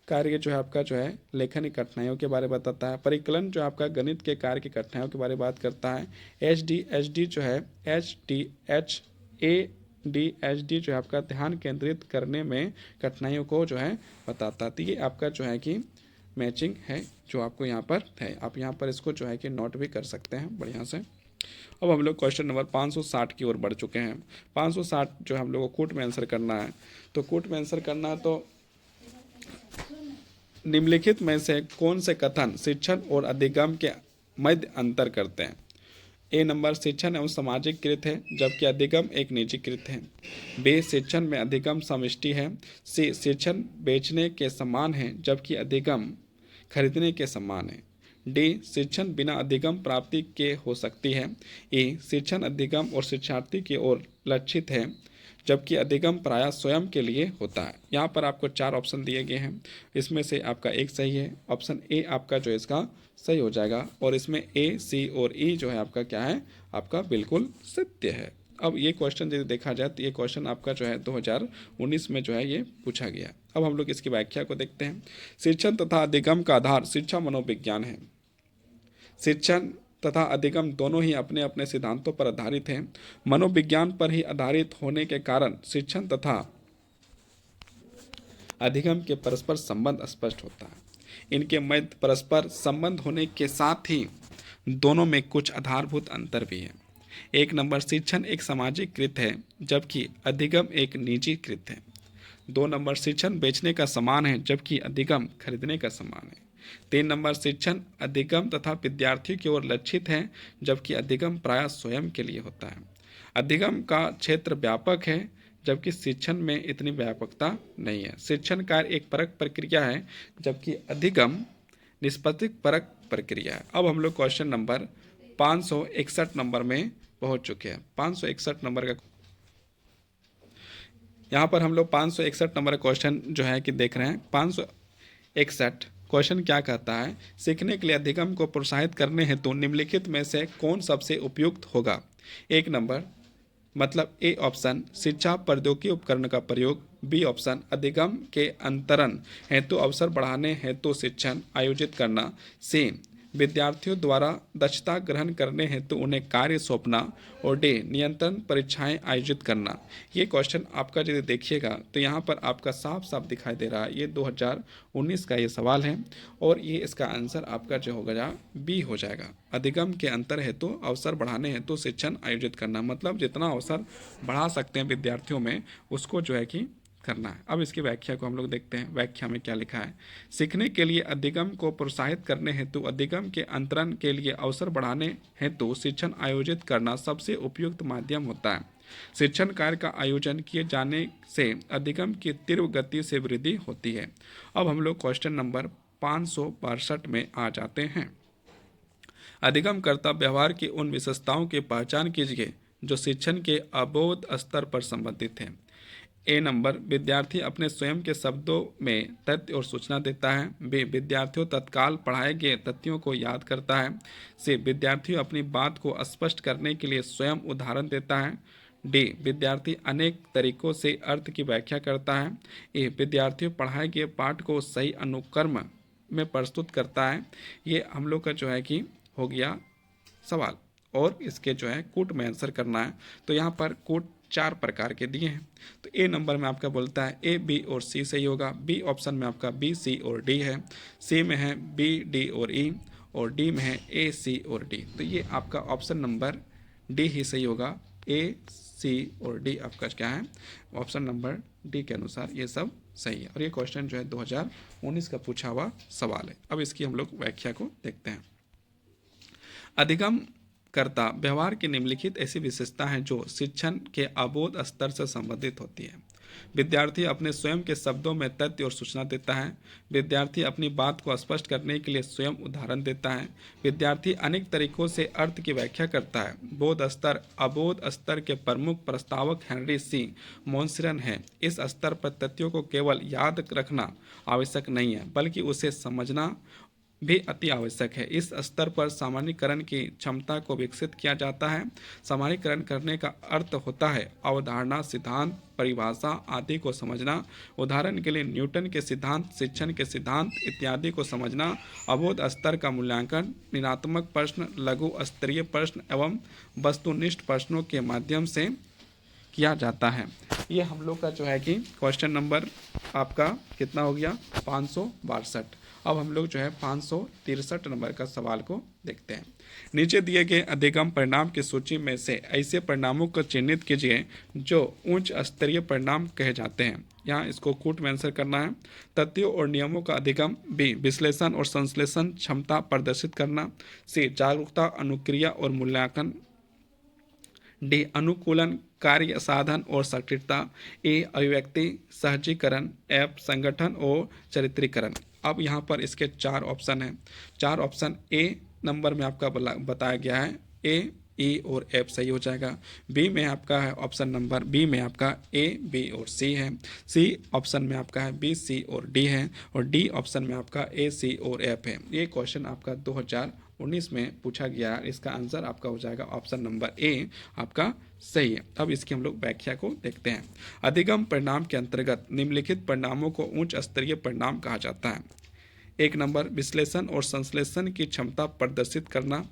कार्य जो है आपका जो है लेखन की कठिनाइयों के बारे में बताता है। परिकलन जो आपका गणित के कार्य की कठिनाइयों के बारे में बात करता है। एच डी जो है एच डी जो है आपका ध्यान केंद्रित करने में कठिनाइयों को जो है बताता है। तो ये आपका जो है कि मैचिंग है जो आपको यहाँ पर है। आप यहाँ पर इसको जो है कि नोट भी कर सकते हैं बढ़िया से। अब हम लोग क्वेश्चन नंबर 560 की ओर बढ़ चुके हैं। 560 जो हम लोग को कूट में आंसर करना है। तो कूट में आंसर करना है, तो निम्नलिखित में से कौन से कथन शिक्षण और अधिगम के मध्य अंतर करते हैं? ए नंबर, शिक्षण एवं सामाजिक कृत है जबकि अधिगम एक निजी कृत है। बी, शिक्षण में अधिगम समष्टि है। सी, शिक्षण बेचने के समान है जबकि अधिगम खरीदने के समान है। डी, शिक्षण बिना अधिगम प्राप्ति के हो सकती है। ई, शिक्षण अधिगम और शिक्षार्थी की ओर लक्षित है जबकि अधिगम प्रायः स्वयं के लिए होता है। यहाँ पर आपको 4 ऑप्शन दिए गए हैं, इसमें से आपका एक सही है। ऑप्शन ए आपका जो इसका सही हो जाएगा, और इसमें ए, सी और ई जो है आपका क्या है, आपका बिल्कुल सत्य है। अब ये क्वेश्चन यदि देखा जाए तो ये क्वेश्चन आपका जो है 2019 में जो है ये पूछा गया। अब हम लोग इसकी व्याख्या को देखते हैं। शिक्षण तथा अधिगम का आधार शिक्षा मनोविज्ञान है। शिक्षण तथा अधिगम दोनों ही अपने अपने सिद्धांतों पर आधारित हैं। मनोविज्ञान पर ही आधारित होने के कारण शिक्षण तथा अधिगम के परस्पर संबंध स्पष्ट होता है। इनके मध्य परस्पर संबंध होने के साथ ही दोनों में कुछ आधारभूत अंतर भी है। 1 नंबर, शिक्षण एक सामाजिक कृत है जबकि अधिगम एक निजी कृत है। 2 नंबर, शिक्षण बेचने का समान है जबकि अधिगम खरीदने का समान है। 3 नंबर, शिक्षण अधिगम तथा विद्यार्थी की ओर लक्षित है जबकि अधिगम प्रायः स्वयं के लिए होता है। अधिगम का क्षेत्र व्यापक है जबकि शिक्षण में इतनी व्यापकता नहीं है। शिक्षण कार्य एक परक प्रक्रिया है जबकि अधिगम निष्पत्तिक परक प्रक्रिया है। अब हम लोग क्वेश्चन नंबर 561 नंबर में पहुंच चुके हैं। 561 नंबर का यहाँ पर हम लोग 561 नंबर क्वेश्चन जो है कि देख रहे हैं। 561 क्वेश्चन क्या कहता है, सीखने के लिए अधिगम को प्रोत्साहित करने हेतु निम्नलिखित में से कौन सबसे उपयुक्त होगा। एक नंबर मतलब ए ऑप्शन शिक्षा प्रौद्योगिकी उपकरण का प्रयोग, बी ऑप्शन अधिगम के अंतरण हेतु अवसर बढ़ाने हेतु शिक्षण आयोजित करना, सी विद्यार्थियों द्वारा दक्षता ग्रहण करने हेतु उन्हें कार्य सौंपना, और डी नियंत्रण परीक्षाएं आयोजित करना। ये क्वेश्चन आपका यदि देखिएगा तो यहाँ पर आपका साफ साफ दिखाई दे रहा है, ये 2019 का ये सवाल है और ये इसका आंसर आपका जो होगा बी हो जाएगा। अधिगम के अंतर हेतु अवसर बढ़ाने हेतु शिक्षण आयोजित करना, मतलब जितना अवसर बढ़ा सकते हैं विद्यार्थियों में उसको जो है कि करना है। अब इसकी व्याख्या को हम लोग देखते हैं। व्याख्या में क्या लिखा है, सीखने के लिए अधिगम को प्रोत्साहित करने हेतु अधिगम के अंतरण के लिए अवसर बढ़ाने हेतु शिक्षण आयोजित करना सबसे उपयुक्त माध्यम होता है। शिक्षण कार्य का आयोजन किए जाने से अधिगम की तीव्र गति से वृद्धि होती है। अब हम लोग क्वेश्चन नंबर 562 में आ जाते हैं। अधिगम कर्ता व्यवहार की उन विशेषताओं की पहचान कीजिए जो शिक्षण के अबोध स्तर पर संबंधित हैं। ए नंबर विद्यार्थी अपने स्वयं के शब्दों में तथ्य और सूचना देता है। बी विद्यार्थियों तत्काल पढ़ाए गए तथ्यों को याद करता है। सी विद्यार्थी अपनी बात को स्पष्ट करने के लिए स्वयं उदाहरण देता है। डी विद्यार्थी अनेक तरीकों से अर्थ की व्याख्या करता है। ए विद्यार्थी पढ़ाए गए पाठ को सही अनुक्रम में प्रस्तुत करता है। ये हम लोग का जो है कि हो गया सवाल, और इसके जो है कूट में आंसर करना है। तो यहाँ पर कूट 4 प्रकार के दिए हैं। तो ए नंबर में आपका बोलता है ए बी और सी सही होगा। बी ऑप्शन में आपका बी सी और डी है। सी में है बी डी और ई, और डी में है ए सी और डी। तो ये आपका ऑप्शन नंबर डी ही सही होगा। ए सी और डी आपका क्या है, ऑप्शन नंबर डी के अनुसार ये सब सही है। और ये क्वेश्चन जो है 2019 का पूछा हुआ सवाल है। अब इसकी हम लोग व्याख्या को देखते हैं। अधिगम कर्ता व्यवहार की निम्नलिखित ऐसी विशेषता है जो शिक्षण के अबोध स्तर से संबंधित होती है। विद्यार्थी अपने स्वयं के शब्दों में तथ्य और सूचना देता है। विद्यार्थी अपनी बात को स्पष्ट करने के लिए स्वयं उदाहरण देता है। विद्यार्थी अनेक तरीकों से अर्थ की व्याख्या करता है। बोध स्तर अबोध स्तर के प्रमुख प्रस्तावक हेनरी सी मोन्सरन है। इस स्तर पर तथ्यों को केवल याद रखना आवश्यक नहीं है, बल्कि उसे समझना भी अति आवश्यक है। इस स्तर पर सामान्यीकरण की क्षमता को विकसित किया जाता है। सामान्यीकरण करने का अर्थ होता है अवधारणा, सिद्धांत, परिभाषा आदि को समझना। उदाहरण के लिए न्यूटन के सिद्धांत, शिक्षण के सिद्धांत इत्यादि को समझना। अबोध स्तर का मूल्यांकन ऋणात्मक प्रश्न, लघु स्तरीय प्रश्न एवं वस्तुनिष्ठ प्रश्नों के माध्यम से किया जाता है। ये हम लोग का जो है कि क्वेश्चन नंबर आपका कितना हो गया, 562। अब हम लोग जो है 563 नंबर का सवाल को देखते हैं। नीचे दिए गए अधिगम परिणाम की सूची में से ऐसे परिणामों को चिन्हित कीजिए जो उच्च स्तरीय परिणाम कहे जाते हैं। यहाँ इसको कूट में आंसर करना है। तथ्यों और नियमों का अधिगम। बी विश्लेषण और संश्लेषण क्षमता प्रदर्शित करना। सी जागरूकता, अनुक्रिया और मूल्यांकन। डी अनुकूलन, कार्य साधन और सटीकता। ए अभिव्यक्ति, सहजीकरण। एफ संगठन और चरित्रीकरण। अब यहाँ पर इसके 4 ऑप्शन हैं। 4 ऑप्शन ए नंबर में आपका बताया गया है ए, ई और एफ सही हो जाएगा। बी में आपका है ऑप्शन नंबर बी में आपका ए, बी और सी है। सी ऑप्शन में आपका है बी, सी और डी है, और डी ऑप्शन में आपका ए, सी और एफ है। ये क्वेश्चन आपका 2019 में पूछा गया। इसका आंसर आपका हो जाएगा ऑप्शन नंबर ए आपका सही है। अब इसकी हम लोग व्याख्या को देखते हैं। अधिगम परिणाम के अंतर्गत निम्नलिखित परिणामों को उच्च स्तरीय परिणाम कहा जाता है। 1 नंबर विश्लेषण और संश्लेषण की क्षमता प्रदर्शित करना।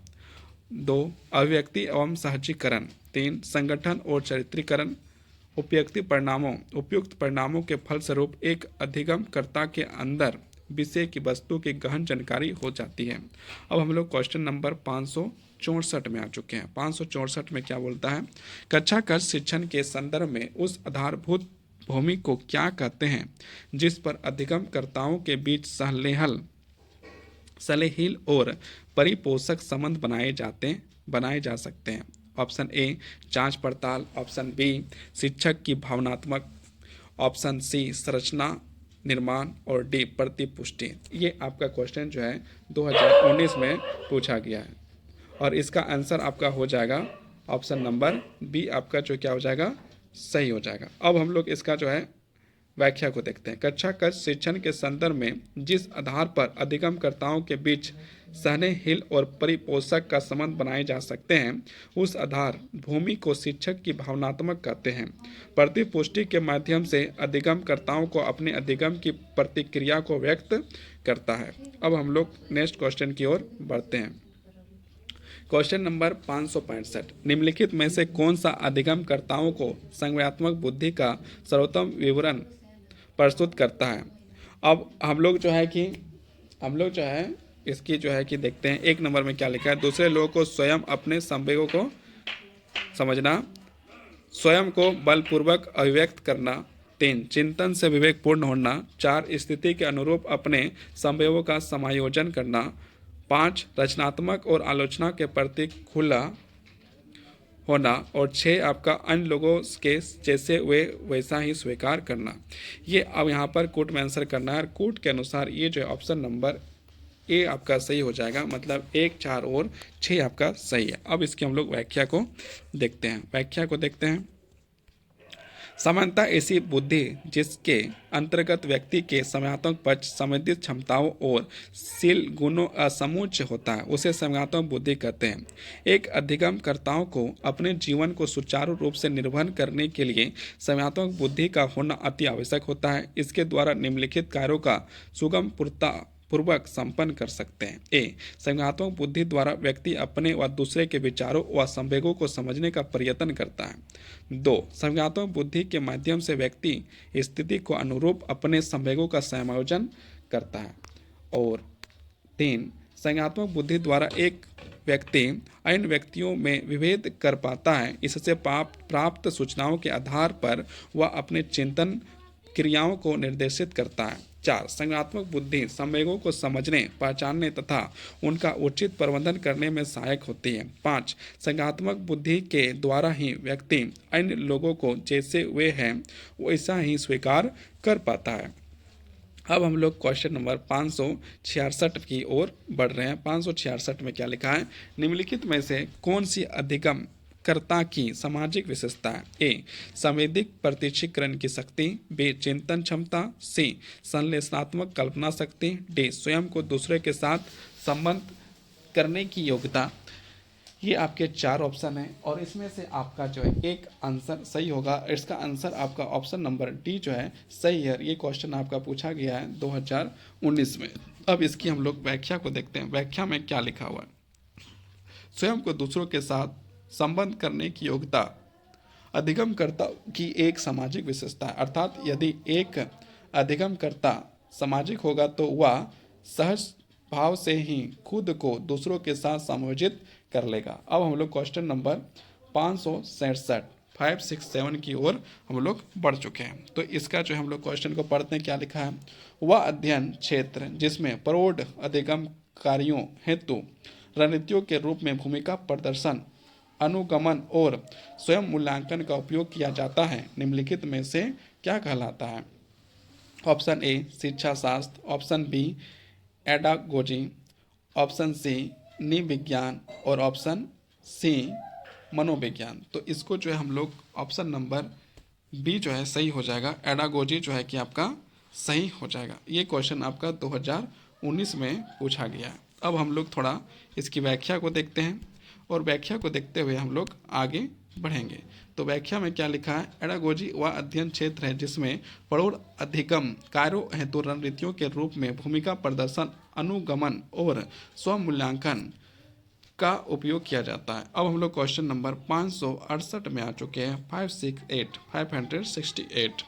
2 अभिव्यक्ति एवं सहजीकरण। 3 संगठन और चरित्रीकरण। उपयुक्त परिणामों के फलस्वरूप एक अधिगमकर्ता के अंदर विषय की वस्तु की गहन जानकारी हो जाती है। अब हम लोग क्वेश्चन नंबर 564 में आ चुके हैं। 564 में क्या बोलता है, कक्षागत शिक्षण के संदर्भ में उस आधारभूत भूमि को क्या कहते हैं जिस पर अधिगमकर्ताओं के बीच सलेहील और परिपोषक संबंध बनाए जा सकते हैं। ऑप्शन ए जांच पड़ताल। ऑप्शन बी शिक्षक की भावनात्मक। ऑप्शन सी संरचना निर्माण, और डी प्रतिपुष्टि। ये आपका क्वेश्चन जो है 2019 में पूछा गया है, और इसका आंसर आपका हो जाएगा ऑप्शन नंबर बी आपका जो क्या हो जाएगा सही हो जाएगा। अब हम लोग इसका जो है व्याख्या को देखते हैं। कक्षागत शिक्षण के संदर्भ में जिस आधार पर अधिगमकर्ताओं के बीच सहने हिल और परिपोषक का संबंध बनाए जा सकते हैं, उस आधार भूमि को शिक्षक की भावनात्मक कहते हैं। प्रतिपुष्टि के माध्यम से अधिगमकर्ताओं को अपने अधिगम की प्रतिक्रिया को व्यक्त करता है। अब हम लोग नेक्स्ट क्वेश्चन की ओर बढ़ते हैं। क्वेश्चन नंबर 565, निम्नलिखित में से कौन सा अधिगमकर्ताओं को संज्ञानात्मक बुद्धि का सर्वोत्तम विवरण प्रस्तुत करता है। अब हम लोग जो है इसकी जो है कि देखते हैं। एक नंबर में क्या लिखा है, दूसरे लोगों को स्वयं अपने संवेगों को समझना, स्वयं को बलपूर्वक अभिव्यक्त करना, 3 चिंतन से विवेकपूर्ण होना, 4 स्थिति के अनुरूप अपने संवेगों का समायोजन करना, 5 रचनात्मक और आलोचना के प्रति खुला होना, और 6 आपका अन्य लोगों के जैसे वे वैसा ही स्वीकार करना। ये अब यहाँ पर कोट में आंसर करना है। कोट के अनुसार ये जो ऑप्शन नंबर ए आपका सही हो जाएगा, मतलब 1, 4 और 6 आपका सही है। अब इसकी हम लोग व्याख्या को देखते हैं। समानता ऐसी बुद्धि जिसके अंतर्गत व्यक्ति के संज्ञानात्मक पक्ष संवेदित क्षमताओं और शील गुणों असमुच्च होता है, उसे संज्ञानात्मक बुद्धि कहते हैं। एक अधिगमकर्ताओं को अपने जीवन को सुचारू रूप से निर्वहन करने के लिए संज्ञानात्मक बुद्धि का होना अति आवश्यक होता है। इसके द्वारा निम्नलिखित कार्यों का सुगम पूर्वक संपन्न कर सकते हैं। ए, संज्ञानात्मक बुद्धि द्वारा व्यक्ति अपने व दूसरे के विचारों व संवेगों को समझने का प्रयत्न करता है। 2, संज्ञानात्मक बुद्धि के माध्यम से व्यक्ति स्थिति को अनुरूप अपने संवेगों का समायोजन करता है। और 3, संज्ञानात्मक बुद्धि द्वारा एक व्यक्ति अन्य व्यक्तियों में विभेद कर पाता है। इससे प्राप्त सूचनाओं के आधार पर वह अपने चिंतन क्रियाओं को निर्देशित करता है। 4, संज्ञानात्मक बुद्धि संवेगों को समझने, पहचानने तथा उनका उचित प्रबंधन करने में सहायक होती है। 5, संज्ञानात्मक बुद्धि के द्वारा ही व्यक्ति अन्य लोगों को जैसे वे हैं वैसा ही स्वीकार कर पाता है। अब हम लोग क्वेश्चन नंबर 566 की ओर बढ़ रहे हैं। 566 में क्या लिखा है, निम्नलिखित में से कौन सी अधिगम कर्ता की सामाजिक विशेषता है। ए, संवेदिक प्रत्यक्षीकरण की शक्ति, बी, चिंतन क्षमता, सी, संश्लेषणात्मक कल्पना शक्ति, डी, स्वयं को दूसरे के साथ संबंध करने की योग्यता। ये आपके 4 ऑप्शन हैं और इसमें से आपका जो है एक आंसर सही होगा। इसका आंसर आपका ऑप्शन नंबर डी जो है सही है। ये क्वेश्चन आपका पूछा गया है 2019 में। अब इसकी हम लोग व्याख्या को देखते हैं। व्याख्या में क्या लिखा हुआ है, स्वयं को दूसरों के साथ संबंध करने की योग्यता अधिगमकर्ता की एक सामाजिक विशेषता है। अर्थात यदि एक अधिगमकर्ता सामाजिक होगा तो वह सहज भाव से ही खुद को दूसरों के साथ समायोजित कर लेगा। अब हम लोग क्वेश्चन नंबर 567 567 की ओर हम लोग बढ़ चुके हैं। तो इसका जो हम लोग क्वेश्चन को पढ़ते हैं, क्या लिखा है, वह अध्ययन क्षेत्र जिसमें प्रौढ़ अधिगम कार्यों हेतु रणनीतियों के रूप में भूमिका प्रदर्शन, अनुगमन और स्वयं मूल्यांकन का उपयोग किया जाता है, निम्नलिखित में से क्या कहलाता है। ऑप्शन ए, शिक्षा शास्त्र, ऑप्शन बी, एडागोजी, ऑप्शन सी, नृविज्ञान और ऑप्शन सी, मनोविज्ञान। तो इसको जो है हम लोग ऑप्शन नंबर बी जो है सही हो जाएगा। एडागोजी जो है कि आपका सही हो जाएगा। ये क्वेश्चन आपका 2019 में पूछा गया है। अब हम लोग थोड़ा इसकी व्याख्या को देखते हैं और व्याख्या को देखते हुए हम लोग आगे बढ़ेंगे। तो व्याख्या में क्या लिखा है, एडागोजी वह अध्ययन क्षेत्र है जिसमें प्रौढ़ अधिगम कार्यों हेतु रणनीतियों के रूप में भूमिका प्रदर्शन, अनुगमन और स्वमूल्यांकन का उपयोग किया जाता है। अब हम लोग क्वेश्चन नंबर 568 में आ चुके हैं। 568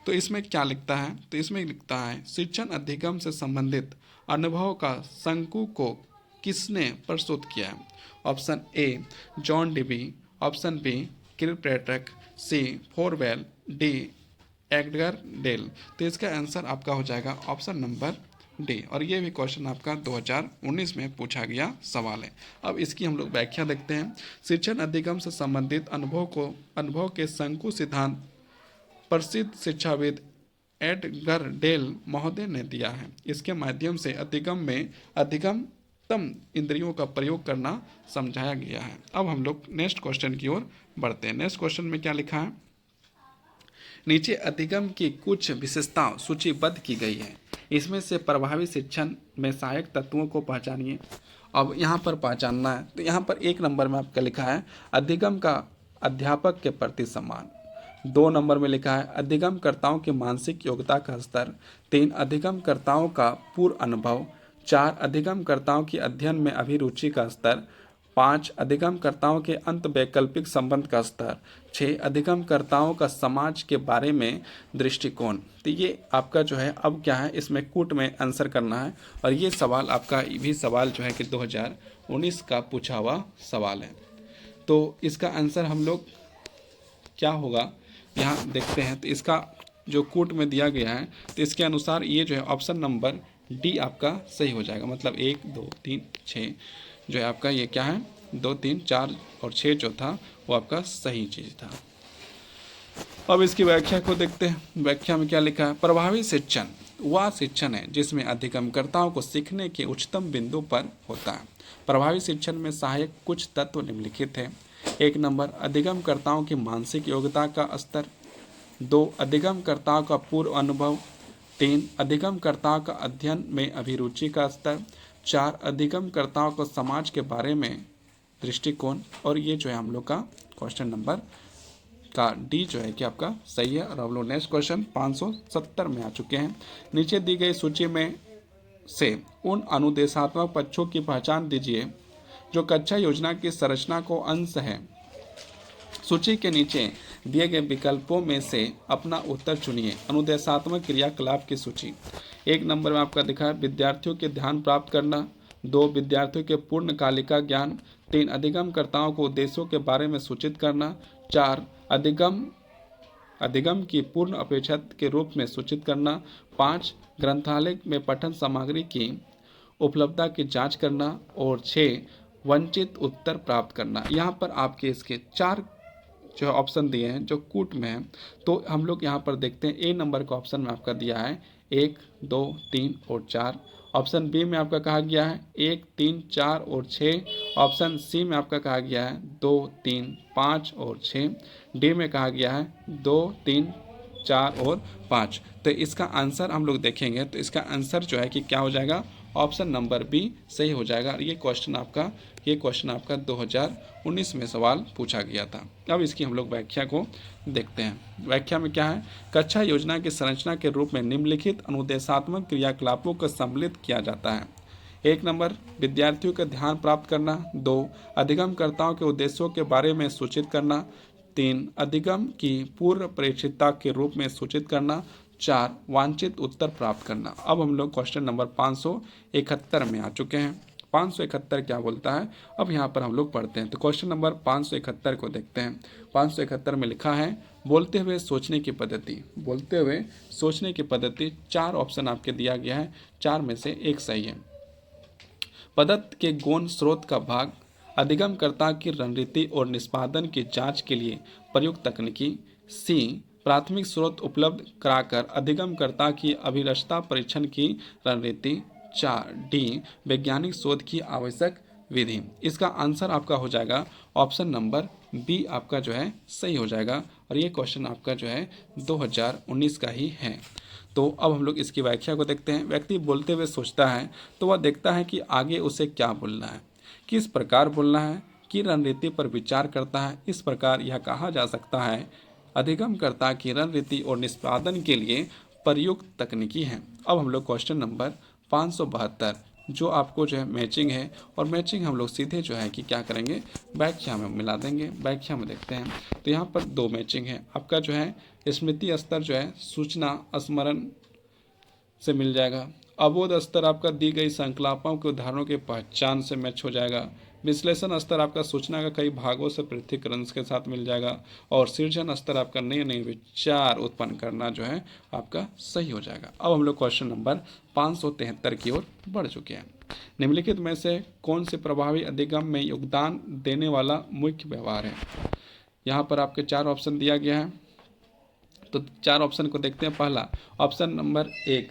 तो इसमें क्या लिखता है, तो इसमें लिखता है शिक्षण अधिगम से संबंधित अनुभव का शंकु को किसने प्रस्तुत किया है। Option A, John Dewey, option B, Kilpatrick, C, Froebel, D, Edgar Dale. तो इसका आंसर आपका हो जाएगा ऑप्शन नंबर डी। और ये भी क्वेश्चन आपका 2019 में पूछा गया सवाल है। अब इसकी हम लोग व्याख्या देखते हैं। शिक्षण अधिगम से संबंधित अनुभव के शंकु सिद्धांत प्रसिद्ध शिक्षाविद एडगर डेल महोदय ने दिया है। इसके माध्यम से अधिगम में अधिगमतम इंद्रियों का प्रयोग करना समझाया गया है। अब हम लोग नेक्स्ट क्वेश्चन की ओर बढ़ते हैं। नेक्स्ट क्वेश्चन में क्या लिखा है, नीचे अधिगम की कुछ विशेषताओं सूचीबद्ध की गई है। इसमें से प्रभावी शिक्षण में सहायक तत्वों को पहचानिए। अब यहाँ पर पहचानना है, तो यहाँ पर 1 नंबर में आपका लिखा है अधिगम का अध्यापक के प्रति सम्मान। 2 नंबर में लिखा है अधिगमकर्ताओं की मानसिक योग्यता का स्तर। 3 अधिगमकर्ताओं का पूर्व अनुभव। 4 अधिगमकर्ताओं की अध्ययन में अभिरुचि का स्तर। 5 अधिगमकर्ताओं के अंत वैकल्पिक संबंध का स्तर। 6 अधिगमकर्ताओं का समाज के बारे में दृष्टिकोण। तो ये आपका जो है अब क्या है, इसमें कूट में आंसर करना है, और ये सवाल आपका भी सवाल जो है कि 2019 का पूछा हुआ सवाल है। तो इसका आंसर हम लोग क्या होगा यहाँ देखते हैं। तो इसका जो कूट में दिया गया है, तो इसके अनुसार ये जो है ऑप्शन नंबर डी आपका सही हो जाएगा। मतलब 1 2 3 6 जो है आपका ये क्या है, 2 3 4 और 6 जो था वो आपका सही चीज़ था। अब इसकी व्याख्या को देखते हैं। व्याख्या में क्या लिखा है, प्रभावी शिक्षण वह शिक्षण है जिसमें अधिगमकर्ताओं को सीखने के उच्चतम बिंदु पर होता है। प्रभावी शिक्षण में सहायक कुछ तत्व निम्नलिखित है। 1 नंबर अधिगमकर्ताओं की मानसिक योग्यता का स्तर। 2 अधिगमकर्ताओं का पूर्व अनुभव। 3 अधिगमकर्ताओं का अध्ययन में अभिरुचि का स्तर। 4 अधिगमकर्ताओं को समाज के बारे में दृष्टिकोण। और ये जो है हम लोग का क्वेश्चन नंबर का डी जो है कि आपका सही है। और हम लोग नेक्स्ट क्वेश्चन 570 में आ चुके हैं। नीचे दी गई सूची में से उन अनुदेशात्मक पक्षों की पहचान दीजिए जो कक्षा योजना की संरचना को अंश है। सूची के नीचे दिए गए विकल्पों में से अपना उत्तर चुनिए। अनुदेशात्मक क्रियाकलाप की सूची। 1 नंबर में आपका दिखा है विद्यार्थियों के ध्यान प्राप्त करना। 2 विद्यार्थियों के पूर्णकालिका ज्ञान। 3 अधिगमकर्ताओं को उद्देश्यों के बारे में सूचित करना। 4 अधिगम की पूर्ण अपेक्षा के रूप में सूचित करना। 5 ग्रंथालय में पठन सामग्री की उपलब्धता की जांच करना। और 6 वंचित उत्तर प्राप्त करना। यहाँ पर आपके इसके 4 जो ऑप्शन दिए हैं जो कूट में है, तो हम लोग यहाँ पर देखते हैं। ए नंबर का ऑप्शन में आपका दिया है 1 2 3 और 4। ऑप्शन बी में आपका कहा गया है 1 3 4 और 6। ऑप्शन सी में आपका कहा गया है 2 3 5 और 6। डी में कहा गया है 2 3 4 और 5। तो इसका आंसर हम लोग देखेंगे, तो इसका आंसर जो है कि क्या हो जाएगा, ऑप्शन नंबर बी सही हो जाएगा। और ये क्वेश्चन आपका 2019 में सवाल पूछा गया था। अब इसकी हम लोग व्याख्या को देखते हैं। व्याख्या में क्या है, कक्षा योजना की संरचना के रूप में निम्नलिखित अनुदेशात्मक क्रियाकलापों को सम्मिलित किया जाता है। 1 नंबर विद्यार्थियों का ध्यान प्राप्त करना। 2 अधिगमकर्ताओं के उद्देश्यों के बारे में सूचित करना। 3 अधिगम की पूर्व प्रेक्षितता के रूप में सूचित करना। 4 वांछित उत्तर प्राप्त करना। अब हम लोग क्वेश्चन नंबर 571 में आ चुके हैं। 571 क्या बोलता है, अब यहाँ पर हम लोग पढ़ते हैं। तो क्वेश्चन नंबर 571 को देखते हैं। 571 में लिखा है बोलते हुए सोचने की पद्धति। बोलते हुए सोचने की पद्धति 4 ऑप्शन आपके दिया गया है, 4 में से 1 सही है। पदार्थ के गौण स्रोत का भाग, अधिगमकर्ता की रणनीति और निष्पादन की जांच के लिए प्रयुक्त तकनीकी। सी प्राथमिक स्रोत उपलब्ध कराकर अधिगमकर्ता की अभिरक्षता परीक्षण की रणनीति। 4 डी वैज्ञानिक शोध की आवश्यक विधि। इसका आंसर आपका हो जाएगा ऑप्शन नंबर बी आपका जो है सही हो जाएगा। और ये क्वेश्चन आपका जो है 2019 का ही है। तो अब हम लोग इसकी व्याख्या को देखते हैं। व्यक्ति बोलते हुए सोचता है तो वह देखता है कि आगे उसे क्या बोलना है, किस प्रकार बोलना है, की रणनीति पर विचार करता है। इस प्रकार यह कहा जा सकता है अधिगमकर्ता की रणनीति और निष्पादन के लिए प्रयुक्त तकनीकी है। अब हम लोग क्वेश्चन नंबर 572 जो आपको जो है मैचिंग है, और मैचिंग हम लोग सीधे जो है कि क्या करेंगे, व्याख्या में मिला देंगे। व्याख्या में देखते हैं तो यहाँ पर 2 मैचिंग है। आपका जो है स्मृति स्तर जो है सूचना स्मरण से मिल जाएगा। अबोध स्तर आपका दी गई संकल्पों के उदाहरणों के पहचान से मैच हो जाएगा। विश्लेषण स्तर आपका सूचना का कई भागों से पृथक्करण के साथ मिल जाएगा। और सृजन स्तर आपका नए नए विचार उत्पन्न करना जो है आपका सही हो जाएगा। अब हम लोग क्वेश्चन नंबर 573 की ओर बढ़ चुके हैं। निम्नलिखित में से कौन से प्रभावी अधिगम में योगदान देने वाला मुख्य व्यवहार है। यहाँ पर आपके 4 ऑप्शन दिया गया है, तो 4 ऑप्शन को देखते हैं। पहला ऑप्शन नंबर 1